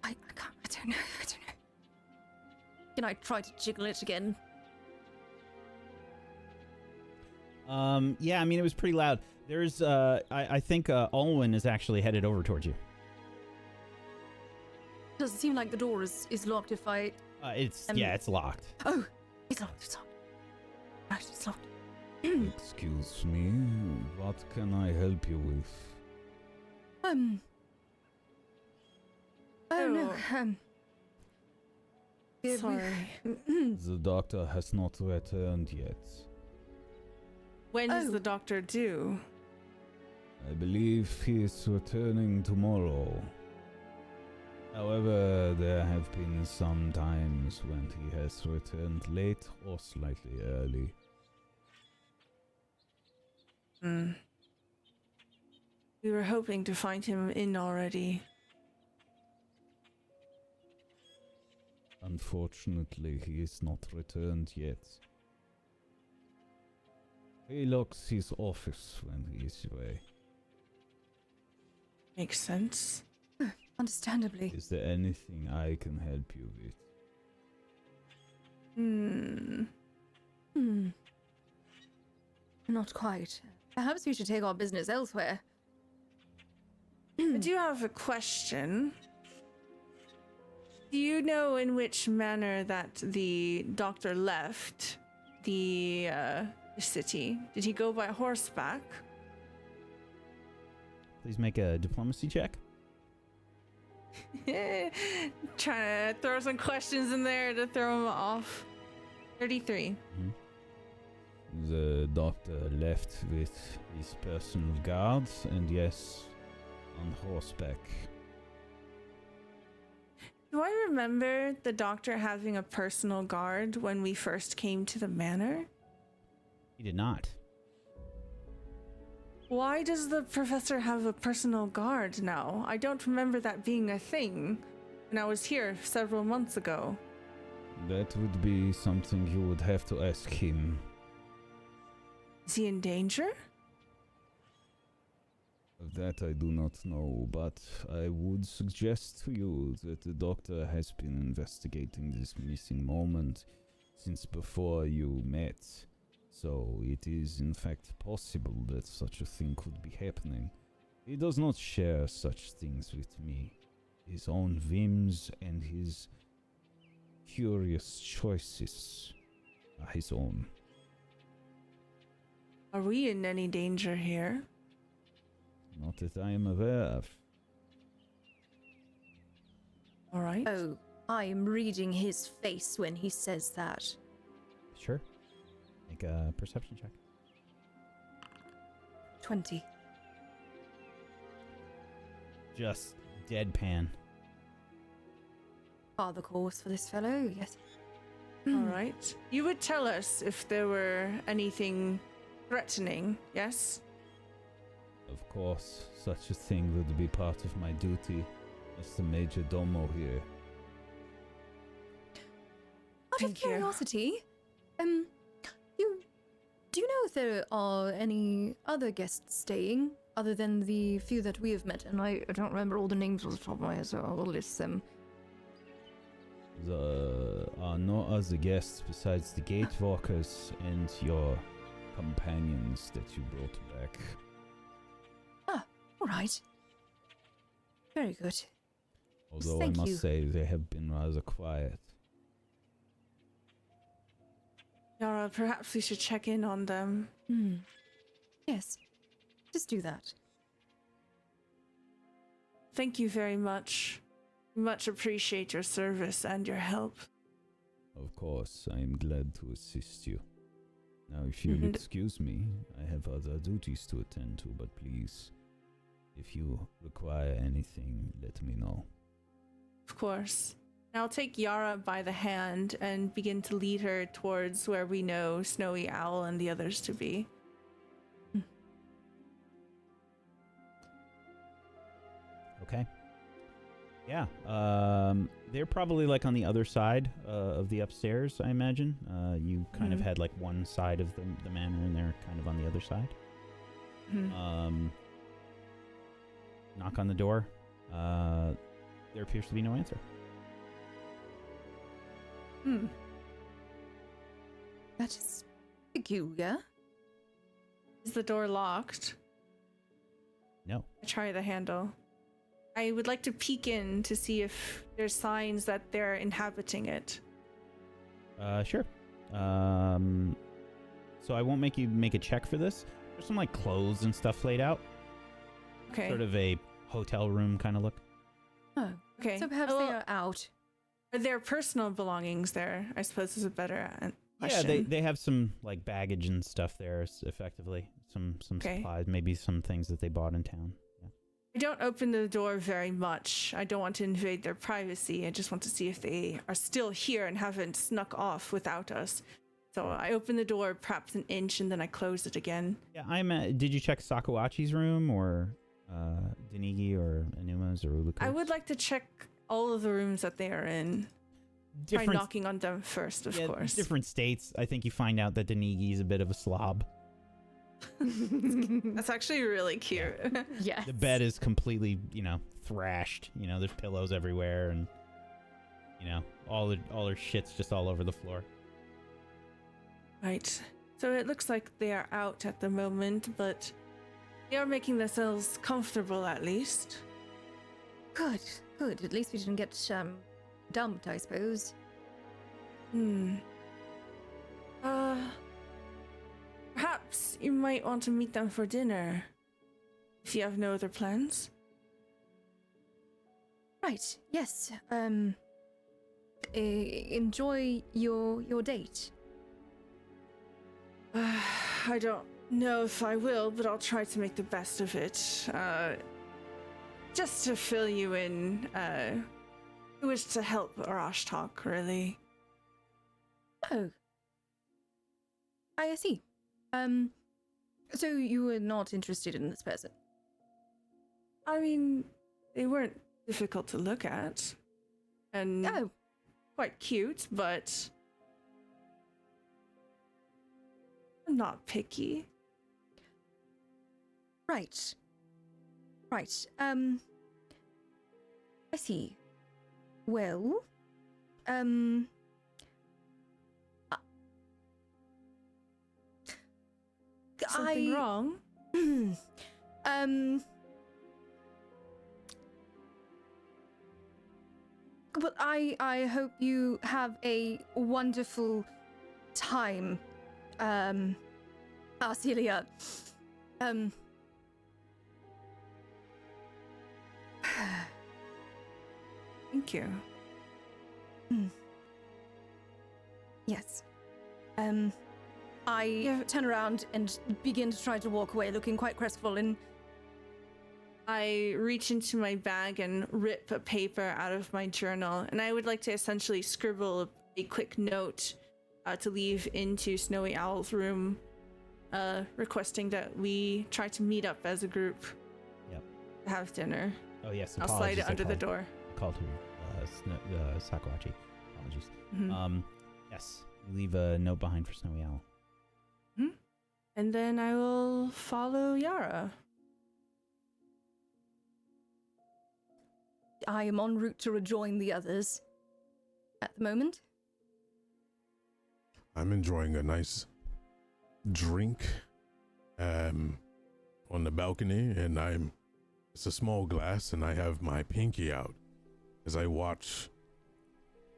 I can't. I don't know. Can I try to jiggle it again? Yeah, I mean, it was pretty loud. There's, I think, Alwyn is actually headed over towards you. Does it seem like the door is locked if I... It's locked. Oh, it's locked. Right, it's locked. Excuse me, what can I help you with? Oh, no, Sorry. The doctor has not returned yet. When does the doctor do? I believe he is returning tomorrow. However, there have been some times when he has returned late or slightly early. We were hoping to find him in already. Unfortunately, he is not returned yet. He locks his office when he is away. Makes sense. Understandably. Is there anything I can help you with? Not quite. Perhaps we should take our business elsewhere. I do have a question. Do you know in which manner that the doctor left the city? Did he go by horseback? Please make a diplomacy check. Trying to throw some questions in there to throw him off. 33. The doctor left with his personal guards, and yes, on horseback. Do I remember the doctor having a personal guard when we first came to the manor? He did not. Why does the professor have a personal guard now? I don't remember that being a thing when I was here several months ago. That would be something you would have to ask him. Is he in danger? Of that I do not know, but I would suggest to you that the doctor has been investigating this missing moment since before you met. So it is in fact possible that such a thing could be happening. He does not share such things with me. His own whims and his curious choices are his own. Are we in any danger here? Not that I am aware of. All right. Oh, I am reading his face when he says that. Sure. Make a perception check. 20. Just deadpan. Par the course for this fellow, yes. All right. You would tell us if there were anything threatening, yes? Of course, such a thing would be part of my duty as the major domo here. Out of Thank you. curiosity, do you know if there are any other guests staying other than the few that we have met? And I don't remember all the names off the top of my head, so I'll list them. There are no other guests besides the Gatewalkers and your companions that you brought back. Ah, all right. Very good. Although Thank I must you. say they have been rather quiet. Yara, perhaps we should check in on them. Yes, just do that. Thank you very much. Much appreciate your service and your help. Of course, I am glad to assist you. Now, if you'll excuse me, I have other duties to attend to, but please, if you require anything, let me know. Of course. I'll take Yara by the hand and begin to lead her towards where we know Snowy Owl and the others to be. Okay. Yeah. They're probably like on the other side of the upstairs, I imagine. You kind of had like one side of the manor and they're kind of on the other side. Knock on the door. There appears to be no answer. That is peculiar. Is the door locked? No. I try the handle. I would like to peek in to see if there's signs that they're inhabiting it. Sure. So I won't make you make a check for this. There's some like clothes and stuff laid out. Okay. Sort of a hotel room kind of look. Oh, Okay. so perhaps they are out. Are there personal belongings there? I suppose is a better question. Yeah, they have some like baggage and stuff there, effectively. Some supplies, maybe some things that they bought in town. Yeah. I don't open the door very much. I don't want to invade their privacy. I just want to see if they are still here and haven't snuck off without us. So I open the door perhaps an inch and then I close it again. Yeah, did you check Sakuachi's room or Denigi or Anuma's or Uluko's? I would like to check all of the rooms that they are in. Try knocking on them first, of course. Different states. I think you find out that Denigi is a bit of a slob. That's actually really cute. Yes. The bed is completely, thrashed. There's pillows everywhere, and all her shit's just all over the floor. Right. So it looks like they are out at the moment, but they are making themselves comfortable at least. Good. At least we didn't get dumped, I suppose. Perhaps you might want to meet them for dinner, if you have no other plans. Right. Yes. Enjoy your date. I don't know if I will, but I'll try to make the best of it. Just to fill you in, I wish to help Arashtok, really. Oh. I see. So you were not interested in this person? I mean, they weren't difficult to look at. And quite cute, but I'm not picky. Right. I see. Well, Something wrong? But I hope you have a wonderful time, Arcelia. Thank you. Yes. I turn around and begin to try to walk away, looking quite crestfallen. I reach into my bag and rip a paper out of my journal, and I would like to essentially scribble a quick note to leave into Snowy Owl's room, requesting that we try to meet up as a group. Yep. To have dinner. Oh yes, I'll slide it under the door. Called her Sakuachi. Apologies. Yes, you leave a note behind for Snowy Owl. And then I will follow Yara. I am en route to rejoin the others at the moment. I'm enjoying a nice drink on the balcony, and it's a small glass, and I have my pinky out as I watch.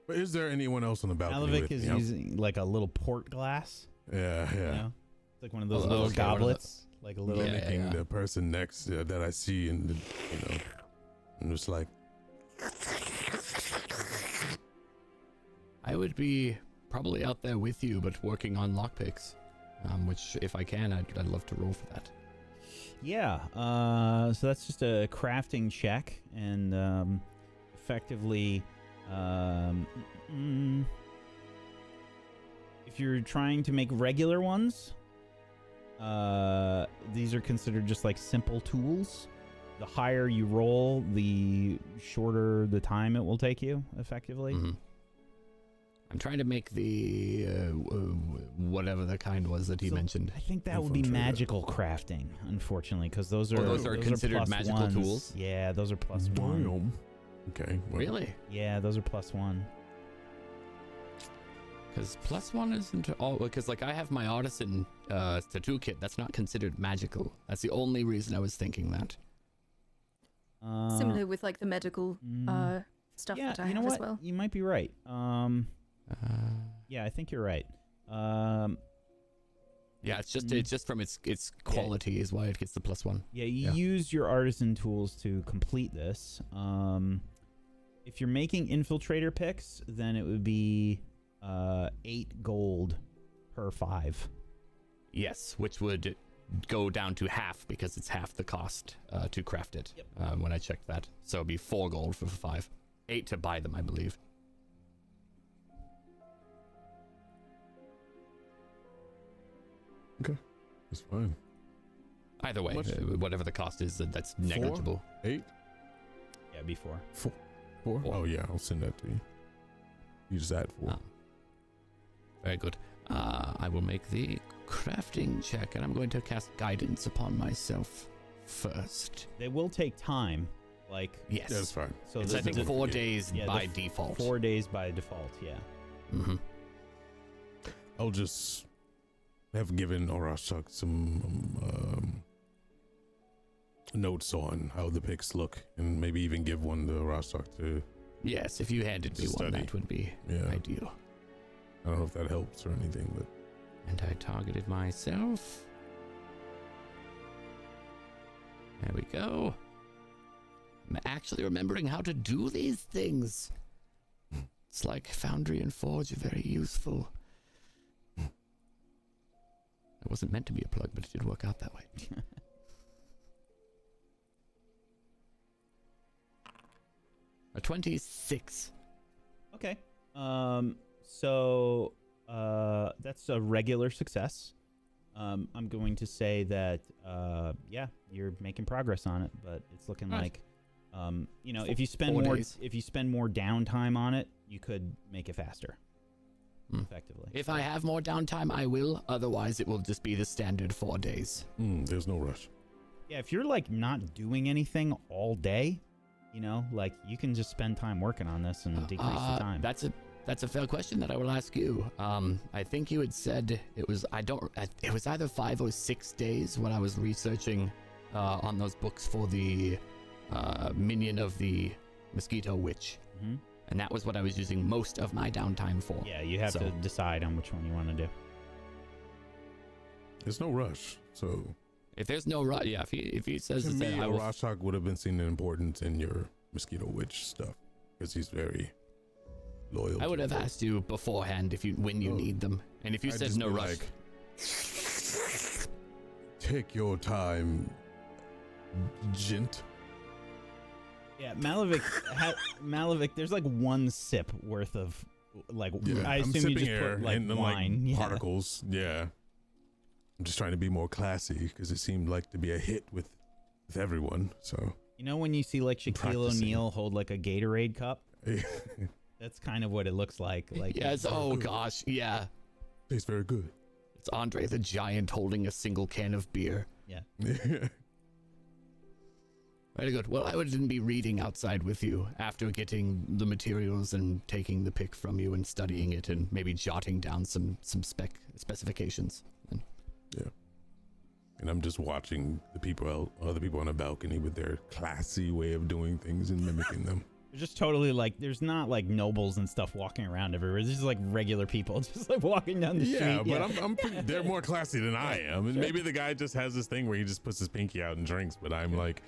But is there anyone else on the balcony Alivik with is me? using like a little port glass. Yeah. It's like one of those little goblets, like a little. Mimicking the person next that I see, and I'm just like. I would be probably out there with you, but working on lockpicks. Which, if I can, I'd love to roll for that. Yeah, so that's just a crafting check, and effectively, if you're trying to make regular ones, these are considered just like simple tools. The higher you roll, the shorter the time it will take you, effectively. Mm-hmm. I'm trying to make the whatever the kind was that he mentioned. I think that would be magical crafting, unfortunately, because those are considered magical ones. tools. Yeah, those are +1. Okay. Well, Really? Yeah, those are +1. Because +1 isn't all. Because like I have my artisan tattoo kit. That's not considered magical. That's the only reason I was thinking that. Similar with like the medical stuff that I have as well. You might be right. Yeah, I think you're right. Yeah, it's just from its quality is why it gets the +1. Yeah, you use your artisan tools to complete this. If you're making infiltrator picks, then it would be 8 gold per 5. Yes, which would go down to half because it's half the cost to craft it. Yep. When I checked that, so it'd be 4 gold for 5, 8 to buy them, I believe. Okay, that's fine. Either way, whatever the cost is, that's negligible. 8? Yeah, before. 4? Oh yeah, I'll send that to you. You just add 4. Very good. I will make the crafting check, and I'm going to cast guidance upon myself first. They will take time. Like, yes, that's fine. So it's I think 4 days by default. 4 days by default. Yeah. Mm-hmm. I'll just have given Orashak some notes on how the pics look, and maybe even give one to Orashak to. Yes, if you handed me one, that would be ideal. I don't know if that helps or anything, but. And I targeted myself. There we go. I'm actually remembering how to do these things. It's like Foundry and Forge are very useful. It wasn't meant to be a plug, but it did work out that way. A 26. Okay. So that's a regular success. I'm going to say that you're making progress on it, but it's looking like if you spend more downtime on it, you could make it faster. Effectively. If I have more downtime, I will. Otherwise, it will just be the standard 4 days. There's no rush. Yeah, if you're like not doing anything all day, like you can just spend time working on this and decrease the time. That's a fair question that I will ask you. I think you had said it was it was either 5 or 6 days when I was researching on those books for the minion of the mosquito witch. Mm-hmm. And that was what I was using most of my downtime for. Yeah, you have to decide on which one you want to do. There's no rush, so if there's no rush, if he says to me, Rashok would have been seen the importance in your mosquito witch stuff because he's very loyal. I would have asked you beforehand when you need them, and if you said no rush, take your time, gent. Yeah, Malavik, there's like 1 sip worth of I assume you just air put like wine. Particles. Yeah. I'm just trying to be more classy because it seemed like to be a hit with everyone. So when you see like Shaquille O'Neal hold like a Gatorade cup, that's kind of what it looks like. Like yes. Oh gosh, yeah. Tastes very good. It's Andre the Giant holding a single can of beer. Yeah. Very good. Well, I wouldn't be reading outside with you after getting the materials and taking the pick from you and studying it and maybe jotting down some specifications. Yeah. And I'm just watching other people on a balcony with their classy way of doing things and mimicking them. They're just totally like, there's not like nobles and stuff walking around everywhere. There's just like regular people just like walking down the street. Yeah, but I'm they're more classy than I am. And maybe the guy just has this thing where he just puts his pinky out and drinks, but I'm like,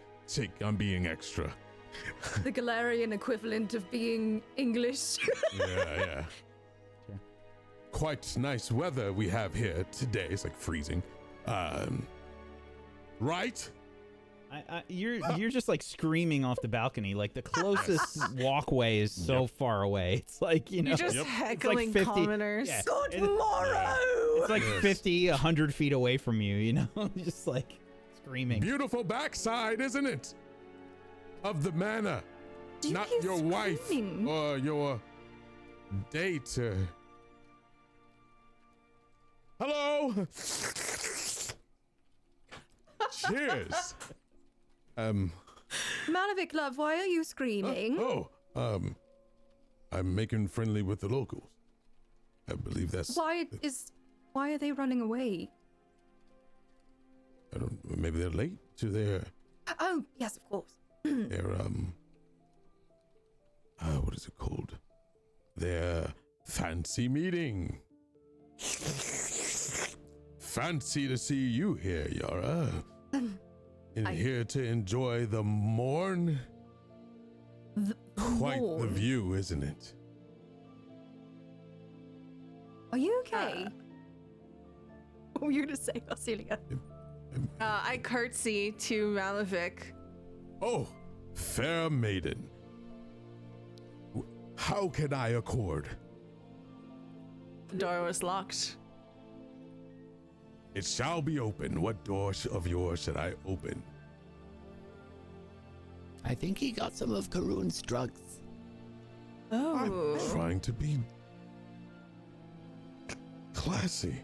I'm being extra. The Galarian equivalent of being English. Yeah. quite nice weather we have here today. It's like freezing. Right? You're just like screaming off the balcony. Like the closest walkway is so far away. It's like, you know, You're just heckling commoners. Yeah, Good morrow! it's like 50, 100 feet away from you, you know, just like screaming. Beautiful backside, isn't it? Of the manor. Do you Not hear your wife screaming? or your date. Hello. Cheers. Malavik, love, why are you screaming? I'm making friendly with the locals. I believe that's. Why are they running away? I don't. Maybe they're late to their. Oh, yes, of course. Their what is it called? Their fancy meeting. Fancy to see you here, Yara. And here to enjoy the morn. Quite the morn? view, isn't it? Are you okay? What were you gonna say, Arcelia? I curtsy to Malavik. Oh, fair maiden. How can I accord? The door was locked. It shall be open. What door of yours should I open? I think he got some of Karun's drugs. Oh. I'm trying to be classy.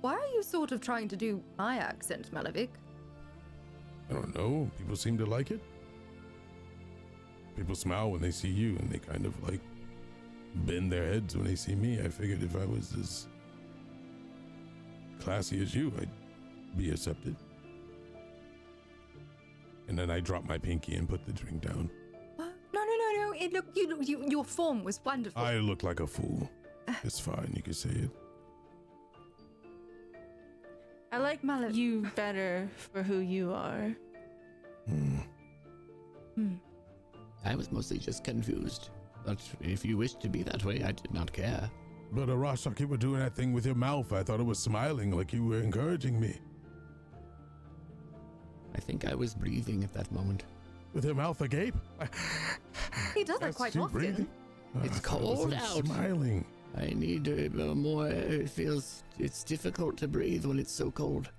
Why are you sort of trying to do my accent, Malavik? I don't know. People seem to like it. People smile when they see you, and they kind of like bend their heads when they see me. I figured if I was as classy as you, I'd be accepted. And then I drop my pinky and put the drink down. No. It look, your form was wonderful. I look like a fool. It's fine. You can say it. I like you better for who you are. I was mostly just confused. But if you wished to be that way, I did not care. But Arashak, you were doing that thing with your mouth. I thought it was smiling, like you were encouraging me. I think I was breathing at that moment. With your mouth agape? He does that quite you often. breathing? It's I thought it cold was out. Smiling. I need more. It's difficult to breathe when it's so cold.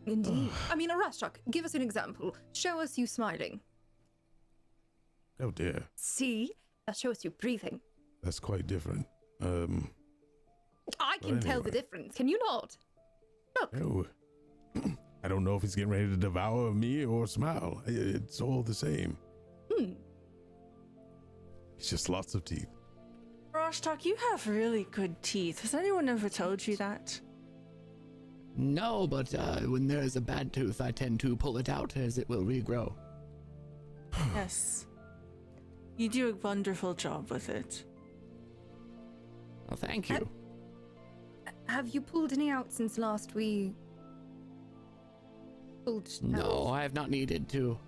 Indeed. I mean, Arashak, give us an example. Show us you smiling. Oh dear, See? That shows you breathing. that's quite different. I can tell the anyway. difference. Can you not? Look. Oh, I don't know if he's getting ready to devour me or smile. It's all the same. It's just lots of teeth. Roshtok, you have really good teeth. Has anyone ever told you that? No, but when there is a bad tooth, I tend to pull it out as it will regrow. Yes. You do a wonderful job with it. Well, thank you. Have you pulled any out since last we pulled No, I have not needed to.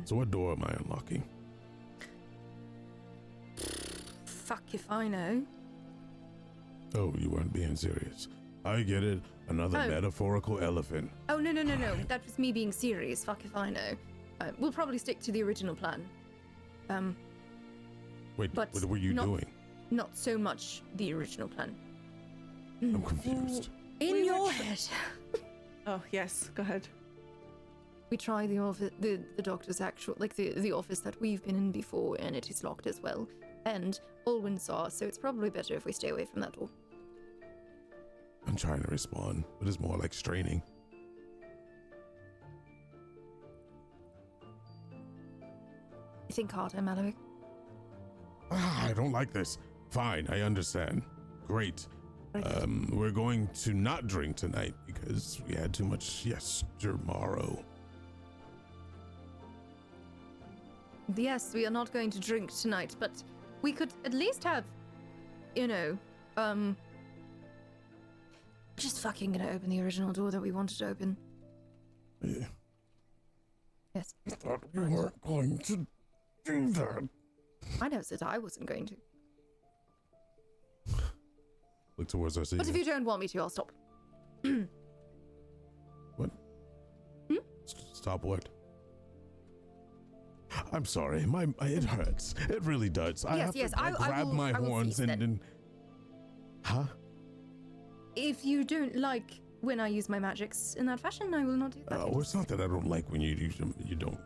So what door am I unlocking? Fuck if I know. Oh, you weren't being serious. I get it. Another Oh. metaphorical elephant. Oh, no. That was me being serious. Fuck if I know. We'll probably stick to the original plan. Wait, But what were you not- doing? Not so much the original plan. I'm confused. In We were your tr- head. Oh, yes, go ahead. We try the office, the doctor's actual, like the office that we've been in before, and it is locked as well. And Olwyn saw, so it's probably better if we stay away from that door. I'm trying to respond, but it's more like straining. You think harder, Mallory? I don't like this. Fine, I understand. Great. We're going to not drink tonight because we had too much yestermorrow. Yes, we are not going to drink tonight, but we could at least have, just fucking gonna open the original door that we wanted to open. Yeah. Yes. I thought we weren't going to do that. I never said I wasn't going to. Look towards Arcelia. But if you don't want me to, I'll stop. What? Stop what? I'm sorry. It hurts. It really does. I have to grab my horns and. Huh? If you don't like when I use my magics in that fashion, I will not do that. Oh, it's not that I don't like when you use them. You don't.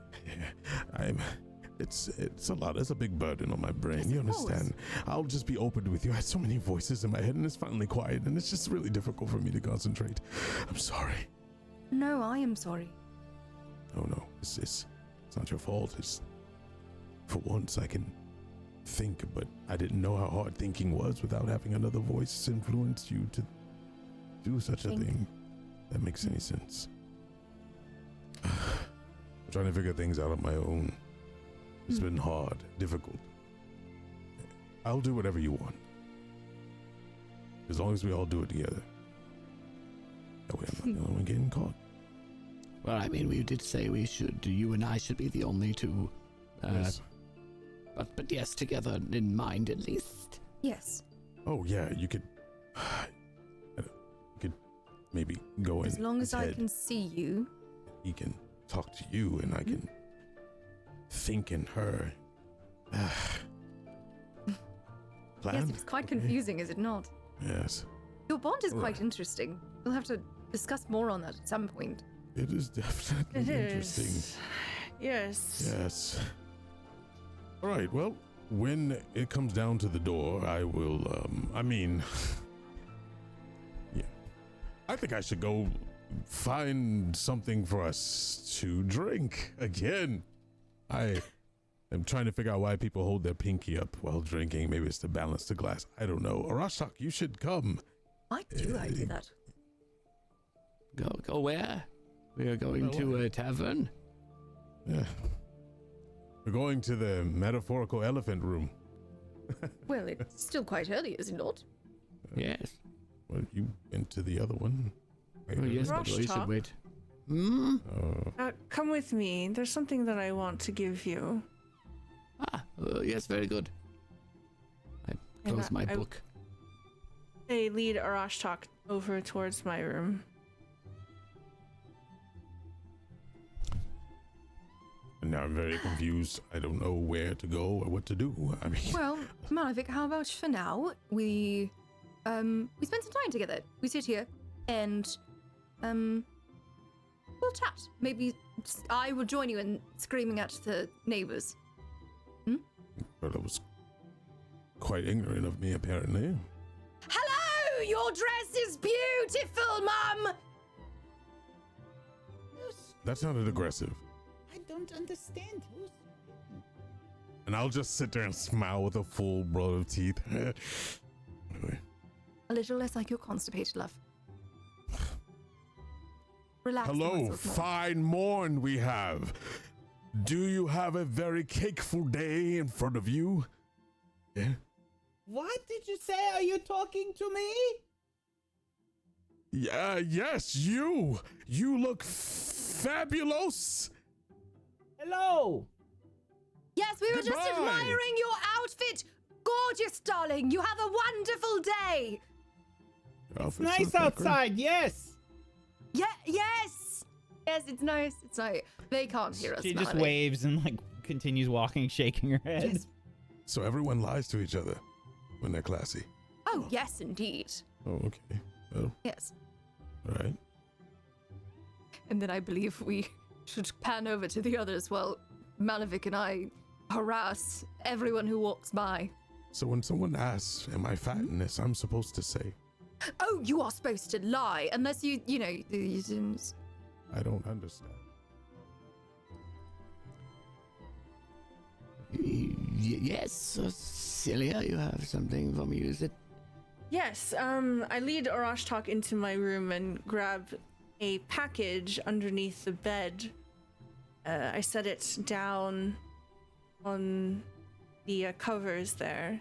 It's a lot. It's a big burden on my brain. Yes, You understand? I'll just be open with you. I have so many voices in my head, and it's finally quiet, and it's just really difficult for me to concentrate. I'm sorry. No, I am sorry. Oh no, it's not your fault. It's for once I can think, but I didn't know how hard thinking was without having another voice influence you to do such a thing. That makes any sense. I'm trying to figure things out on my own. It's been hard, difficult. I'll do whatever you want. As long as we all do it together. That way I'm not the only one getting caught. Well, I mean, we did say you and I should be the only two. Yes. But yes, together in mind at least. Yes. Oh yeah, you could maybe go in. As long as I head. can see you. He can talk to you, and I can think in her. Plan? Yes, it's quite confusing, is it not? Yes. Your bond is quite interesting. We'll have to discuss more on that at some point. It is definitely interesting. Is. Yes. Yes. All right, well, when it comes down to the door, I will, yeah. I think I should go find something for us to drink again. I am trying to figure out why people hold their pinky up while drinking. Maybe it's to balance the glass. I don't know. Arashtak, you should come. Why do I do that? Go where? We are going to a tavern. Yeah. We're going to the metaphorical elephant room. Well, it's still quite early, is it not? Yes. Well, you went to the other one. Oh, yes, but we should wait. Hmm? Come with me. There's something that I want to give you. Yes, very good. I close my book. They lead Arashtak over towards my room. And now I'm very confused. I don't know where to go or what to do. I mean, Well, Malavik, how about for now we spend some time together. We sit here and we'll chat. Maybe I will join you in screaming at the neighbors. well, that was quite ignorant of me, apparently. Hello! Your dress is beautiful, Mum! That sounded aggressive. I don't understand. And I'll just sit there and smile with a full row of teeth. Anyway. A little less like you're constipated, love. Relax. the Hello, muscles more. fine morn we have. Do you have a very cakeful day in front of you? Yeah? What did you say? Are you talking to me? Yeah, yes, you. You look fabulous. Hello. Yes, we were just Goodbye. admiring your outfit. Gorgeous, darling. You have a wonderful day. It's nice outside, yes. Yeah, yes. Yes, it's nice. It's nice. They can't hear us. She just Malavik. waves and like continues walking, shaking her head. Yes. So everyone lies to each other when they're classy. Oh, yes, indeed. Oh, okay. Well, Yes. all right. And then I believe we should pan over to the others while Malavik and I harass everyone who walks by. So when someone asks, am I fat in this, I'm supposed to say, Oh, you are supposed to lie unless you didn't. I don't understand. Yes, Celia, you have something for me, is it? Yes, I lead Arashtak into my room and grab a package underneath the bed. I set it down on the covers there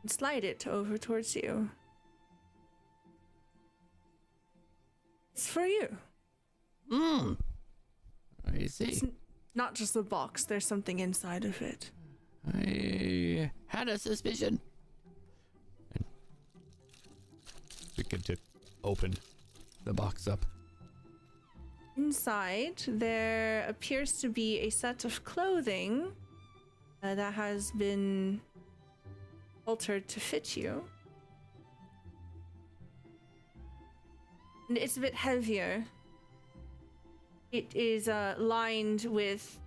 and slide it over towards you. It's for you. I see. It's not just a box, there's something inside of it. I had a suspicion. And begin to open the box up. Inside, there appears to be a set of clothing that has been altered to fit you. And it's a bit heavier. It is lined with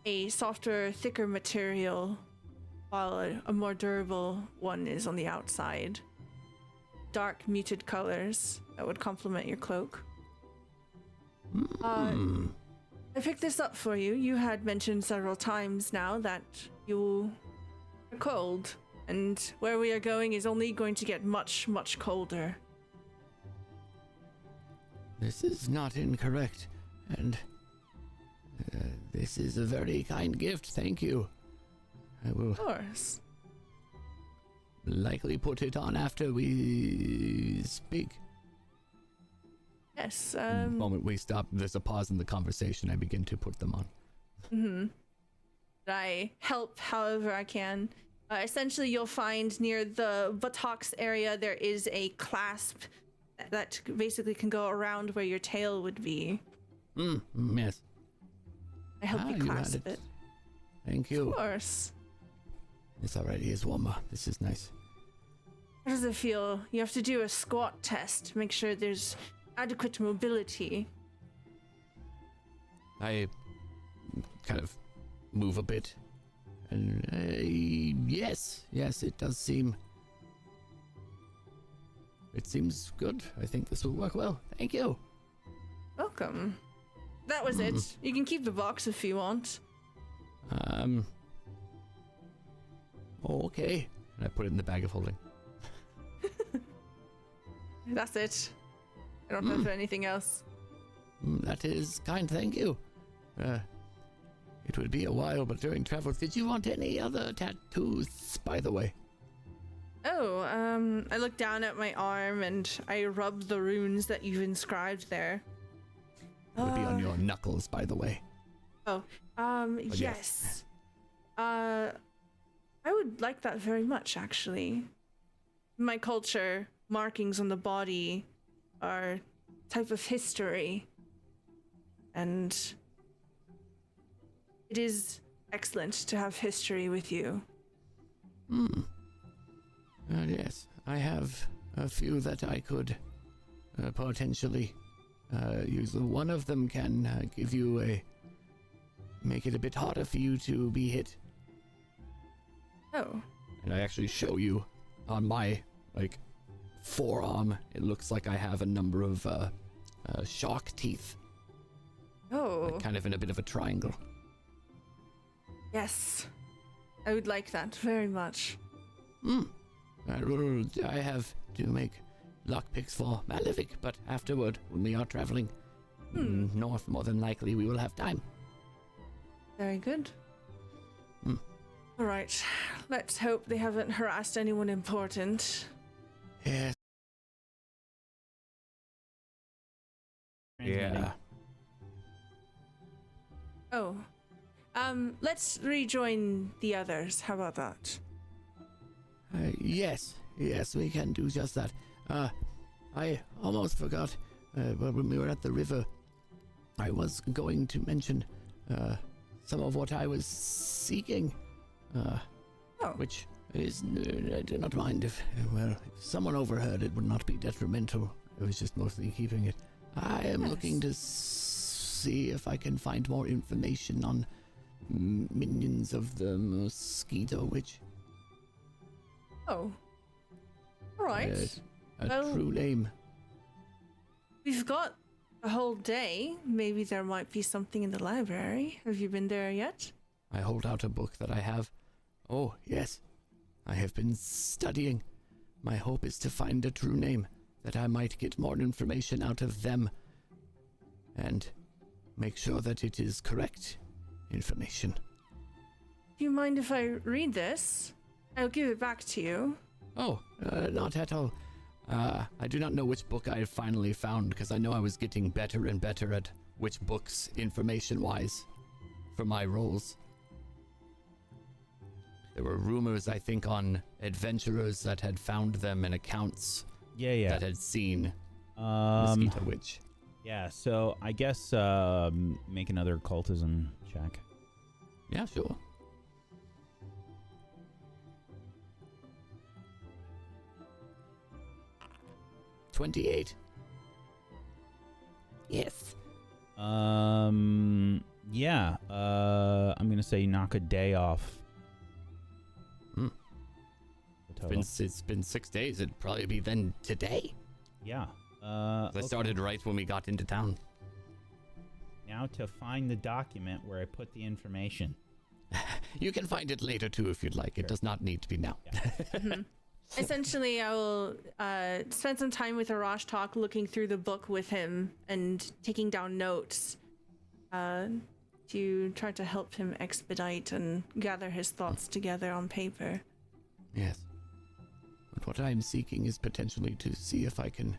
a softer, thicker material, while a more durable one is on the outside. Dark, muted colors that would complement your cloak. I picked this up for you. You had mentioned several times now that you are cold, and where we are going is only going to get much, much colder. This is not incorrect, and this is a very kind gift. Thank you. I will Of course. likely put it on after we speak. Yes. The moment we stop, there's a pause in the conversation. I begin to put them on. Mm-hmm. I help however I can. Essentially, you'll find near the buttocks area there is a clasp that basically can go around where your tail would be. Yes. I help you had clasp it. Thank you. Of course. This already is warmer. This is nice. How does it feel? You have to do a squat test to make sure there's adequate mobility. I kind of move a bit. And yes, it does seem... It seems good. I think this will work well. Thank you. Welcome. That was it. You can keep the box if you want. Okay. And I put it in the bag of holding. That's it. I don't have anything else. That is kind, thank you. It would be a while, but during travel, did you want any other tattoos, by the way? Oh, I look down at my arm and I rub the runes that you've inscribed there. It would be on your knuckles, by the way. Yes. I would like that very much, actually. In my culture, markings on the body are type of history. And it is excellent to have history with you. Yes, I have a few that I could potentially use. One of them can give you make it a bit harder for you to be hit. Oh. And I actually show you on my, forearm. It looks like I have a number of shark teeth. Oh. Kind of in a bit of a triangle. Yes. I would like that very much. I have to make lockpicks for Malefic, but afterward, when we are traveling north, more than likely we will have time. Very good. All right. Let's hope they haven't harassed anyone important. Yes. Yeah. Oh. Let's rejoin the others. How about that? Yes, we can do just that. I almost forgot, but when we were at the river, I was going to mention some of what I was seeking, which is, I do not mind if someone overheard, it would not be detrimental. I was just mostly keeping it. I am looking to see if I can find more information on minions of the Mosquito Witch. Oh. All right. A true name. We've got a whole day. Maybe there might be something in the library. Have you been there yet? I hold out a book that I have. Oh, yes. I have been studying. My hope is to find a true name, that I might get more information out of them and make sure that it is correct information. Do you mind if I read this? I'll give it back to you. Oh, not at all. I do not know which book I have finally found, because I know I was getting better and better at which books, information-wise, for my roles. There were rumors, I think, on adventurers that had found them in accounts Yeah. that had seen Mosquito Witch. Yeah, so I guess make another occultism check. Yeah, sure. $28. Yes. Yeah. I'm gonna say knock a day off. Hmm. The total. It's been 6 days. It'd probably be then today. Yeah. I started right when we got into town. Now to find the document where I put the information. You can find it later too if you'd like. Sure. It does not need to be now. Yeah. Essentially, I will spend some time with Arash Talk looking through the book with him and taking down notes to try to help him expedite and gather his thoughts together on paper. Yes. But what I'm seeking is potentially to see if I can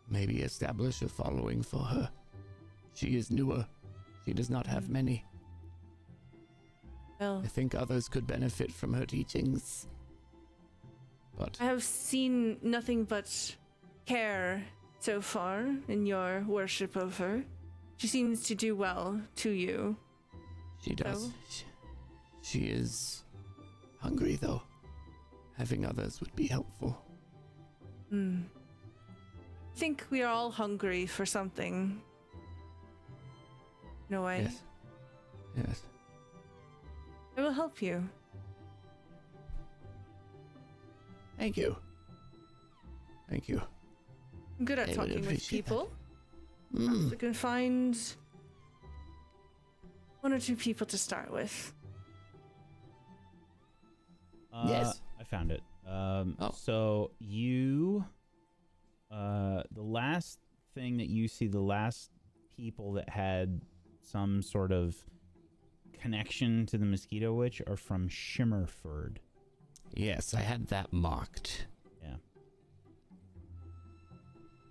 maybe establish a following for her. She is newer. She does not have many. Well, I think others could benefit from her teachings. But I have seen nothing but care so far in your worship of her. She seems to do well to you. she does. So? She is hungry, though. Having others would be helpful. I think we are all hungry for something. In a way. Yes. Yes. I will help you. Thank you. Thank you. I'm good at I would talking with appreciate people. Mm. I can find 1 or 2 people to start with. Yes. I found it. Oh. So you, the last thing that you see, the last people that had some sort of connection to the Mosquito Witch are from Shimmerford. Yes, I had that marked. Yeah.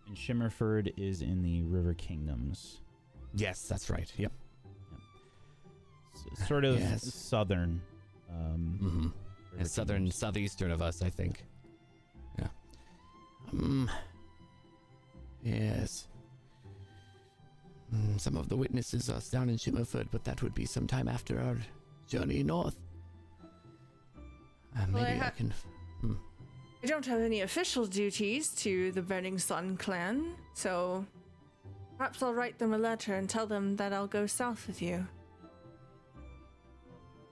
And Shimmerford is in the River Kingdoms. Yes, that's right. Yep. Sort of Yes. southern. Mm-hmm. River Southeastern of us, I think. Yeah. Yes. Some of the witnesses are down in Shimmerford, but that would be sometime after our journey north. Maybe I can... I don't have any official duties to the Burning Sun clan, so perhaps I'll write them a letter and tell them that I'll go south with you.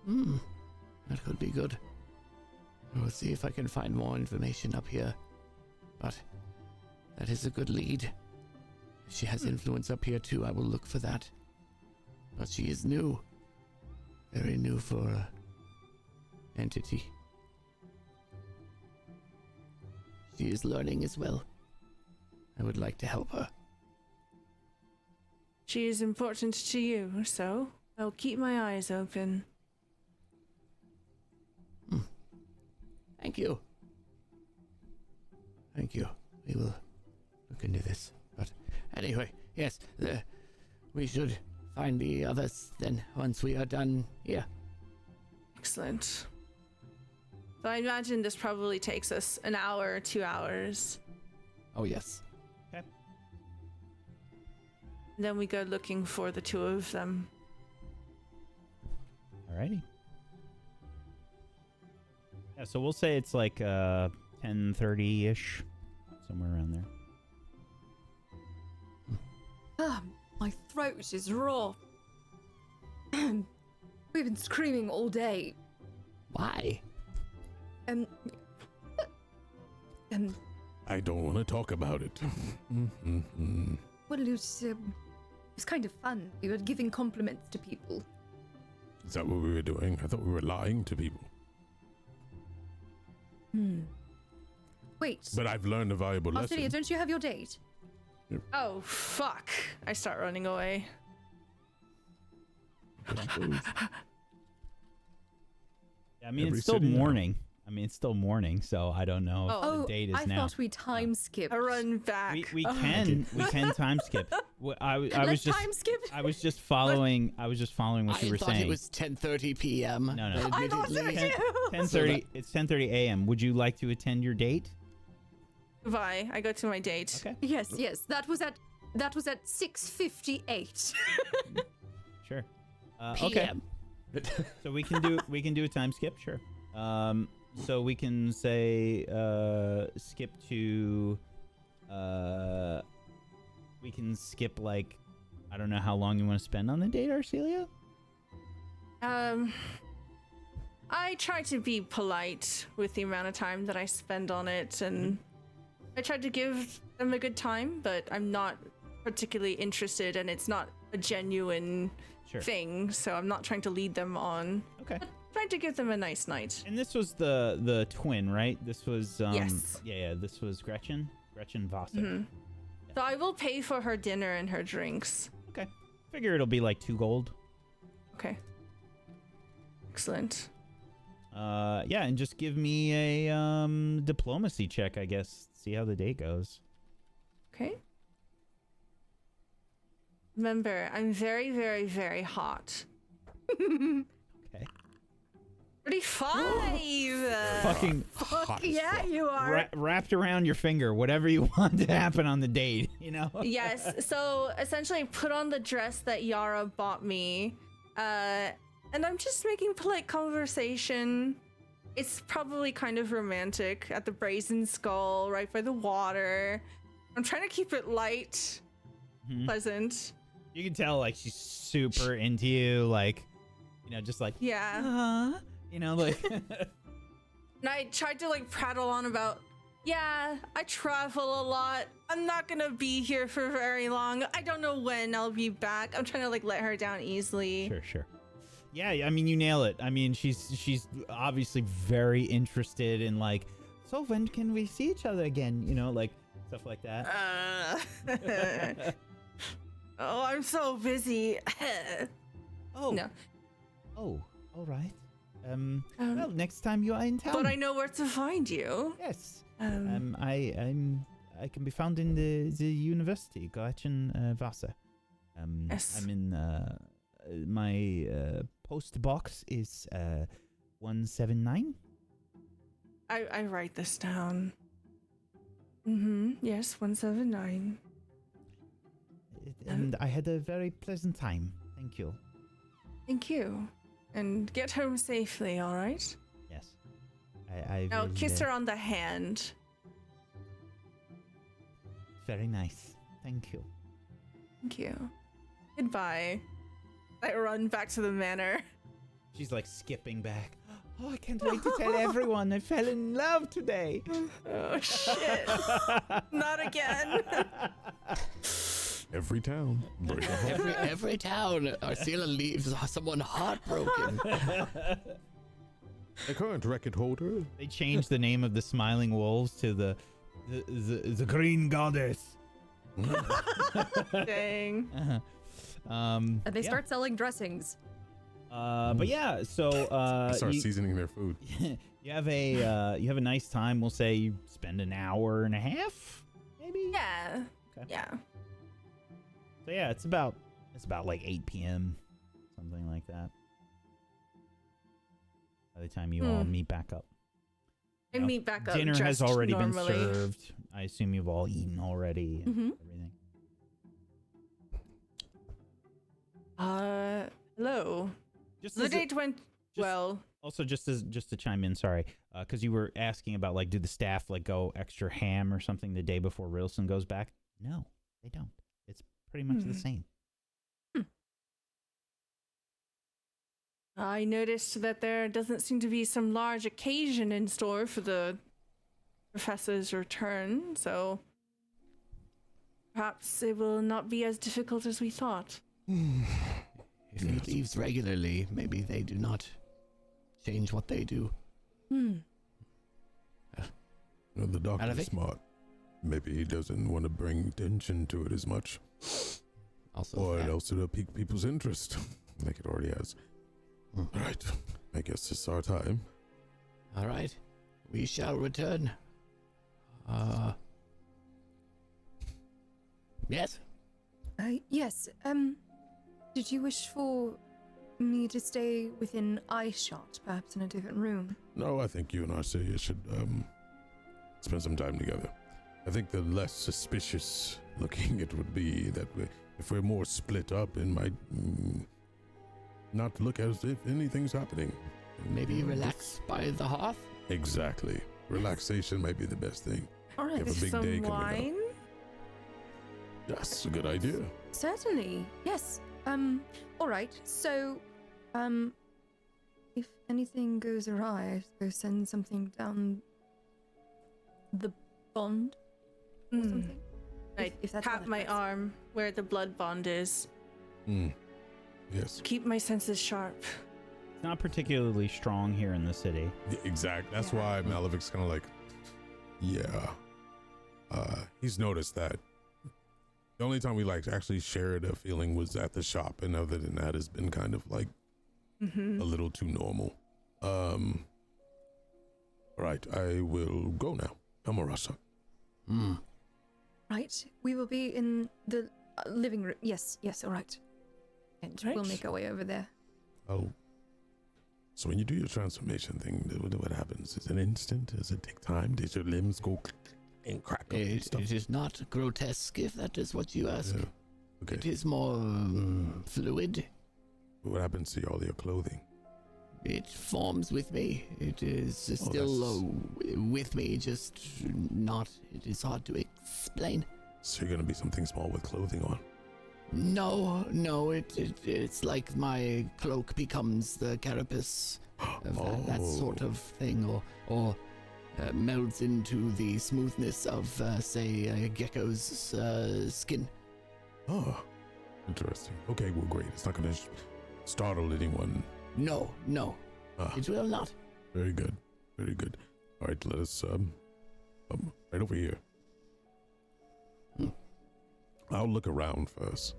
That could be good. We'll see if I can find more information up here. But that is a good lead. If she has influence up here too, I will look for that. But she is new. Very new for a entity. She is learning as well. I would like to help her. She is important to you, so I'll keep my eyes open. Thank you. Thank you. We will look into this. But anyway, yes, we should find the others then once we are done here. Excellent. So I imagine this probably takes us an hour, 2 hours. Oh, yes. Okay. Then we go looking for the 2 of them. Alrighty. Yeah, so we'll say it's like 10:30-ish, somewhere around there. Ah, my throat is raw. We've been screaming all day. Why? I don't want to talk about it. Well, it was kind of fun. We were giving compliments to people. Is that what we were doing? I thought we were lying to people. Wait. But I've learned a valuable lesson. Arcelia, don't you have your date? Oh, fuck. I start running away. Yeah, I mean, Every it's still city now. morning. I mean, it's still morning, so I don't know if Oh, the date is I now. thought we time skipped. I run back. We can time skip. I was Let's just time skip. I was just following what you were I thought saying. it was 10:30 p.m. No. I thought so Admittedly. too. 10:30. It's 10:30 a.m. Would you like to attend your date? Goodbye. I go to my date. Okay. Yes. That was at 6:58. Sure. Okay. PM. So we can do a time skip, sure. So we can say skip to we can skip like I don't know how long you want to spend on the date, Arcelia? I try to be polite with the amount of time that I spend on it, and I try to give them a good time, but I'm not particularly interested, and it's not a genuine Sure. thing, so I'm not trying to lead them on. Okay. Trying to give them a nice night. And this was the twin, right? This was Yes. Yeah, this was Gretchen Vasa. Mhm. So I will pay for her dinner and her drinks. Okay. Figure it'll be like 2 gold. Okay. Excellent. Yeah, and just give me a diplomacy check, I guess. See how the date goes. Okay. Remember, I'm very, very, very hot. Okay. 35! Fucking Hot as Yeah, fuck. you are. wrapped around your finger, whatever you want to happen on the date, you know? Yes, so essentially I put on the dress that Yara bought me, and I'm just making polite conversation. It's probably kind of romantic at the Brazen Skull, right by the water. I'm trying to keep it light, Mhm. pleasant. You can tell, like, she's super into you, like, you know, just like, Yeah. you know, like, And I tried to like prattle on about, yeah, I travel a lot. I'm not gonna be here for very long. I don't know when I'll be back. I'm trying to like let her down easily. sure. Yeah, I mean, you nail it. I mean, she's obviously very interested in, like, so when can we see each other again? You know, like, stuff like that. Oh, I'm so busy. Oh. No. Oh, all right. Well, next time you are in town. But I know where to find you. Yes. I can be found in the university, Gretchen Vasa. Yes. I'm in my post box is 179. I write this down. Yes, 179. And I had a very pleasant time. Thank you. Thank you. And get home safely, all right? Yes. I Now will, kiss her on the hand. Very nice. Thank you. Thank you. Goodbye. I run back to the manor. She's like skipping back. Oh, I can't wait to tell everyone I fell in love today. Oh shit. Not again. Every town. Break a heart. Every town, Arcela leaves someone heartbroken. The current record holder. They changed the name of the Smiling Wolves to the Green Goddess. Dang. And they yeah. start selling dressings. But yeah, so Start seasoning their food. you have a nice time. We'll say you spend an hour and a half, maybe. Yeah. Okay. Yeah. So yeah, it's about like 8 p.m. something like that. By the time you all meet back up. I You know, meat back up. Dinner has just already normally. been served. I assume you've all eaten already and Mhm. everything. Hello. Just The as a- date went well. Also, just to chime in, sorry, because you were asking about like, do the staff like go extra ham or something the day before Ritalson goes back? No, they don't. It's pretty much the same. I noticed that there doesn't seem to be some large occasion in store for the professor's return, so perhaps it will not be as difficult as we thought. If he leaves regularly, maybe they do not change what they do. The doctor's Alavik? smart. Maybe he doesn't want to bring attention to it as much. Also, Or fair. else it'll pique people's interest. Like it already has. Alright. I guess it's our time. All right. we shall return. Yes? Yes, did you wish for me to stay within eyeshot, perhaps in a different room? No, I think you and Arcelia should spend some time together. I think the less suspicious looking it would be that if we're more split up, it might not look as if anything's happening. Maybe relax by the hearth? Exactly. Relaxation might be the best thing. All right. You have a big Some day coming wine? up. Yes, a good idea. Certainly, yes. All right. So, if anything goes awry, I suppose send something down the bond or something. I if that's how tap that my works. arm where the blood bond is. Yes. Keep my senses sharp. It's not particularly strong here in the city. Exact. That's Yeah. why Malavic's kind of like, yeah. He's noticed that. The only time we actually shared a feeling was at the shop, and other than that, has been kind of like a little too normal. Right, I will go now. Amarasa. Right. We will be in the living room. Yes. All right. And we'll Right. make our way over there. Oh. So when you do your transformation thing, what happens? Is it instant? Does it take time? Does your limbs go and crack up and stuff? It is not grotesque, if that is what you ask. Yeah. Okay. It is more fluid. What happens to all your clothing? It forms with me. It is still with me, just not. It is hard to explain. So you're gonna be something small with clothing on. No, it's like my cloak becomes the carapace of that sort of thing, or melds into the smoothness of, say, a gecko's skin. Oh, interesting. Okay, well, great. It's not gonna startle anyone. No, it will not. Very good. Very good. All right, let us right over here. I'll look around first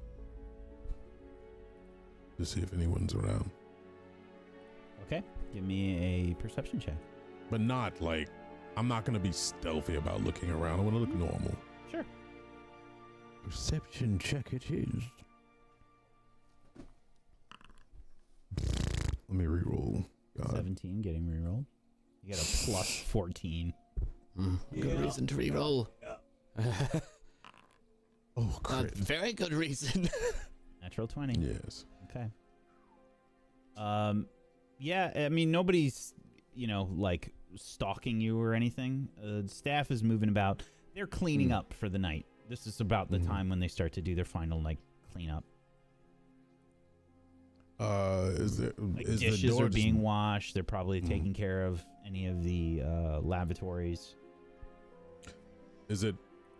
to see if anyone's around, Okay, give me a perception check. but not like I'm not gonna be stealthy about looking around. I want to look normal. Sure. Perception check it is. Let me reroll. God. 17 getting rerolled. You get a plus 14. Good reason to reroll. Oh, crit. Very good reason. Natural 20. Yes. Okay. Yeah, I mean, nobody's, like stalking you or anything. Staff is moving about. They're cleaning up for the night. This is about the time when they start to do their final, cleanup. Is there is the Dishes door are just- being washed. They're probably taking care of any of the lavatories. Is it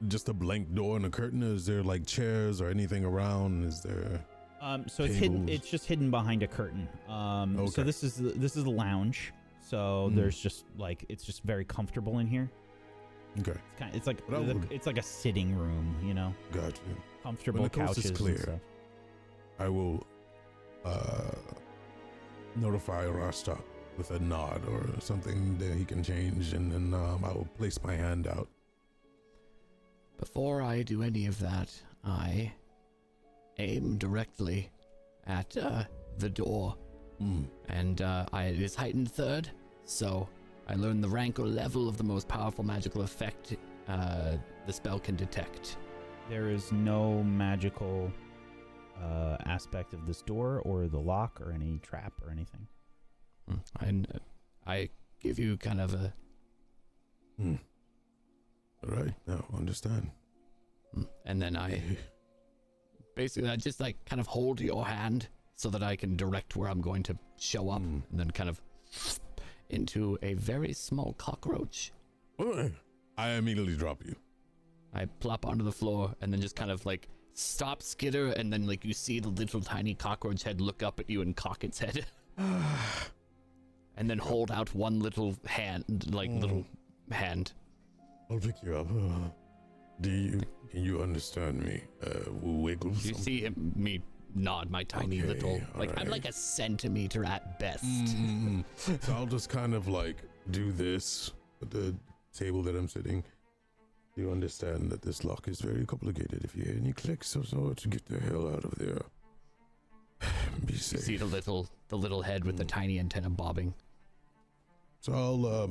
just a blank door and a curtain? Or is there like chairs or anything around? Is there? So it's hidden. Tables. It's just hidden behind a curtain. Okay. So this is the lounge. So there's just it's just very comfortable in here. Okay, It's like But I would- it's like a sitting room, gotcha. comfortable When the coast is couches clear. and stuff. I will notify Rasta with a nod or something that he can change, and then I will place my hand out. Before I do any of that, I aim directly at the door. And it is heightened third, so I learn the rank or level of the most powerful magical effect the spell can detect. There is no magical aspect of this door or the lock or any trap or anything. And I give you kind of a... All right, now understand. And then I just kind of hold your hand so that I can direct where I'm going to show up, and then kind of into a very small cockroach. I immediately drop you. I plop onto the floor and then just kind of stop, skitter, and then you see the little tiny cockroach head look up at you and cock its head. And then hold out one little hand, little hand. I'll pick you up. Can you understand me? Wiggle. You see me nod my tiny Okay, little, I'm alright. like a centimeter at best. So I'll just kind of do this, at the table that I'm sitting. You understand that this lock is very complicated. If you hear any clicks or so, to get the hell out of there. Be safe. You see the little head with the tiny antenna bobbing. So I'll,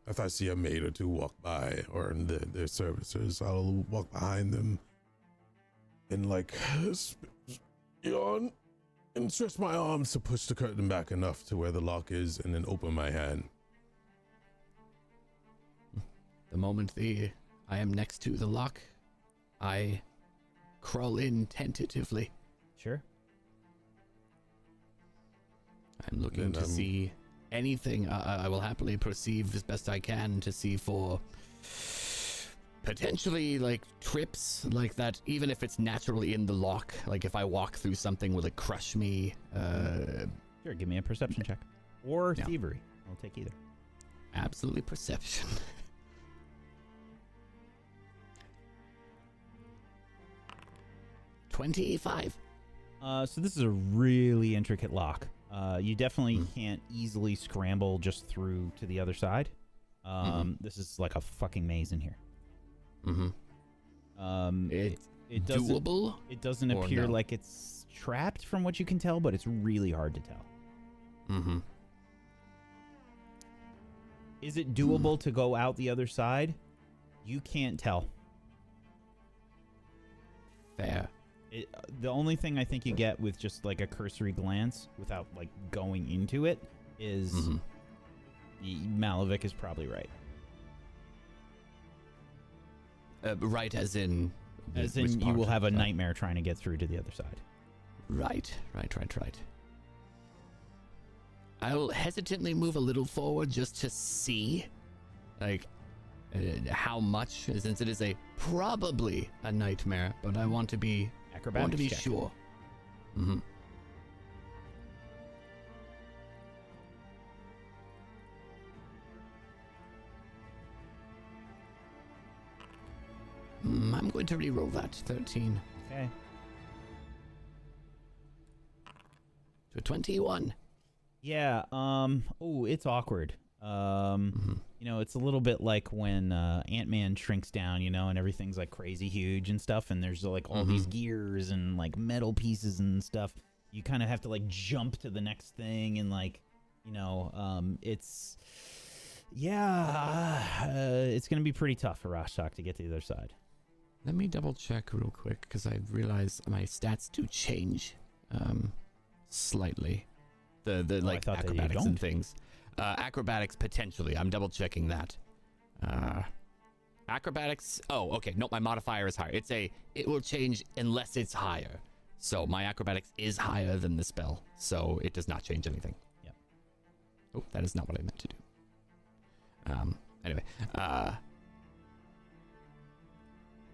if I see a maid or two walk by, or their services, I'll walk behind them and like yawn and stretch my arms to push the curtain back enough to where the lock is, and then open my hand. The moment I am next to the lock, I crawl in tentatively. Sure. I'm looking to see anything. I will happily perceive as best I can to see for potentially like trips like that, even if it's naturally in the lock. Like if I walk through something, will it crush me? Sure, give me a perception check. Or thievery. I'll take either. Absolutely perception. 25. So this is a really intricate lock. You definitely can't easily scramble just through to the other side. This is like a fucking maze in here. It doesn't, doable? It doesn't appear like it's trapped from what you can tell, but it's really hard to tell. Is it doable to go out the other side? You can't tell. Fair. The only thing I think you get with just like a cursory glance without like going into it is Malavik is probably right. Right, as in you will have a nightmare trying to get through to the other side. Right. I'll hesitantly move a little forward just to see, like, how much, since it is probably a nightmare, but I want to be Acrobatics check. Sure. I'm going to re-roll that. 13. Okay. To 21. Yeah. Oh, it's awkward. You know, it's a little bit like when Ant-Man shrinks down, you know, and everything's like crazy huge and stuff, and there's like all these gears and like metal pieces and stuff. You kind of have to like jump to the next thing, and like, you know, it's gonna be pretty tough for Rashtak to get to the other side. Let me double check real quick, because I realize my stats do change slightly. The like acrobatics and things. Acrobatics potentially. I'm double checking that. Acrobatics. Oh, okay. No, my modifier is higher. It will change unless it's higher. So my acrobatics is higher than the spell, so it does not change anything. Yep. Oh, that is not what I meant to do. Anyway.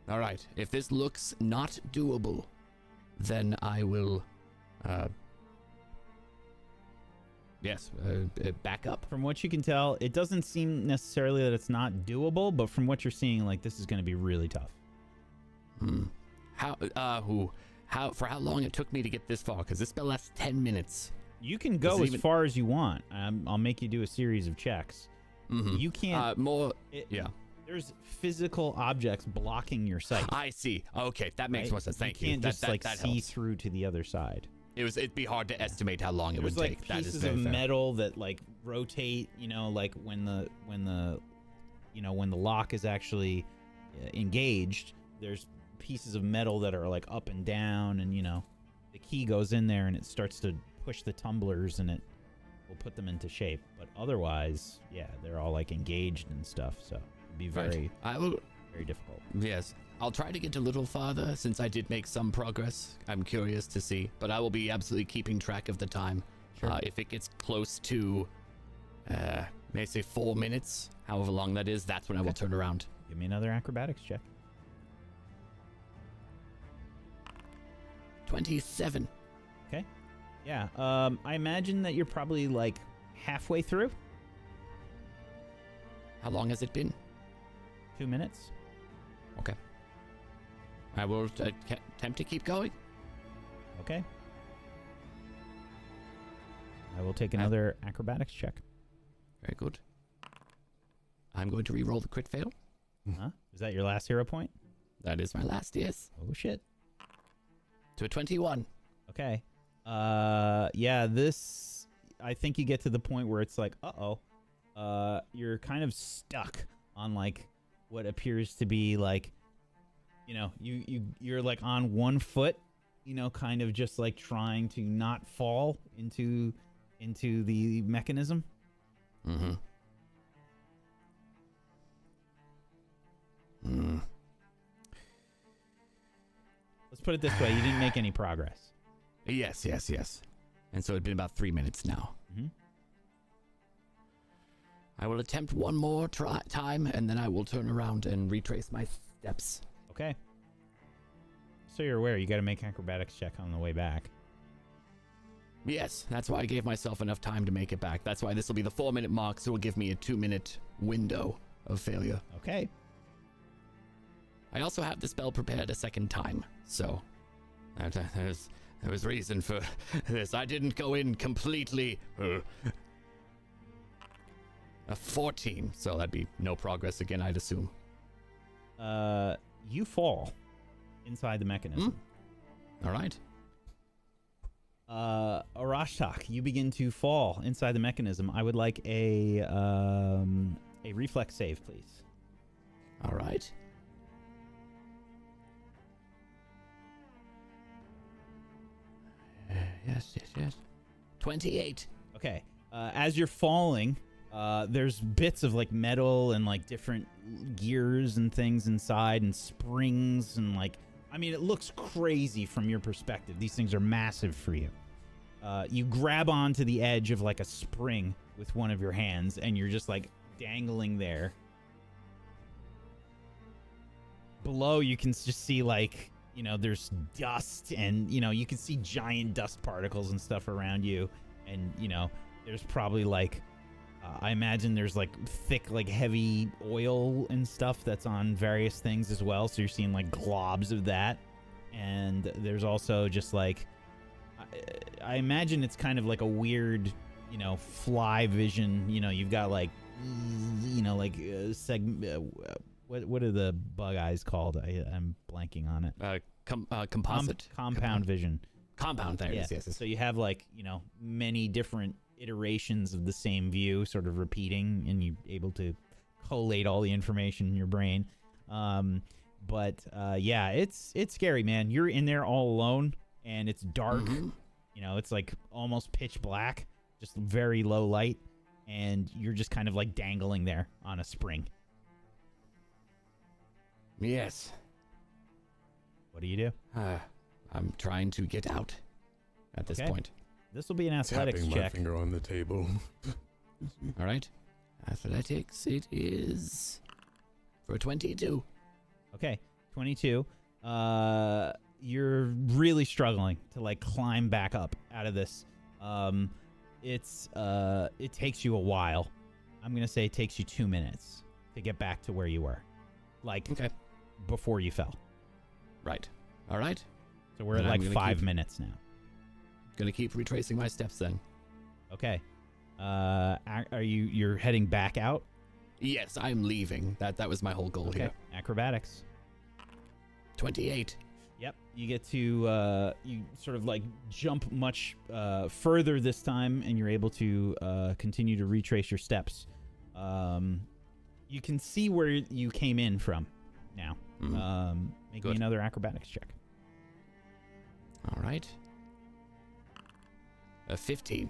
All right. If this looks not doable, then I will. Yes, back up. From what you can tell, it doesn't seem necessarily that it's not doable, but from what you're seeing, like, this is going to be really tough. For how long it took me to get this far? Because this spell lasts 10 minutes. You can go as far as you want. I'll make you do a series of checks. You can't. There's physical objects blocking your sight. I see. Okay, that makes more sense. Thank you. You can't just that see helps. Through to the other side. It'd be hard to estimate how long it would like take. That is pieces very of fair. metal that like rotate. You know, like when the lock is actually engaged, there's pieces of metal that are like up and down, and you know, the key goes in there and it starts to push the tumblers, and it will put them into shape. But otherwise, yeah, they're all like engaged and stuff. So it'd be very difficult. Yes. I'll try to get a little farther, since I did make some progress. I'm curious to see, but I will be absolutely keeping track of the time. Sure. If it gets close to, may I say 4 minutes, however long that is, that's when I will turn around. Give me another acrobatics check. 27. Okay. Yeah. I imagine that you're probably like halfway through. How long has it been? 2 minutes. Okay. I will attempt to keep going. Okay. I will take another acrobatics check. Very good. I'm going to re-roll the crit fail. Huh? Is that your last hero point? That is my last, yes. Oh shit. To a 21. Okay. Yeah, this, I think you get to the point where it's like, you're kind of stuck on like what appears to be like, you know, you're like on one foot, you know, kind of just like trying to not fall into the mechanism. Mm-hmm. Let's put it this way, you didn't make any progress. Yes. And so it's been about 3 minutes now. Mm-hmm. I will attempt one more time, and then I will turn around and retrace my steps. Okay. So you're aware, you got to make acrobatics check on the way back. Yes, that's why I gave myself enough time to make it back. That's why this will be the 4-minute mark, so it will give me a 2-minute window of failure. Okay. I also have the spell prepared a second time, so there was reason for this. I didn't go in completely. A 14, so that'd be no progress again, I'd assume. You fall inside the mechanism. All right. Arashtak, you begin to fall inside the mechanism. I would like a reflex save, please. All right. Yes. 28. Okay. As you're falling, there's bits of like metal and like different gears and things inside and springs and like, I mean, it looks crazy from your perspective. These things are massive for you. You grab onto the edge of like a spring with one of your hands and you're just like dangling there. Below, you can just see like, you know, there's dust and, you know, you can see giant dust particles and stuff around you. And, you know, there's probably like, I imagine there's like thick, like heavy oil and stuff that's on various things as well. So you're seeing like globs of that. And there's also just like, I imagine it's kind of like a weird, you know, fly vision. You know, you've got like, you know, like what are the bug eyes called? I'm blanking on it. Composite. Compound vision. Compound, there Yeah. it is, yes. So you have like, you know, many different iterations of the same view sort of repeating, and you're able to collate all the information in your brain. Yeah, it's scary, man. You're in there all alone and it's dark. Mm-hmm. You know, it's like almost pitch black, just very low light, and you're just kind of like dangling there on a spring. Yes. What do you do? I'm trying to get out at this point. This will be an athletics Tapping my check. finger on the table. All right. Athletics, it is for 22. Okay, 22. You're really struggling to like climb back up out of this. It takes you a while. I'm gonna say it takes you 2 minutes to get back to where you were, like before you fell. Right. All right. So we're at like 5 minutes now. Gonna keep retracing my steps then. Okay. You're heading back out? Yes, I'm leaving. That was my whole goal here. Acrobatics. 28. Yep. You get to you sort of like jump much further this time, and you're able to continue to retrace your steps. You can see where you came in from now. Make me another acrobatics check. All right. A 15.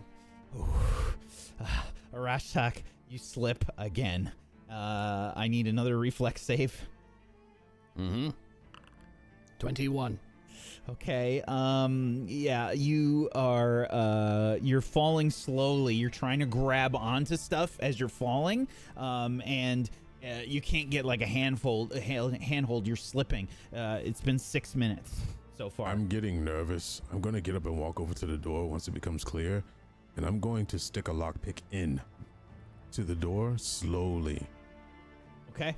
Arashtak, you slip again. I need another reflex save. 21. Okay. Yeah, you are you're falling slowly. You're trying to grab onto stuff as you're falling. And you can't get like a handhold. You're slipping. It's been 6 minutes so far. I'm getting nervous. I'm going to get up and walk over to the door once it becomes clear, and I'm going to stick a lockpick in to the door slowly. Okay.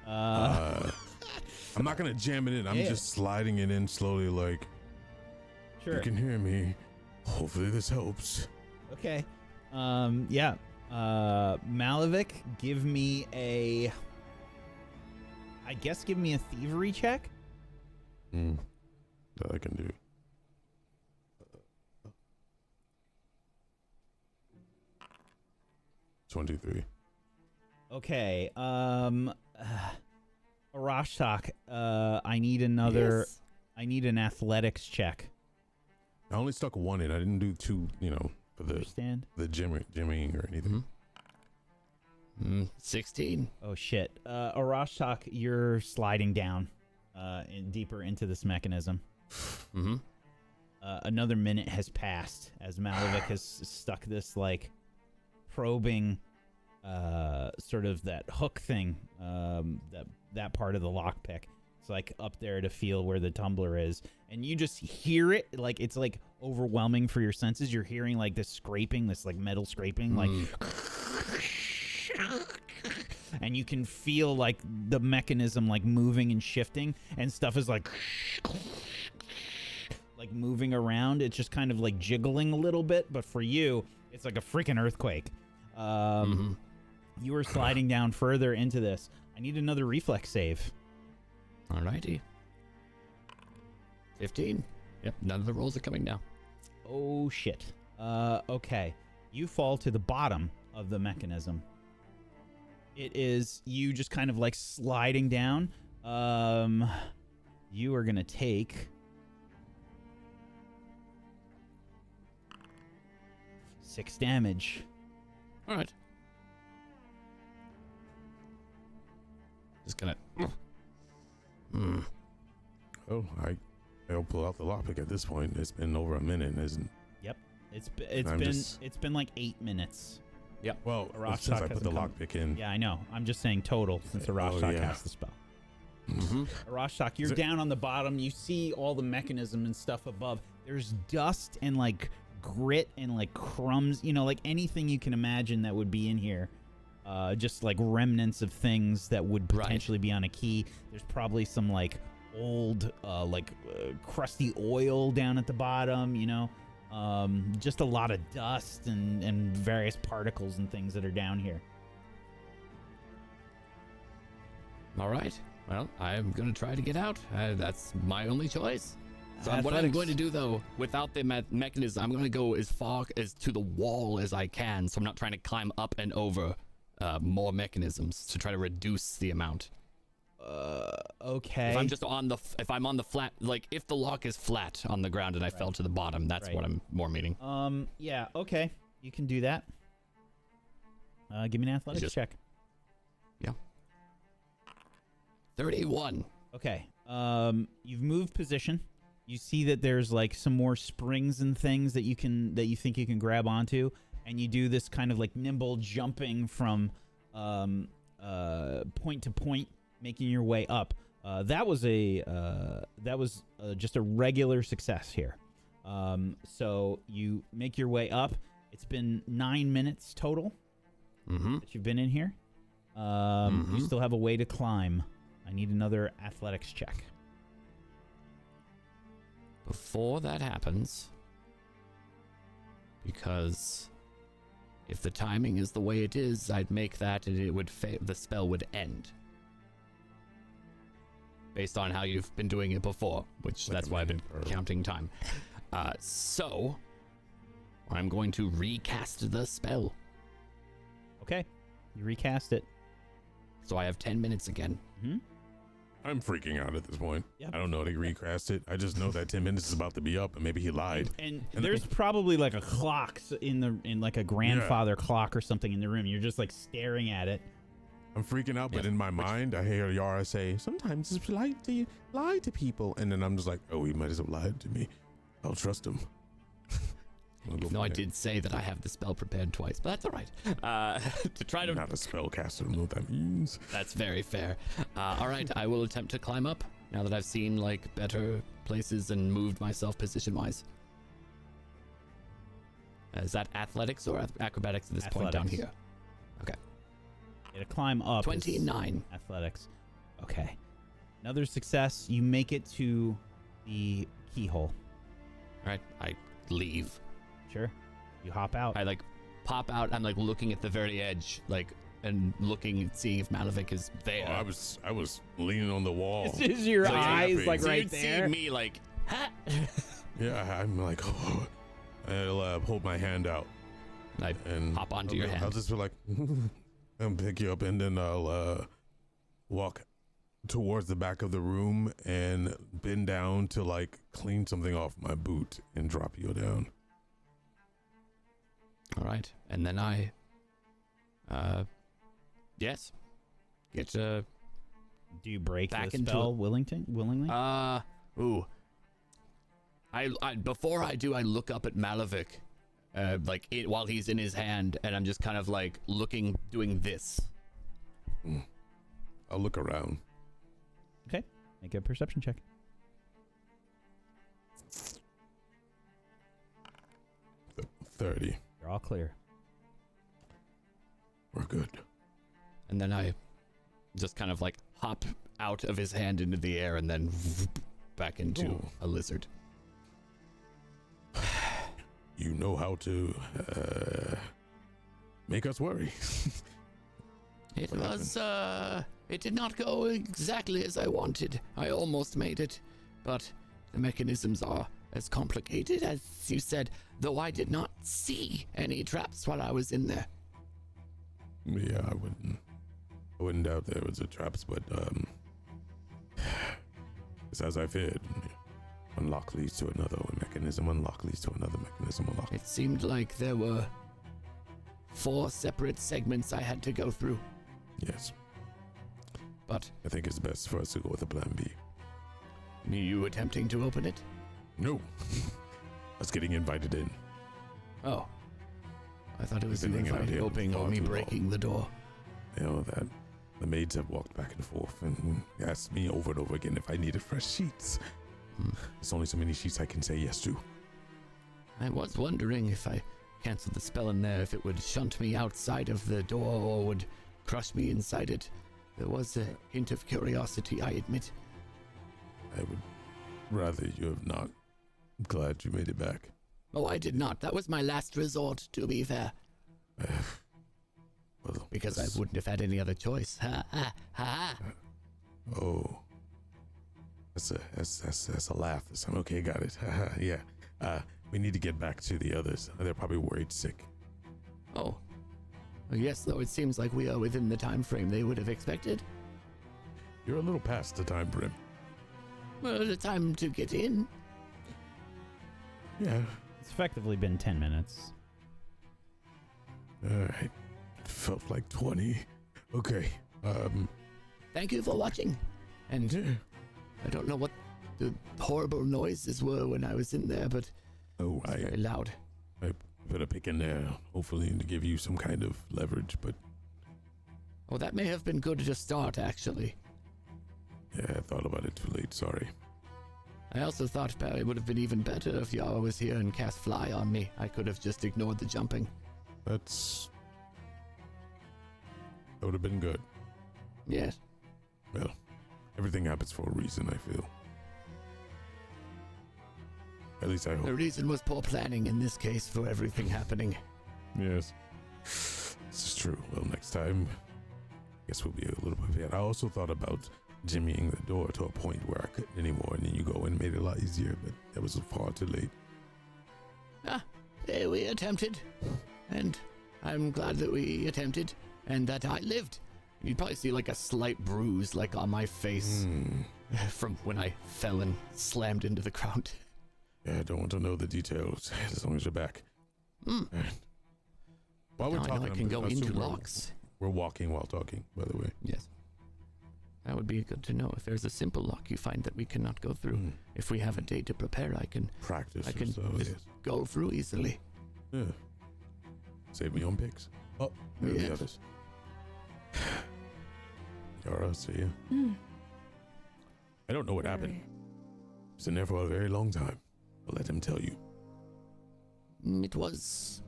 I'm not going to jam it in. I'm just sliding it in slowly, like, Sure. you can hear me. Hopefully this helps. Okay. Yeah. Malavik, give me a thievery check. That I can do. 23. Okay. Arashtak, I need another. Yes. I need an athletics check. I only stuck one in. I didn't do two, for the jimmying or anything. 16. Oh shit. Arashtak, you're sliding down deeper into this mechanism. Another minute has passed as Malavik has stuck this like probing sort of that hook thing, that part of the lockpick. It's like up there to feel where the tumbler is, and you just hear it like it's like overwhelming for your senses. You're hearing like this scraping, this like metal scraping, like, and you can feel like the mechanism like moving and shifting, and stuff is like moving around. It's just kind of like jiggling a little bit, but for you, it's like a freaking earthquake. You are sliding down further into this. I need another reflex save. Alrighty. 15. Yep, none of the rolls are coming now. Oh shit. Okay. You fall to the bottom of the mechanism. It is you just kind of like sliding down. You are gonna take 6 damage. Alright. Just gonna... Oh, I'll pull out the lockpick at this point. It's been over a minute, isn't? Yep. It's been like 8 minutes. Yep. Well, Arashtak since I put the hasn't lockpick in. Yeah, I know. I'm just saying total since Arashtak cast the spell. Arashtak, you're down on the bottom. You see all the mechanism and stuff above. There's dust and like grit and like crumbs, like anything you can imagine that would be in here. Just like remnants of things that would potentially be on a key. There's probably some like old crusty oil down at the bottom, just a lot of dust and various particles and things that are down here. All right. Well, I'm going to try to get out. That's my only choice. So what I'm Athletics. going to do, though, without the mechanism, I'm going to go as far as to the wall as I can. So I'm not trying to climb up and over more mechanisms to try to reduce the amount. Okay. If I'm on the flat, like if the lock is flat on the ground and I fell to the bottom, that's what I'm more meaning. Yeah, okay. You can do that. Give me an athletics check. Yeah. 31. Okay. You've moved position. You see that there's like some more springs and things that you think you can grab onto, and you do this kind of like nimble jumping from point to point, making your way up. That was just a regular success here. So you make your way up. It's been 9 minutes total that you've been in here. You still have a way to climb. I need another athletics check. Before that happens, because if the timing is the way it is, I'd make that and it would the spell would end. Based on how you've been doing it before, which that's why I've been counting time. So I'm going to recast the spell. Okay. You recast it. So I have 10 minutes again. I'm freaking out at this point. Yep. I don't know how to recast it. I just know that 10 minutes is about to be up, and maybe he lied. And there's probably like a clock in like a grandfather clock or something in the room. You're just like staring at it. I'm freaking out, but in my mind, I hear Yara say, "Sometimes it's polite to lie to people," and then I'm just like, "Oh, he might as well lied to me. I'll trust him." No, I did say that I have the spell prepared twice, but that's all right. To try to... I'm not a spellcaster, I don't know what that means. That's very fair. All right, I will attempt to climb up now that I've seen like better places and moved myself position-wise. Is that athletics or acrobatics at this point down here? Okay. To climb up. 29. Athletics. Okay. Another success. You make it to the keyhole. All right, I leave. Sure. You hop out. I like pop out. I'm like looking at the very edge, like, and looking, seeing if Malavik is there. Oh, I was leaning on the wall. Is your So eyes happy. like So right you'd there? see me like, ha! Yeah, I'm like, oh. I'll hold my hand out I and hop onto your hand. I'll just be like, and pick you up, and then I'll walk towards the back of the room and bend down to like clean something off my boot and drop you down. All right, and then I, yes, get Do you break back the into spell willingly? ooh. I before I do, I look up at Malavik, while he's in his hand, and I'm just kind of like looking, doing this. I'll look around. Okay, make a perception check. 30. You're all clear. We're good. And then I just kind of like hop out of his hand into the air and then back into a lizard. You know how to make us worry. It was, it did not go exactly as I wanted. I almost made it, but the mechanisms are as complicated as you said, though I did not see any traps while I was in there. Yeah, I wouldn't doubt there was a traps, but it's as I feared. Unlock leads to another mechanism, unlock leads to another mechanism, unlock. It seemed like there were 4 separate segments I had to go through, Yes, but I think it's best for us to go with a plan B. you attempting to open it? No. Us getting invited in. Oh. I thought it was We've you been hanging out inviting here opening far or me too long. breaking the door. You know that the maids have walked back and forth and asked me over and over again if I needed fresh sheets. There's only so many sheets I can say yes to. I was wondering if I canceled the spell in there, if it would shunt me outside of the door or would crush me inside it. There was a hint of curiosity, I admit. I would rather you have not. I'm glad you made it back. Oh, I did not. That was my last resort, to be fair. Well, Because I this- wouldn't have had any other choice. Ha ha ha. Oh. That's a laugh this time. Okay, got it. Yeah. We need to get back to the others. They're probably worried sick. Oh. Yes, though it seems like we are within the time frame they would have expected. You're a little past the time frame. Well, the time to get in. Yeah. It's effectively been 10 minutes. Alright. Felt like 20. Okay. Thank you for watching. And Yeah. I don't know what the horrible noises were when I was in there, but Oh, it's very loud. I put a pick in there, hopefully to give you some kind of leverage, but Oh, that may have been good to start, actually. yeah, I thought about it too late, sorry. I also thought it would have been even better if Yara was here and cast Fly on me. I could have just ignored the jumping. That would have been good. Yes. Well, everything happens for a reason, I feel. At least I The hope. reason was poor planning in this case for everything happening. Yes. This is true. Well, next time, I guess we'll be a little prepared. I also thought about jimmying the door to a point where I couldn't anymore, and then you go and made it a lot easier, but that was far too late. We attempted. And I'm glad that we attempted and that I lived. You'd probably see like a slight bruise like on my face from when I fell and slammed into the ground. Yeah, I don't want to know the details as long as you're back. Alright. While we're Now I talking, know I can go I assume into we're- locks. We're walking while talking, by the way. Yes. That would be good to know. If there's a simple lock you find that we cannot go through, if we have a day to prepare, I can Practice. I or can so, just yes. go through easily. Yeah. Save me on picks. Oh, there are Yes. the others. Yara, see you. I don't know what happened. It's in there for a very long time. I'll let him tell you. It was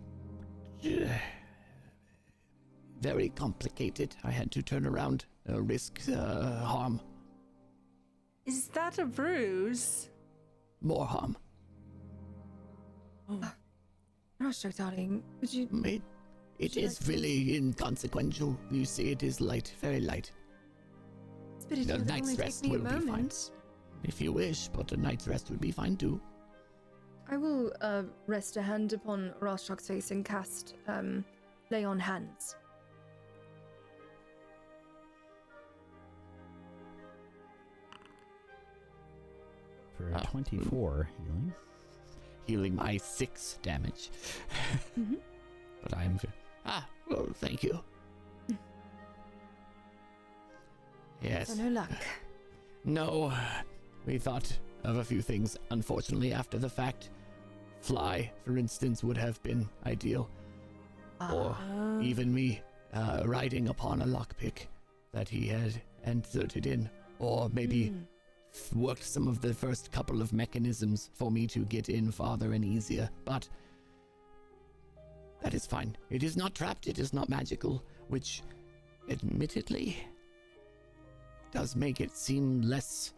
very complicated. I had to turn around, risk harm, Is that a bruise? more harm. Rasha, darling, would you It Should I is close- really inconsequential. You see, it is light, very light. But it The would night's only take rest me a will be fine. moment. If you wish, but a night's rest would be fine too. I will rest a hand upon Rorschach's face and cast Lay on Hands. For a Ah. 24 healing. Healing my 6 damage. Mhm. But I am. Well, thank you. Yes. So no luck. No, we thought of a few things. Unfortunately, after the fact, Fly, for instance, would have been ideal. Or even me riding upon a lockpick that he had inserted in. Or maybe worked some of the first couple of mechanisms for me to get in farther and easier. But that is fine. It is not trapped, it is not magical, which admittedly does make it seem less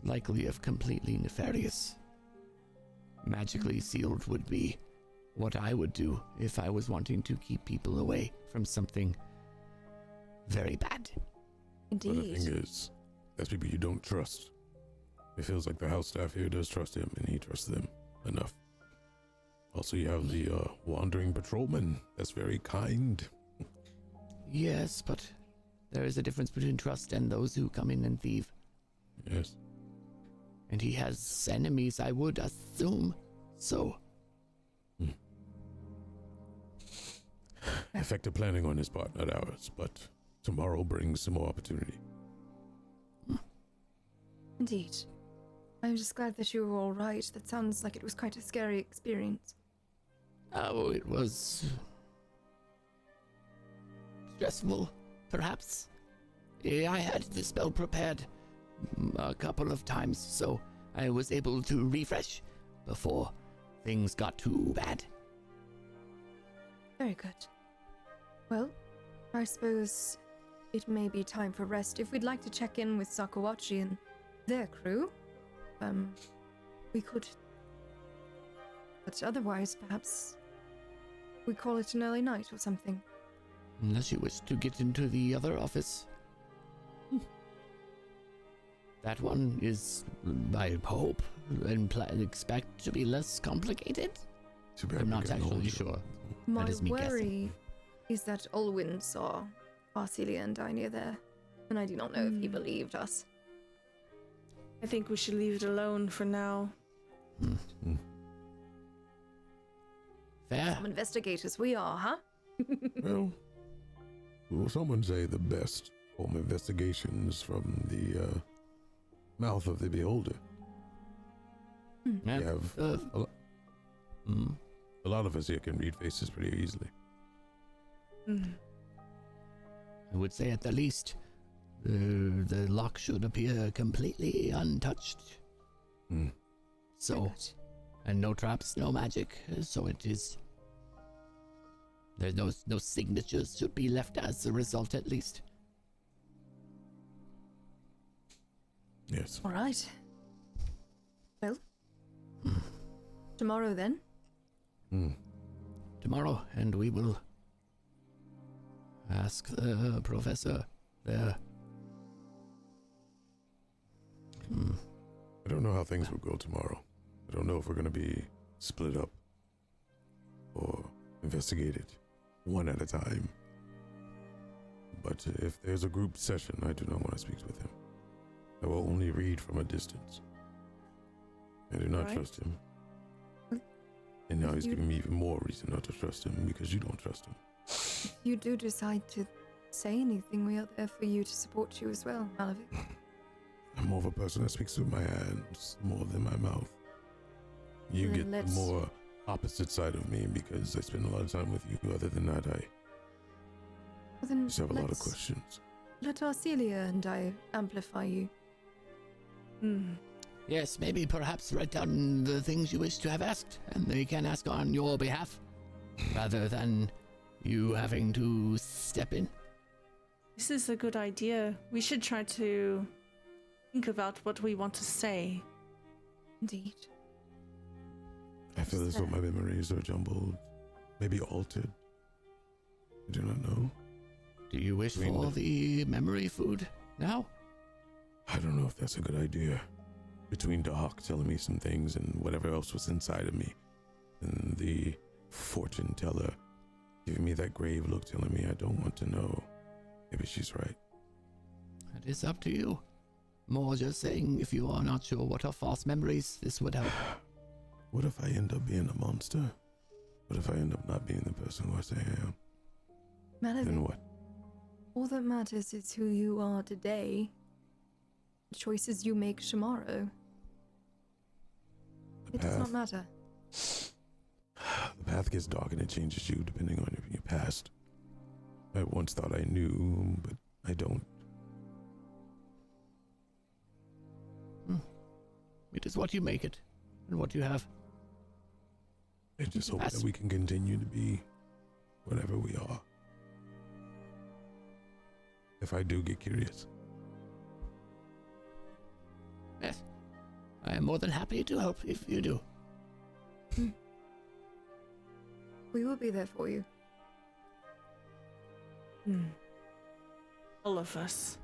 likely of completely nefarious. Magically sealed would be what I would do if I was wanting to keep people away from something very bad. But the Indeed. thing is, there's people you don't trust. It feels like the house staff here does trust him, and he trusts them enough. Also, you have the wandering patrolman. That's very kind. Yes, but there is a difference between trust and those who come in and thieve. Yes. And he has enemies, I would assume. So, Effective planning on his part, not ours, but tomorrow brings some more opportunity. Indeed. I'm just glad that you were all right. That sounds like it was quite a scary experience. oh, it was stressful, perhaps. I had the spell prepared a couple of times, so I was able to refresh before things got too bad. Very good. Well, I suppose it may be time for rest. If we'd like to check in with Sakawachi and their crew, we could. But otherwise, perhaps we call it an early night or something. Unless you wish to get into the other office. That one is, I hope, and expect to be less complicated. Too bad I'm we're not getting actually older. sure. My is me guessing. worry is that Olwyn saw Arcelia and I near there, and I do not know if he believed us. I think we should leave it alone for now. Fair. Some investigators we are, huh? Well, will someone say the best home investigations from the mouth of the beholder? Yeah, We have a lot of us here can read faces pretty easily. I would say at the least, the lock should appear completely untouched. Very So, good. and no traps, no magic, so it is. There's no signatures should be left as a result, at least. Yes. All right. Well, tomorrow then. Tomorrow, and we will ask the professor there. I don't know how things will go tomorrow. I don't know if we're going to be split up or investigated one at a time. But if there's a group session, I do not want to speak with him. I will only read from a distance. I do not Right. trust him. And now he's You- giving me even more reason not to trust him because you don't trust him. If you do decide to say anything, we are there for you to support you as well, Malavik. I'm more of a person that speaks with my hands more than my mouth. You Then get the let's- more opposite side of me because I spend a lot of time with you. Other than that, I Well, then just have a lot of let's questions. let Arcelia and I amplify you. Yes, maybe perhaps write down the things you wish to have asked, and they can ask on your behalf, rather than you having to step in. This is a good idea. We should try to think about what we want to say. Indeed. I feel as though my memories are jumbled, maybe altered. I do not know. Do you wish I mean, for the memory food now? I don't know if that's a good idea. Between Doc telling me some things and whatever else was inside of me, and the fortune teller giving me that grave look telling me I don't want to know. Maybe she's right. It is up to you. More just saying, if you are not sure what are false memories, this would help. What if I end up being a monster? What if I end up not being the person who I say I am? Then what? All that matters is who you are today. The choices you make tomorrow. It does not matter. The path gets dark and it changes you depending on your past. I once thought I knew, but I don't. It is what you make it, and what you have. I just hope that we can continue to be whatever we are. If I do get curious. Yes. I am more than happy to help if you do. We will be there for you. All of us.